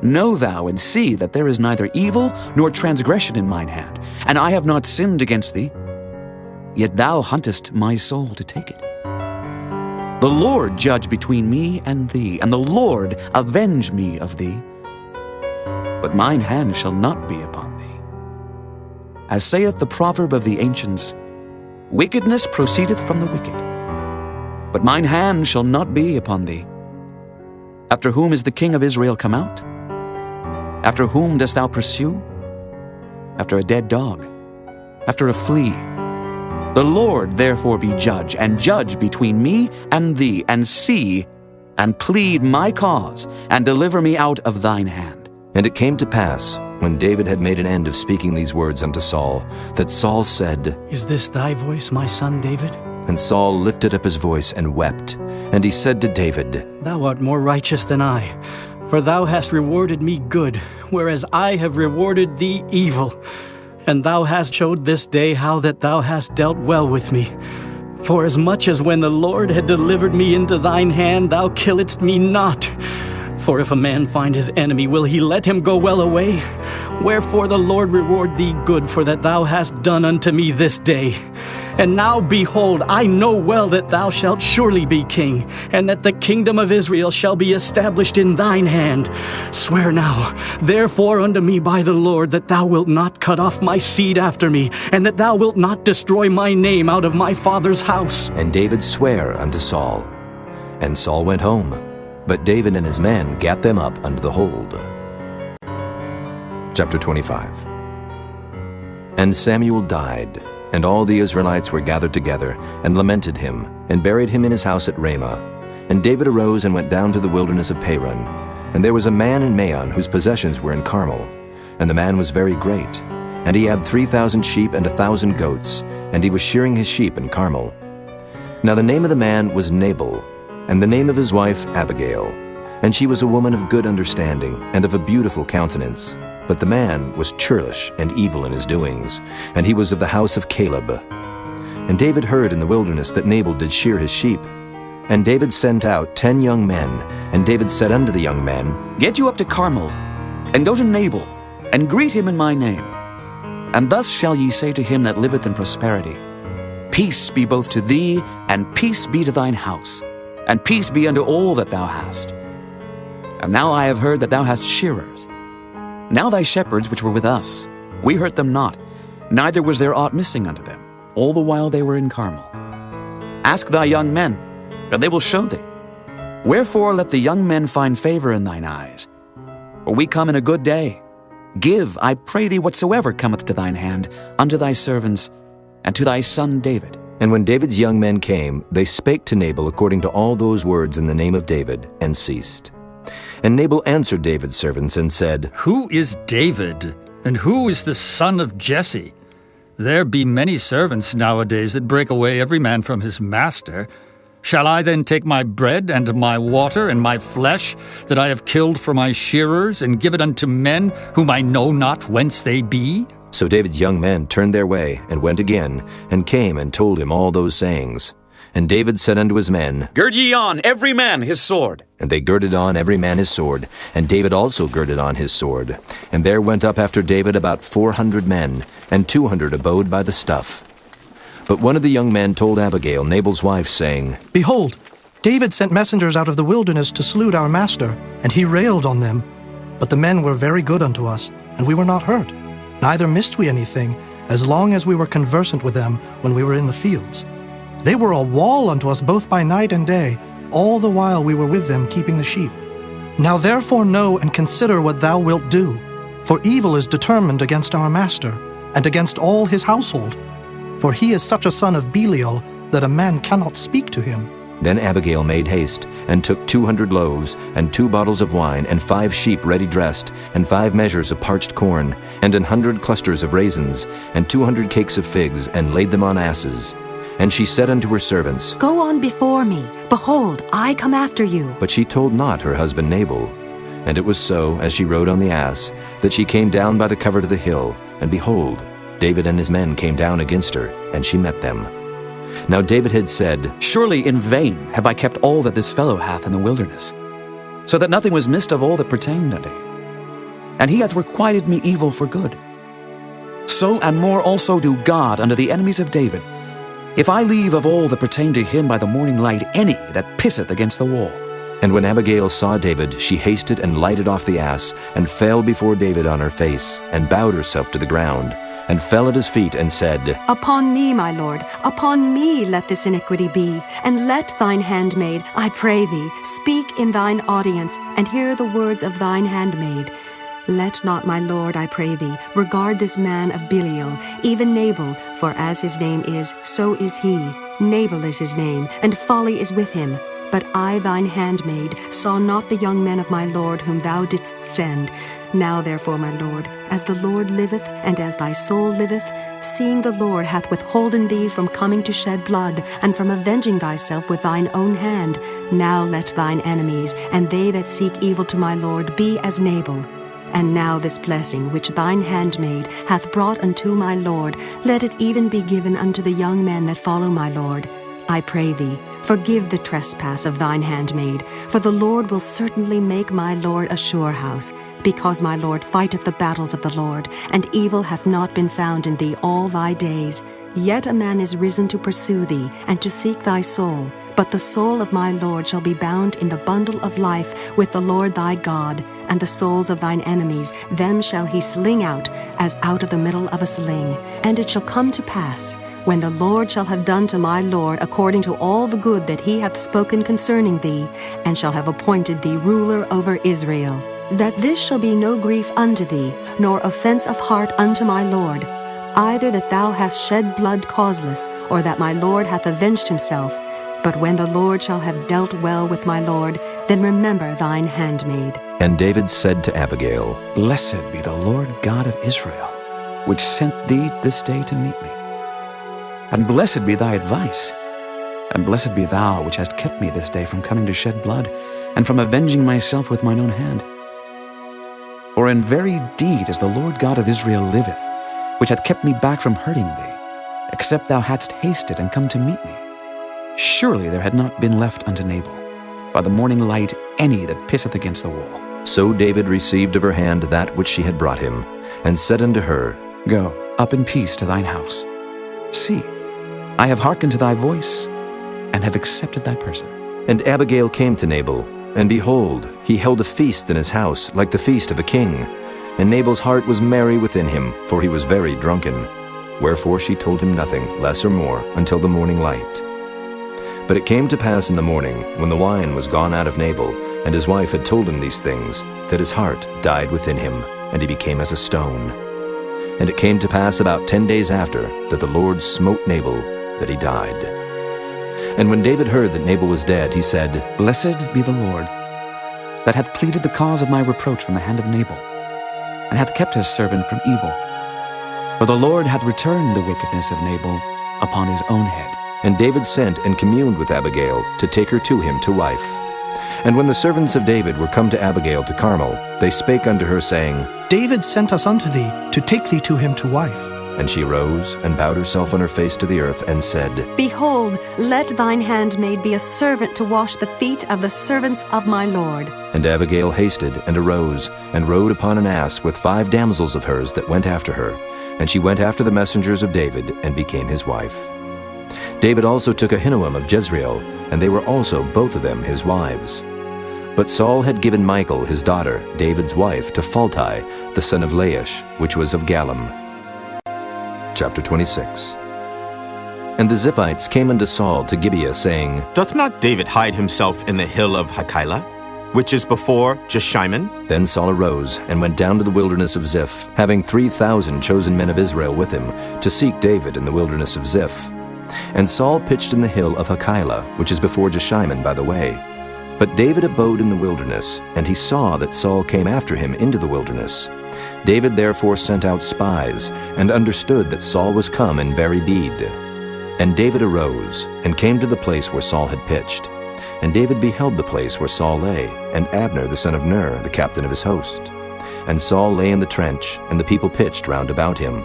Know thou and see that there is neither evil nor transgression in mine hand, and I have not sinned against thee. Yet thou huntest my soul to take it. The Lord judge between me and thee, and the Lord avenge me of thee. But mine hand shall not be upon thee. As saith the proverb of the ancients, wickedness proceedeth from the wicked. But mine hand shall not be upon thee. After whom is the king of Israel come out? After whom dost thou pursue? After a dead dog, after a flea. The Lord therefore be judge, and judge between me and thee, and see, and plead my cause, and deliver me out of thine hand. And it came to pass, when David had made an end of speaking these words unto Saul, that Saul said, Is this thy voice, my son David? And Saul lifted up his voice and wept. And he said to David, Thou art more righteous than I, for thou hast rewarded me good, whereas I have rewarded thee evil. And thou hast showed this day how that thou hast dealt well with me. For as much as when the Lord had delivered me into thine hand, thou killedst me not. For if a man find his enemy, will he let him go well away? Wherefore the Lord reward thee good for that thou hast done unto me this day. And now, behold, I know well that thou shalt surely be king, and that the kingdom of Israel shall be established in thine hand. Swear now, therefore, unto me by the Lord, that thou wilt not cut off my seed after me, and that thou wilt not destroy my name out of my father's house. And David sware unto Saul. And Saul went home, but David and his men gat them up unto the hold. Chapter 25. And Samuel died, and all the Israelites were gathered together, and lamented him, and buried him in his house at Ramah. And David arose and went down to the wilderness of Paran. And there was a man in Maon whose possessions were in Carmel. And the man was very great. And he had 3,000 sheep and 1,000 goats, and he was shearing his sheep in Carmel. Now the name of the man was Nabal, and the name of his wife Abigail. And she was a woman of good understanding, and of a beautiful countenance. But the man was churlish and evil in his doings, and he was of the house of Caleb. And David heard in the wilderness that Nabal did shear his sheep. And David sent out 10 young men, and David said unto the young men, Get you up to Carmel, and go to Nabal, and greet him in my name. And thus shall ye say to him that liveth in prosperity, Peace be both to thee, and peace be to thine house, and peace be unto all that thou hast. And now I have heard that thou hast shearers. Now thy shepherds which were with us, we hurt them not, neither was there aught missing unto them, all the while they were in Carmel. Ask thy young men, and they will show thee. Wherefore let the young men find favor in thine eyes. For we come in a good day. Give, I pray thee, whatsoever cometh to thine hand, unto thy servants, and to thy son David. And when David's young men came, they spake to Nabal according to all those words in the name of David, and ceased. And Nabal answered David's servants and said, Who is David, and who is the son of Jesse? There be many servants nowadays that break away every man from his master. Shall I then take my bread and my water and my flesh that I have killed for my shearers, and give it unto men whom I know not whence they be? So David's young men turned their way, and went again, and came and told him all those sayings. And David said unto his men, Gird ye on, every man his sword. And they girded on every man his sword, and David also girded on his sword. And there went up after David about 400 men, and 200 abode by the stuff. But one of the young men told Abigail, Nabal's wife, saying, Behold, David sent messengers out of the wilderness to salute our master, and he railed on them. But the men were very good unto us, and we were not hurt. Neither missed we anything, as long as we were conversant with them when we were in the fields. They were a wall unto us both by night and day, all the while we were with them keeping the sheep. Now therefore know and consider what thou wilt do, for evil is determined against our master, and against all his household. For he is such a son of Belial, that a man cannot speak to him. Then Abigail made haste, and took 200 loaves, and 2 bottles of wine, and 5 sheep ready dressed, and 5 measures of parched corn, and 100 clusters of raisins, and 200 cakes of figs, and laid them on asses. And she said unto her servants, Go on before me. Behold, I come after you. But she told not her husband Nabal. And it was so, as she rode on the ass, that she came down by the covert of the hill, and behold, David and his men came down against her, and she met them. Now David had said, Surely in vain have I kept all that this fellow hath in the wilderness, so that nothing was missed of all that pertained unto him. And he hath requited me evil for good. So and more also do God unto the enemies of David, if I leave of all that pertain to him by the morning light any that pisseth against the wall. And when Abigail saw David, she hasted and lighted off the ass, and fell before David on her face, and bowed herself to the ground, and fell at his feet, and said, Upon me, my lord, upon me let this iniquity be, and let thine handmaid, I pray thee, speak in thine audience, and hear the words of thine handmaid. Let not, my lord, I pray thee, regard this man of Belial, even Nabal, for as his name is, so is he. Nabal is his name, and folly is with him. But I, thine handmaid, saw not the young men of my lord whom thou didst send. Now therefore, my lord, as the Lord liveth, and as thy soul liveth, seeing the Lord hath withholden thee from coming to shed blood, and from avenging thyself with thine own hand, now let thine enemies, and they that seek evil to my lord, be as Nabal. And now this blessing which thine handmaid hath brought unto my lord, let it even be given unto the young men that follow my lord. I pray thee, forgive the trespass of thine handmaid, for the Lord will certainly make my lord a sure house, because my lord fighteth the battles of the Lord, and evil hath not been found in thee all thy days. Yet a man is risen to pursue thee, and to seek thy soul. But the soul of my lord shall be bound in the bundle of life with the Lord thy God, and the souls of thine enemies, them shall he sling out, as out of the middle of a sling. And it shall come to pass, when the Lord shall have done to my lord according to all the good that he hath spoken concerning thee, and shall have appointed thee ruler over Israel, that this shall be no grief unto thee, nor offense of heart unto my lord, either that thou hast shed blood causeless, or that my lord hath avenged himself. But when the Lord shall have dealt well with my lord, then remember thine handmaid. And David said to Abigail, Blessed be the Lord God of Israel, which sent thee this day to meet me. And blessed be thy advice, and blessed be thou which hast kept me this day from coming to shed blood, and from avenging myself with mine own hand. For in very deed as the Lord God of Israel liveth, which hath kept me back from hurting thee, except thou hadst hasted and come to meet me, surely there had not been left unto Nabal, by the morning light, any that pisseth against the wall. So David received of her hand that which she had brought him, and said unto her, Go up in peace to thine house. See, I have hearkened to thy voice, and have accepted thy person. And Abigail came to Nabal, and behold, he held a feast in his house, like the feast of a king. And Nabal's heart was merry within him, for he was very drunken. Wherefore she told him nothing, less or more, until the morning light. But it came to pass in the morning, when the wine was gone out of Nabal, and his wife had told him these things, that his heart died within him, and he became as a stone. And it came to pass about 10 days after, that the Lord smote Nabal, that he died. And when David heard that Nabal was dead, he said, Blessed be the Lord, that hath pleaded the cause of my reproach from the hand of Nabal, and hath kept his servant from evil. For the Lord hath returned the wickedness of Nabal upon his own head. And David sent and communed with Abigail to take her to him to wife. And when the servants of David were come to Abigail to Carmel, they spake unto her, saying, David sent us unto thee, to take thee to him to wife. And she rose, and bowed herself on her face to the earth, and said, Behold, let thine handmaid be a servant to wash the feet of the servants of my lord. And Abigail hasted, and arose, and rode upon an ass with 5 damsels of hers that went after her. And she went after the messengers of David, and became his wife. David also took Ahinoam of Jezreel, and they were also both of them his wives. But Saul had given Michal his daughter, David's wife, to Phalti, the son of Laish, which was of Gallim. Chapter 26. And the Ziphites came unto Saul to Gibeah, saying, Doth not David hide himself in the hill of Hachilah, which is before Jeshimon? Then Saul arose, and went down to the wilderness of Ziph, having 3,000 chosen men of Israel with him, to seek David in the wilderness of Ziph. And Saul pitched in the hill of Hachilah, which is before Jeshimon by the way. But David abode in the wilderness, and he saw that Saul came after him into the wilderness. David therefore sent out spies, and understood that Saul was come in very deed. And David arose, and came to the place where Saul had pitched. And David beheld the place where Saul lay, and Abner the son of Ner, the captain of his host. And Saul lay in the trench, and the people pitched round about him.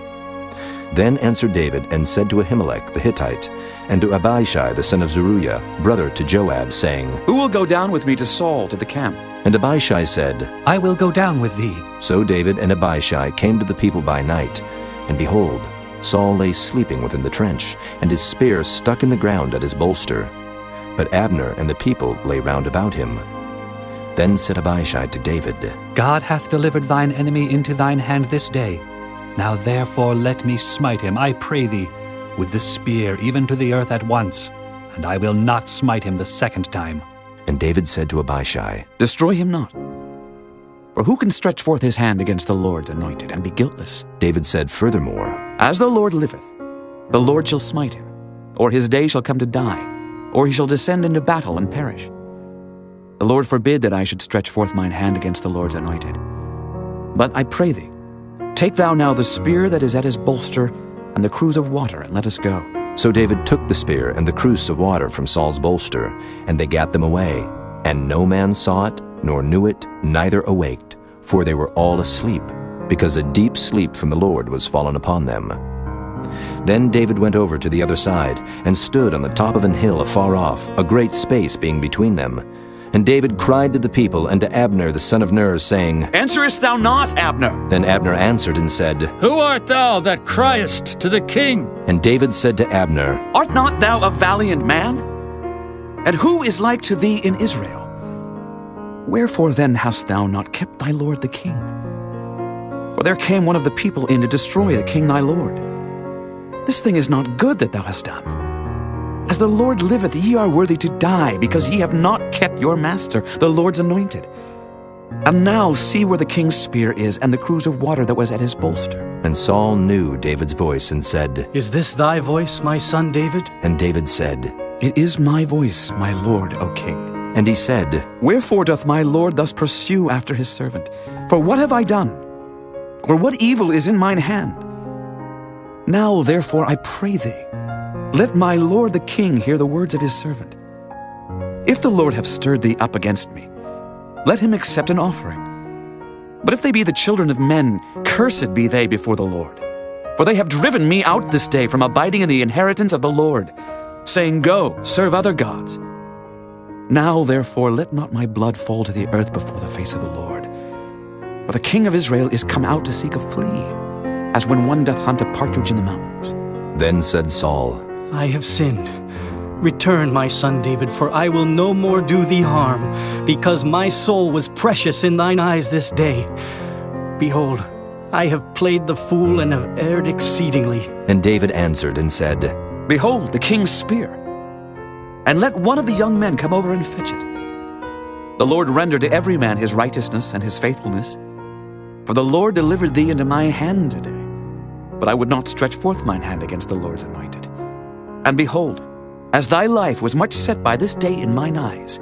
Then answered David, and said to Ahimelech the Hittite, and to Abishai the son of Zeruiah, brother to Joab, saying, Who will go down with me to Saul to the camp? And Abishai said, I will go down with thee. So David and Abishai came to the people by night, and behold, Saul lay sleeping within the trench, and his spear stuck in the ground at his bolster. But Abner and the people lay round about him. Then said Abishai to David, God hath delivered thine enemy into thine hand this day. Now therefore let me smite him, I pray thee, with the spear even to the earth at once, and I will not smite him the second time. And David said to Abishai, Destroy him not. For who can stretch forth his hand against the Lord's anointed and be guiltless? David said furthermore, As the Lord liveth, the Lord shall smite him, or his day shall come to die, or he shall descend into battle and perish. The Lord forbid that I should stretch forth mine hand against the Lord's anointed. But I pray thee, take thou now the spear that is at his bolster and the cruse of water, and let us go. So David took the spear and the cruse of water from Saul's bolster, and they gat them away. And no man saw it, nor knew it, neither awaked, for they were all asleep, because a deep sleep from the Lord was fallen upon them. Then David went over to the other side, and stood on the top of an hill afar off, a great space being between them. And David cried to the people and to Abner the son of Ner, saying, Answerest thou not, Abner? Then Abner answered and said, Who art thou that criest to the king? And David said to Abner, Art not thou a valiant man? And who is like to thee in Israel? Wherefore then hast thou not kept thy lord the king? For there came one of the people in to destroy the king thy lord. This thing is not good that thou hast done. As the Lord liveth, ye are worthy to die, because ye have not kept your master, the Lord's anointed. And now see where the king's spear is, and the cruse of water that was at his bolster. And Saul knew David's voice, and said, Is this thy voice, my son David? And David said, It is my voice, my lord, O king. And he said, Wherefore doth my lord thus pursue after his servant? For what have I done? Or what evil is in mine hand? Now therefore I pray thee, let my lord the king hear the words of his servant. If the Lord have stirred thee up against me, let him accept an offering. But if they be the children of men, cursed be they before the Lord. For they have driven me out this day from abiding in the inheritance of the Lord, saying, Go, serve other gods. Now therefore let not my blood fall to the earth before the face of the Lord. For the king of Israel is come out to seek a flea, as when one doth hunt a partridge in the mountains. Then said Saul, I have sinned. Return, my son David, for I will no more do thee harm, because my soul was precious in thine eyes this day. Behold, I have played the fool and have erred exceedingly. And David answered and said, Behold, the king's spear, and let one of the young men come over and fetch it. The Lord render to every man his righteousness and his faithfulness. For the Lord delivered thee into my hand today, but I would not stretch forth mine hand against the Lord's anointed. And behold, as thy life was much set by this day in mine eyes,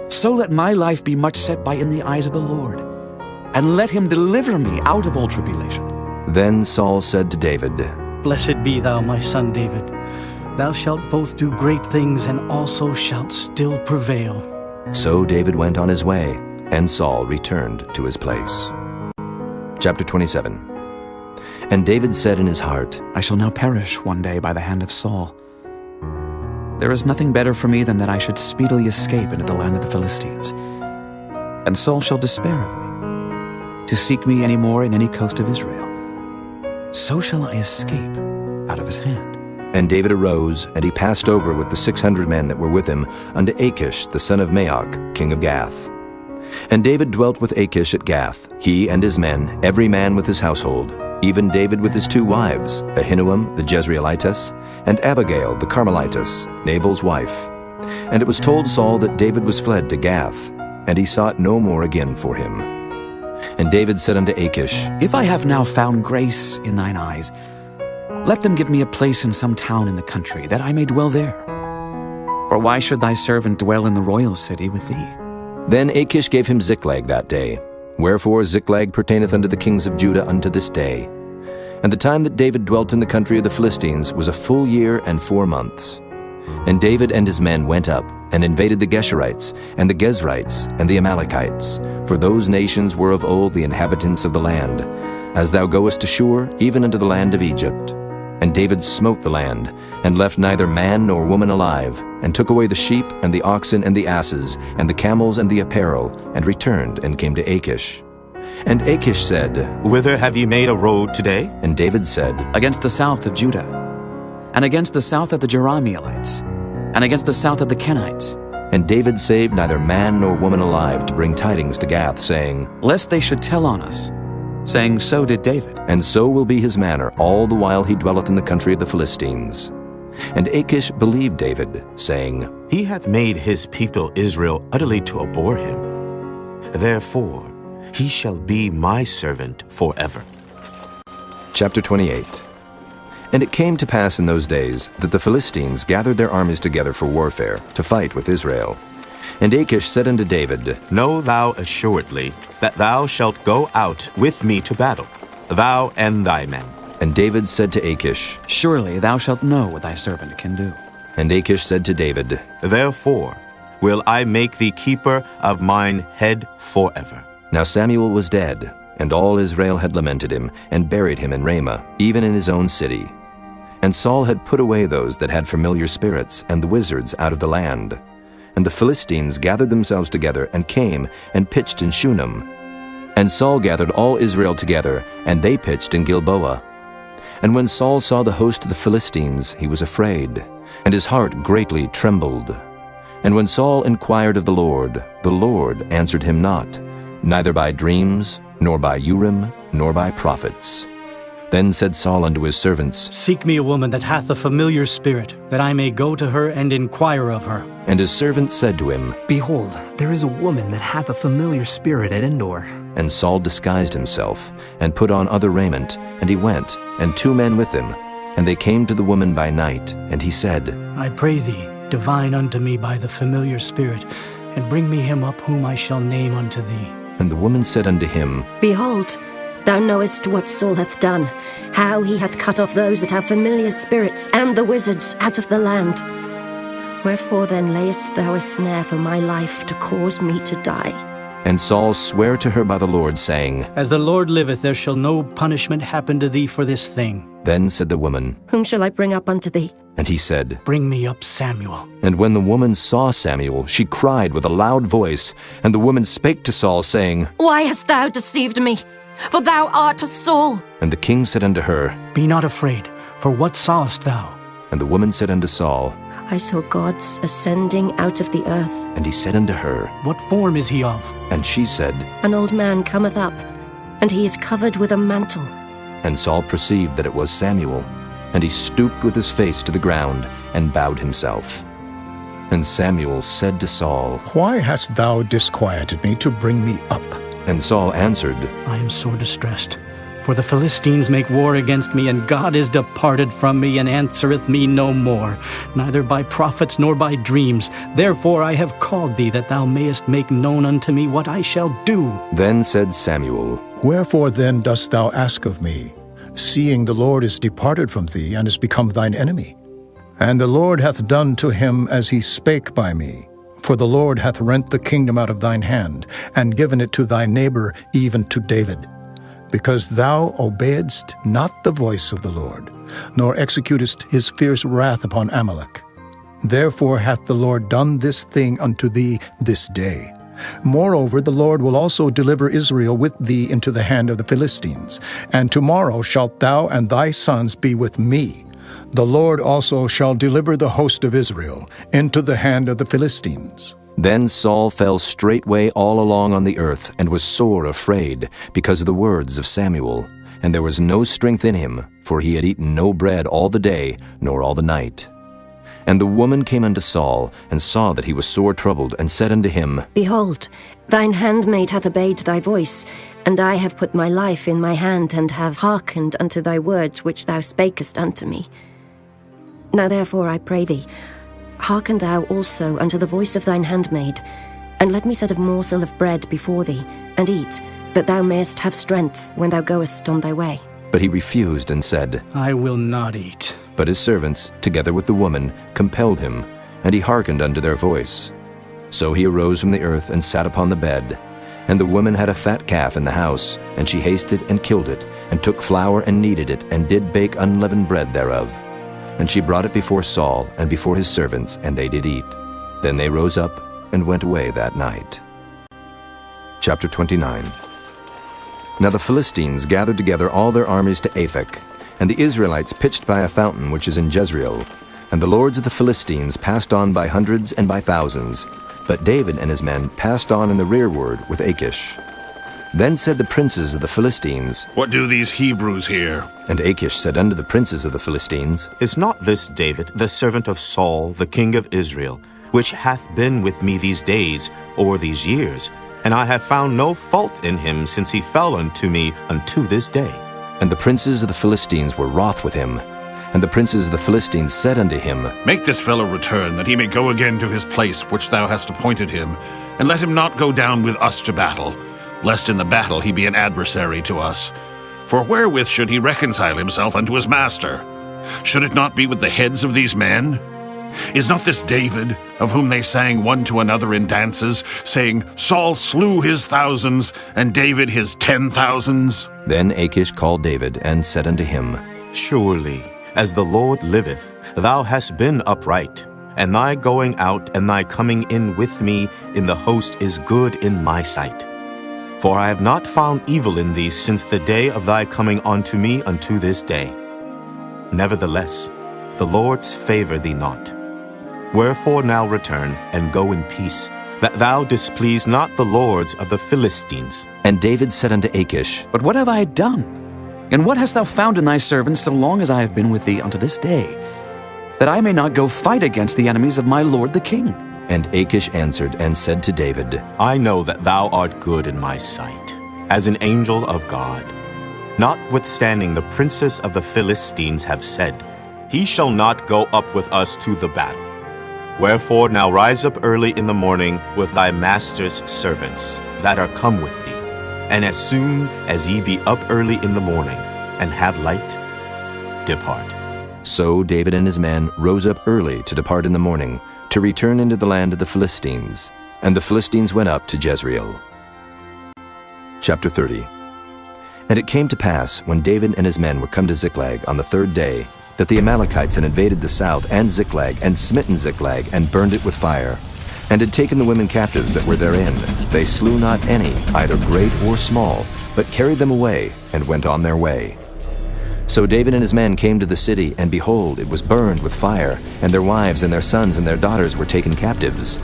so let my life be much set by in the eyes of the Lord, and let him deliver me out of all tribulation. Then Saul said to David, Blessed be thou, my son David. Thou shalt both do great things, and also shalt still prevail. So David went on his way, and Saul returned to his place. Chapter 27. And David said in his heart, I shall now perish one day by the hand of Saul. There is nothing better for me than that I should speedily escape into the land of the Philistines. And Saul shall despair of me, to seek me any more in any coast of Israel. So shall I escape out of his hand. And David arose, and he passed over with the 600 men that were with him unto Achish the son of Maoch, king of Gath. And David dwelt with Achish at Gath, he and his men, every man with his household, even David with his 2 wives, Ahinoam the Jezreelitess, and Abigail the Carmelitess, Nabal's wife. And it was told Saul that David was fled to Gath, and he sought no more again for him. And David said unto Achish, If I have now found grace in thine eyes, Let them give me a place in some town in the country, that I may dwell there. For why should thy servant dwell in the royal city with thee? Then Achish gave him Ziklag that day. Wherefore Ziklag pertaineth unto the kings of Judah unto this day. And the time that David dwelt in the country of the Philistines was a full year and 4 months. And David and his men went up, and invaded the Geshurites, and the Gezrites, and the Amalekites, for those nations were of old the inhabitants of the land, as thou goest to Shur, even unto the land of Egypt. And David smote the land, and left neither man nor woman alive, and took away the sheep, and the oxen, and the asses, and the camels, and the apparel, and returned, and came to Achish. And Achish said, Whither have ye made a road today? And David said, Against the south of Judah, and against the south of the Jerahmeelites, and against the south of the Kenites. And David saved neither man nor woman alive to bring tidings to Gath, saying, Lest they should tell on us, saying, So did David. And so will be his manner all the while he dwelleth in the country of the Philistines. And Achish believed David, saying, He hath made his people Israel utterly to abhor him. Therefore he shall be my servant forever. Chapter 28. And it came to pass in those days that the Philistines gathered their armies together for warfare, to fight with Israel. And Achish said unto David, Know thou assuredly that thou shalt go out with me to battle, thou and thy men. And David said to Achish, Surely thou shalt know what thy servant can do. And Achish said to David, Therefore will I make thee keeper of mine head forever. Now Samuel was dead, and all Israel had lamented him, and buried him in Ramah, even in his own city. And Saul had put away those that had familiar spirits, and the wizards out of the land. And the Philistines gathered themselves together, and came, and pitched in Shunem. And Saul gathered all Israel together, and they pitched in Gilboa. And when Saul saw the host of the Philistines, he was afraid, and his heart greatly trembled. And when Saul inquired of the Lord answered him not, neither by dreams, nor by Urim, nor by prophets. Then said Saul unto his servants, Seek me a woman that hath a familiar spirit, that I may go to her and inquire of her. And his servants said to him, Behold, there is a woman that hath a familiar spirit at Endor. And Saul disguised himself, and put on other raiment, and he went, and 2 men with him. And they came to the woman by night, and he said, I pray thee, divine unto me by the familiar spirit, and bring me him up whom I shall name unto thee. And the woman said unto him, Behold, thou knowest what Saul hath done, how he hath cut off those that have familiar spirits, and the wizards out of the land. Wherefore then layest thou a snare for my life, to cause me to die? And Saul sware to her by the Lord, saying, As the Lord liveth, there shall no punishment happen to thee for this thing. Then said the woman, Whom shall I bring up unto thee? And he said, Bring me up Samuel. And when the woman saw Samuel, she cried with a loud voice. And the woman spake to Saul, saying, Why hast thou deceived me? For thou art a Saul. And the king said unto her, Be not afraid, for what sawest thou? And the woman said unto Saul, I saw gods ascending out of the earth. And he said unto her, What form is he of? And she said, An old man cometh up, and he is covered with a mantle. And Saul perceived that it was Samuel. And he stooped with his face to the ground, and bowed himself. And Samuel said to Saul, Why hast thou disquieted me to bring me up? And Saul answered, I am sore distressed, for the Philistines make war against me, and God is departed from me, and answereth me no more, neither by prophets nor by dreams. Therefore I have called thee, that thou mayest make known unto me what I shall do. Then said Samuel, Wherefore then dost thou ask of me, seeing the Lord is departed from thee, and is become thine enemy? And the Lord hath done to him as he spake by me. For the Lord hath rent the kingdom out of thine hand, and given it to thy neighbor, even to David. Because thou obeyedst not the voice of the Lord, nor executest his fierce wrath upon Amalek. Therefore hath the Lord done this thing unto thee this day. Moreover, the Lord will also deliver Israel with thee into the hand of the Philistines. And tomorrow shalt thou and thy sons be with me. The Lord also shall deliver the host of Israel into the hand of the Philistines. Then Saul fell straightway all along on the earth, and was sore afraid, because of the words of Samuel. And there was no strength in him, for he had eaten no bread all the day, nor all the night. And the woman came unto Saul, and saw that he was sore troubled, and said unto him, Behold, thine handmaid hath obeyed thy voice, and I have put my life in my hand, and have hearkened unto thy words which thou spakest unto me. Now therefore I pray thee, hearken thou also unto the voice of thine handmaid, and let me set a morsel of bread before thee, and eat, that thou mayest have strength when thou goest on thy way. But he refused and said, I will not eat. But his servants, together with the woman, compelled him, and he hearkened unto their voice. So he arose from the earth and sat upon the bed. And the woman had a fat calf in the house, and she hasted and killed it, and took flour and kneaded it, and did bake unleavened bread thereof. And she brought it before Saul and before his servants, and they did eat. Then they rose up and went away that night. Chapter 29. Now the Philistines gathered together all their armies to Aphek, and the Israelites pitched by a fountain which is in Jezreel. And the lords of the Philistines passed on by hundreds and by thousands, but David and his men passed on in the rearward with Achish. Then said the princes of the Philistines, What do these Hebrews here? And Achish said unto the princes of the Philistines, Is not this David, the servant of Saul, the king of Israel, which hath been with me these days, or these years? And I have found no fault in him since he fell unto me unto this day. And the princes of the Philistines were wroth with him. And the princes of the Philistines said unto him, Make this fellow return, that he may go again to his place which thou hast appointed him, and let him not go down with us to battle, lest in the battle he be an adversary to us. For wherewith should he reconcile himself unto his master? Should it not be with the heads of these men? Is not this David, of whom they sang one to another in dances, saying, Saul slew his thousands, and David his 10,000s? Then Achish called David, and said unto him, Surely, as the Lord liveth, thou hast been upright, and thy going out and thy coming in with me in the host is good in my sight. For I have not found evil in thee since the day of thy coming unto me unto this day. Nevertheless, the Lord's favor thee not. Wherefore now return, and go in peace, that thou displease not the lords of the Philistines. And David said unto Achish, But what have I done? And what hast thou found in thy servants so long as I have been with thee unto this day, that I may not go fight against the enemies of my lord the king? And Achish answered and said to David, I know that thou art good in my sight, as an angel of God. Notwithstanding the princes of the Philistines have said, He shall not go up with us to the battle. Wherefore now rise up early in the morning with thy master's servants that are come with thee, and as soon as ye be up early in the morning, and have light, depart. So David and his men rose up early to depart in the morning, to return into the land of the Philistines. And the Philistines went up to Jezreel. Chapter 30. And it came to pass, when David and his men were come to Ziklag on the third day, that the Amalekites had invaded the south and Ziklag, and smitten Ziklag, and burned it with fire, and had taken the women captives that were therein. They slew not any, either great or small, but carried them away, and went on their way. So David and his men came to the city, and behold, it was burned with fire, and their wives and their sons and their daughters were taken captives.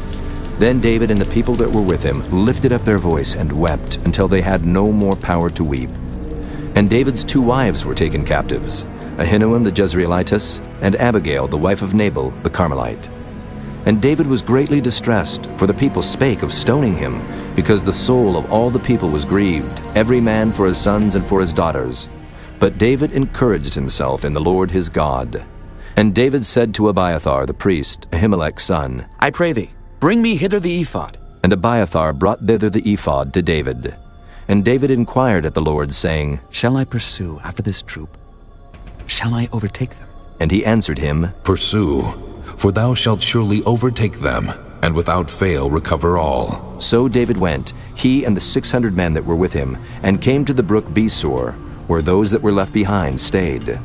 Then David and the people that were with him lifted up their voice and wept, until they had no more power to weep. And David's 2 wives were taken captives, Ahinoam the Jezreelitess, and Abigail the wife of Nabal the Carmelite. And David was greatly distressed, for the people spake of stoning him, because the soul of all the people was grieved, every man for his sons and for his daughters. But David encouraged himself in the Lord his God. And David said to Abiathar the priest, Ahimelech's son, I pray thee, bring me hither the ephod. And Abiathar brought thither the ephod to David. And David inquired at the Lord, saying, Shall I pursue after this troop? Shall I overtake them? And he answered him, Pursue, for thou shalt surely overtake them, and without fail recover all. So David went, he and the 600 men that were with him, and came to the brook Besor, where those that were left behind stayed.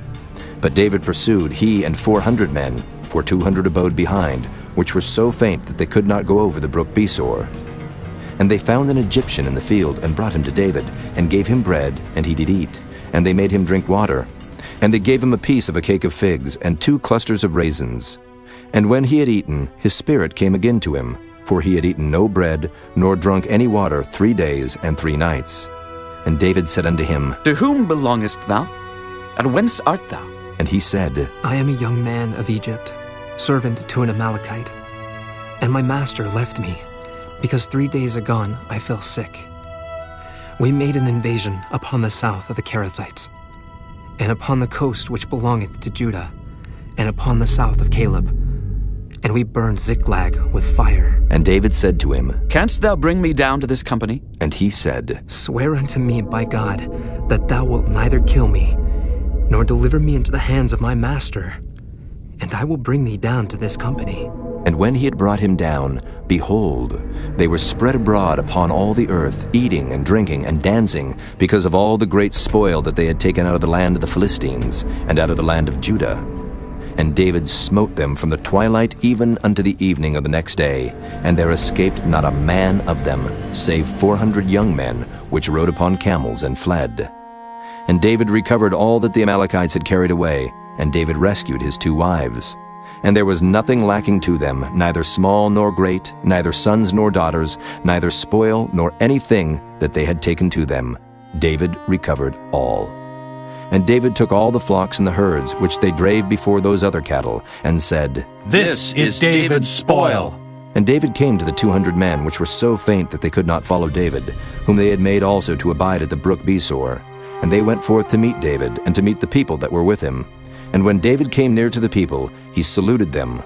But David pursued, he and 400 men, for 200 abode behind, which were so faint that they could not go over the brook Besor. And they found an Egyptian in the field, and brought him to David, and gave him bread, and he did eat. And they made him drink water. And they gave him a piece of a cake of figs, and 2 clusters of raisins. And when he had eaten, his spirit came again to him, for he had eaten no bread, nor drunk any water 3 days and 3 nights. And David said unto him, To whom belongest thou? And whence art thou? And he said, I am a young man of Egypt. servant to an Amalekite. And my master left me, because 3 days agone I fell sick. We made an invasion upon the south of the Kerethites, and upon the coast which belongeth to Judah, and upon the south of Caleb. And we burned Ziklag with fire. And David said to him, Canst thou bring me down to this company? And he said, Swear unto me by God that thou wilt neither kill me, nor deliver me into the hands of my master, and I will bring thee down to this company. And when he had brought him down, behold, they were spread abroad upon all the earth, eating and drinking and dancing, because of all the great spoil that they had taken out of the land of the Philistines, and out of the land of Judah. And David smote them from the twilight even unto the evening of the next day, and there escaped not a man of them, save 400 young men, which rode upon camels and fled. And David recovered all that the Amalekites had carried away, and David rescued his 2 wives. And there was nothing lacking to them, neither small nor great, neither sons nor daughters, neither spoil nor anything that they had taken to them. David recovered all. And David took all the flocks and the herds, which they drave before those other cattle, and said, This is David's spoil. And David came to the 200 men, which were so faint that they could not follow David, whom they had made also to abide at the brook Besor. And they went forth to meet David, and to meet the people that were with him. And when David came near to the people, he saluted them.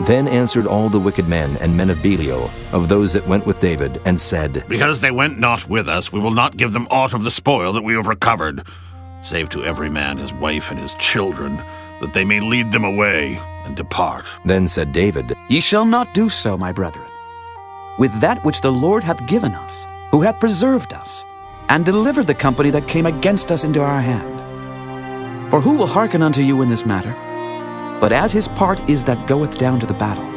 Then answered all the wicked men and men of Belial, of those that went with David, and said, Because they went not with us, we will not give them aught of the spoil that we have recovered, save to every man his wife and his children, that they may lead them away and depart. Then said David, Ye shall not do so, my brethren. With that which the Lord hath given us, who hath preserved us, and delivered the company that came against us into our hand. For who will hearken unto you in this matter? But as his part is that goeth down to the battle,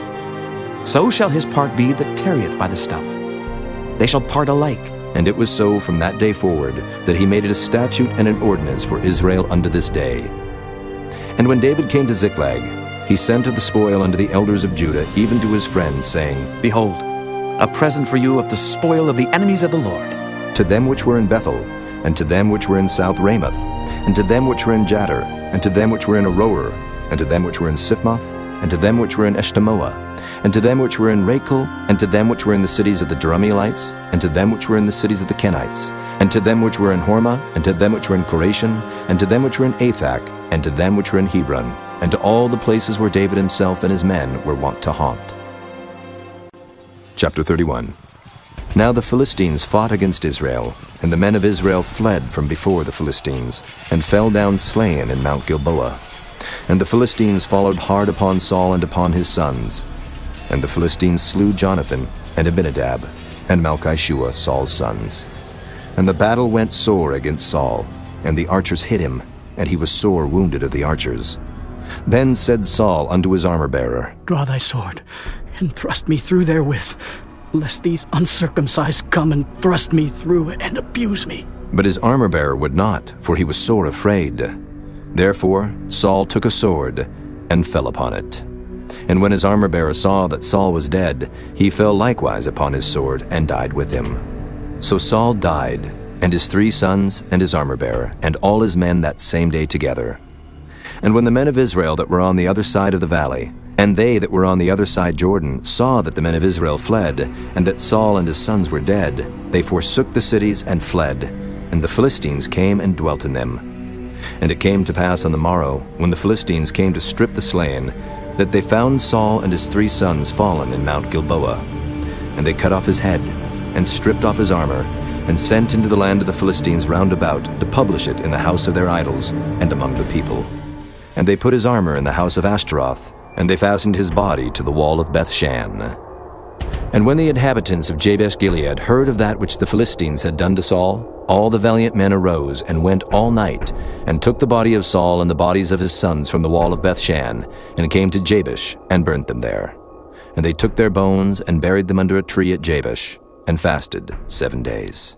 so shall his part be that tarrieth by the stuff. They shall part alike. And it was so from that day forward, that he made it a statute and an ordinance for Israel unto this day. And when David came to Ziklag, he sent of the spoil unto the elders of Judah, even to his friends, saying, Behold, a present for you of the spoil of the enemies of the Lord. To them which were in Bethel, and to them which were in South Ramoth, and to them which were in Jattir, and to them which were in Aroer, and to them which were in Siphmoth, and to them which were in Eshtemoa, and to them which were in Rachel, and to them which were in the cities of the Jerahmeelites, and to them which were in the cities of the Kenites, and to them which were in Hormah, and to them which were in Korashin, and to them which were in Athak, and to them which were in Hebron, and to all the places where David himself and his men were wont to haunt. Chapter 31. Now the Philistines fought against Israel, and the men of Israel fled from before the Philistines, and fell down slain in Mount Gilboa. And the Philistines followed hard upon Saul and upon his sons. And the Philistines slew Jonathan, and Abinadab, and Malchishua, Saul's sons. And the battle went sore against Saul, and the archers hit him, and he was sore wounded of the archers. Then said Saul unto his armor-bearer, Draw thy sword, and thrust me through therewith, lest these uncircumcised come and thrust me through and abuse me. But his armor-bearer would not, for he was sore afraid. Therefore Saul took a sword, and fell upon it. And when his armor-bearer saw that Saul was dead, he fell likewise upon his sword, and died with him. So Saul died, and his 3 sons, and his armor-bearer, and all his men that same day together. And when the men of Israel that were on the other side of the valley, and they that were on the other side Jordan, saw that the men of Israel fled, and that Saul and his sons were dead, they forsook the cities and fled, and the Philistines came and dwelt in them. And it came to pass on the morrow, when the Philistines came to strip the slain, that they found Saul and his 3 sons fallen in Mount Gilboa. And they cut off his head, and stripped off his armor, and sent into the land of the Philistines round about, to publish it in the house of their idols, and among the people. And they put his armor in the house of Ashtaroth, and they fastened his body to the wall of Bethshan. And when the inhabitants of Jabesh-Gilead heard of that which the Philistines had done to Saul, all the valiant men arose, and went all night, and took the body of Saul and the bodies of his sons from the wall of Bethshan, and came to Jabesh, and burnt them there. And they took their bones, and buried them under a tree at Jabesh, and fasted 7 days.